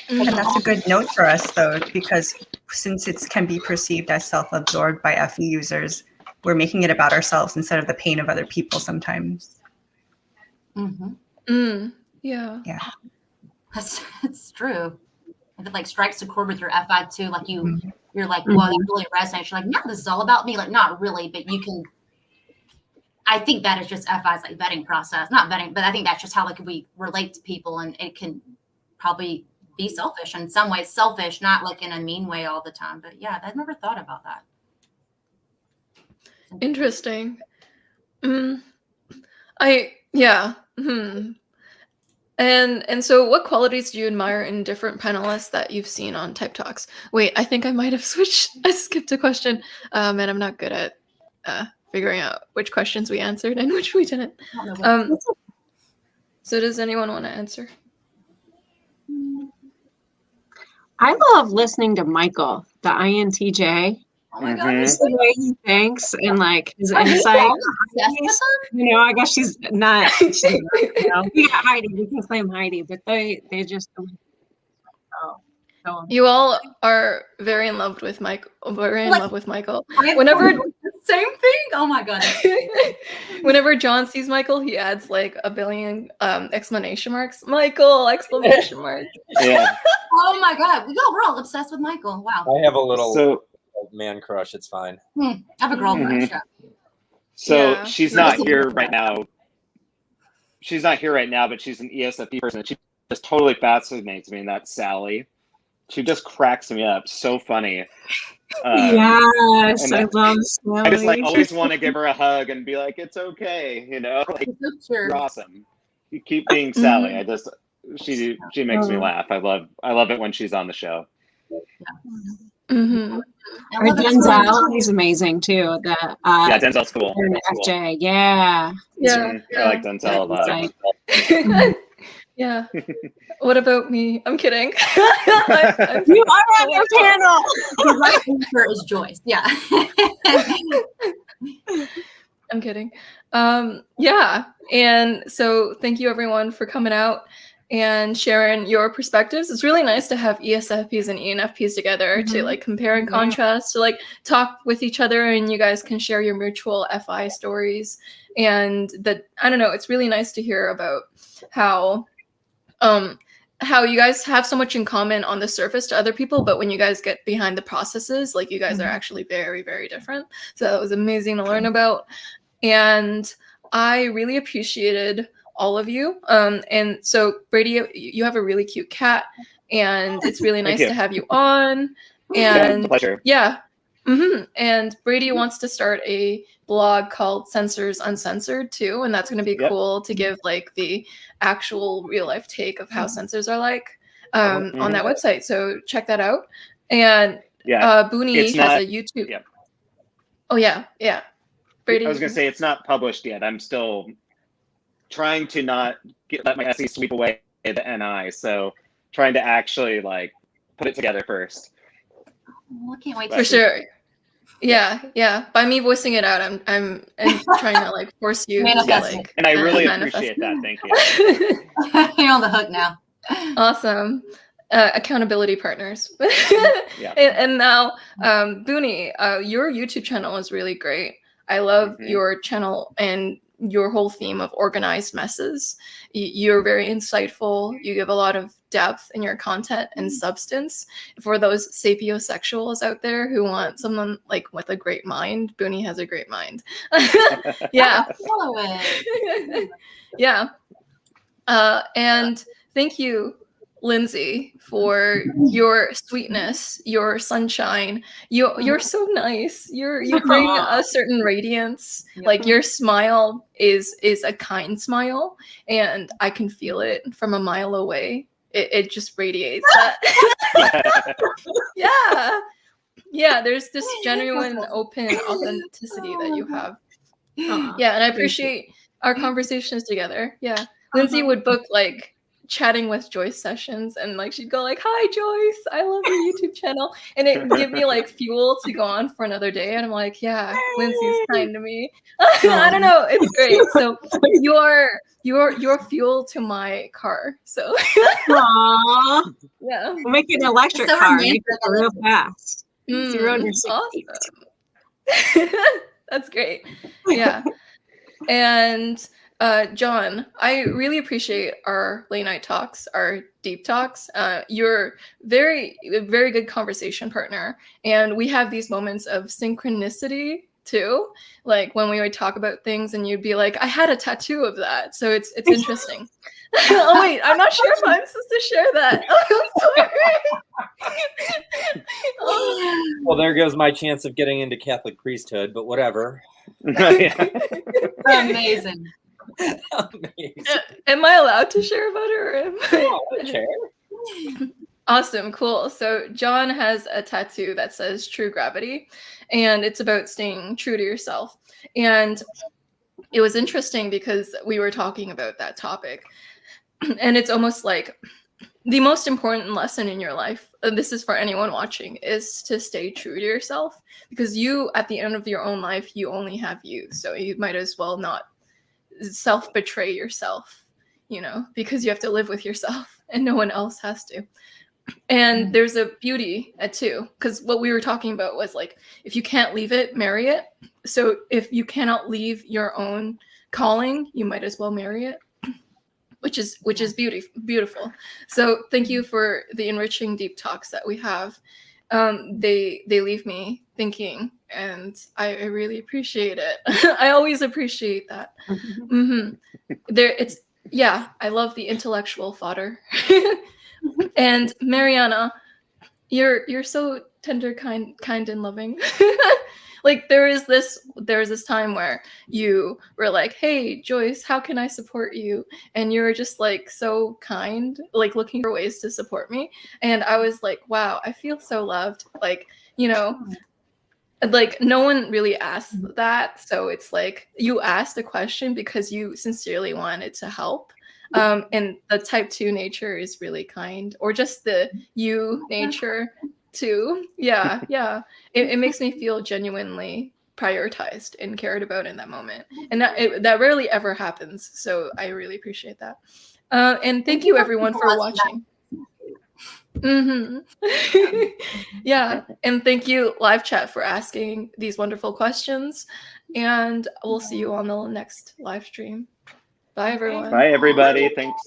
And that's a good note for us though, because since it can be perceived as self-absorbed by FE users, we're making it about ourselves instead of the pain of other people sometimes. Yeah. That's true. If it like strikes a chord with your FI too, like you're like, well, that really resonates. You're like, no, this is all about me. Like, not really, but you can. I think that is just FI's like vetting process, not vetting, but I think that's just how like we relate to people, and it can probably be selfish in some ways. Selfish, not like in a mean way all the time, but yeah, I've never thought about that. Interesting. And so what qualities do you admire in different panelists that you've seen on Type Talks? Wait, I think I might have switched. I skipped a question. And I'm not good at figuring out which questions we answered and which we didn't. So does anyone want to answer? I love listening to Michael, the INTJ. Oh my God. Just the way he thinks and like his insight. I guess she's not. We got Heidi. We can claim Heidi, but they just. You all are very in love with Michael. Whenever same thing. Oh my God. Whenever John sees Michael, he adds like a billion exclamation marks. Michael! Exclamation mark. Yeah. Oh my God. We're all obsessed with Michael. Wow. I have a little man crush. It's fine. I have a girl crush. So she's not here right now. She's not here right now, but she's an ESFP person. She just totally fascinates me, and that's Sally. She just cracks me up. So funny. Yes, I love Sally. I just like always want to give her a hug and be like, "It's okay," like you're awesome. You keep being Sally. She makes me laugh. I love it when she's on the show. Or Denzel, he's amazing too. Denzel's cool. FJ, yeah. I like Denzel a lot. Yeah. What about me? I'm kidding. You are on your panel. The right answer is Joyce. Yeah. I'm kidding. Yeah. And so thank you everyone for coming out. and sharing your perspectives. It's really nice to have ESFPs and ENFPs together to like compare and contrast, to like talk with each other, and you guys can share your mutual FI stories. And that, I don't know, it's really nice to hear about how you guys have so much in common on the surface to other people, but when you guys get behind the processes, like you guys are actually very, very different. So that was amazing to learn about. And I really appreciated all of you. And so Brady, you have a really cute cat, and it's really nice to have you on. And pleasure. Yeah. And Brady wants to start a blog called Censors Uncensored too, and that's going to be cool to give like the actual real life take of how censors are like on that website. So check that out. And Boonie has a YouTube. Yep. Oh yeah. Brady, I was going to say it's not published yet. I'm still trying to not let my SE sweep away the NI. So trying to actually like put it together first. I can't wait for sure. Yeah. By me voicing it out, I'm trying to like force you to like. And I really appreciate that. Thank you. You're on the hook now. Awesome. Accountability partners. And now, Boonie, your YouTube channel is really great. I love your channel and your whole theme of organized messes. You're very insightful. You give a lot of depth in your content and substance. For those sapiosexuals out there who want someone like with a great mind, Boonie has a great mind. Yeah. Follow it. Yeah. And thank you, Lindsay, for your sweetness, your sunshine. You're so nice. You bring a certain radiance. Like your smile is a kind smile, and I can feel it from a mile away. It just radiates that. Yeah. There's this genuine, open authenticity that you have. Yeah, and I appreciate our conversations together. Yeah, Lindsay would book like chatting with Joyce sessions, and like she'd go like, "Hi Joyce, I love your YouTube channel," and it give me like fuel to go on for another day. And I'm like, yeah, Lindsay's kind to me. I don't know, it's great. So you're fuel to my car. So yeah, we'll make it an electric car. Make it real fast. 0 to 60. Awesome. That's great. Yeah. And John, I really appreciate our late night talks, our deep talks. You're very good conversation partner. And we have these moments of synchronicity too. Like when we would talk about things and you'd be like, I had a tattoo of that. So it's interesting. Oh wait, I'm not sure if I'm supposed to share that. Well, there goes my chance of getting into Catholic priesthood, but whatever. Amazing. Am I allowed to share about it, or am I? Sure. Awesome, cool. So John has a tattoo that says True Gravity, and it's about staying true to yourself. And it was interesting because we were talking about that topic, and it's almost like the most important lesson in your life, and this is for anyone watching, is to stay true to yourself, because you, at the end of your own life, you only have you. So you might as well not self-betray yourself, because you have to live with yourself and no one else has to. And there's a beauty too, because what we were talking about was like, if you can't leave it, marry it. So if you cannot leave your own calling, you might as well marry it, which is beautiful. So thank you for the enriching deep talks that we have. They leave me thinking, and I really appreciate it. I always appreciate that. I love the intellectual fodder. And Mariana, you're so tender, kind and loving. Like there was this time where you were like, "Hey Joyce, how can I support you?" And you were just like so kind, like looking for ways to support me. And I was like, wow, I feel so loved. Like, like no one really asked that. So it's like you asked a question because you sincerely wanted to help. And the type 2 nature is really kind, or just the you nature too. Yeah. It makes me feel genuinely prioritized and cared about in that moment. And that rarely ever happens. So I really appreciate that. And thank you everyone for watching. Yeah, and thank you live chat for asking these wonderful questions, and we'll see you on the next live stream. Bye everyone. Bye everybody. Thanks.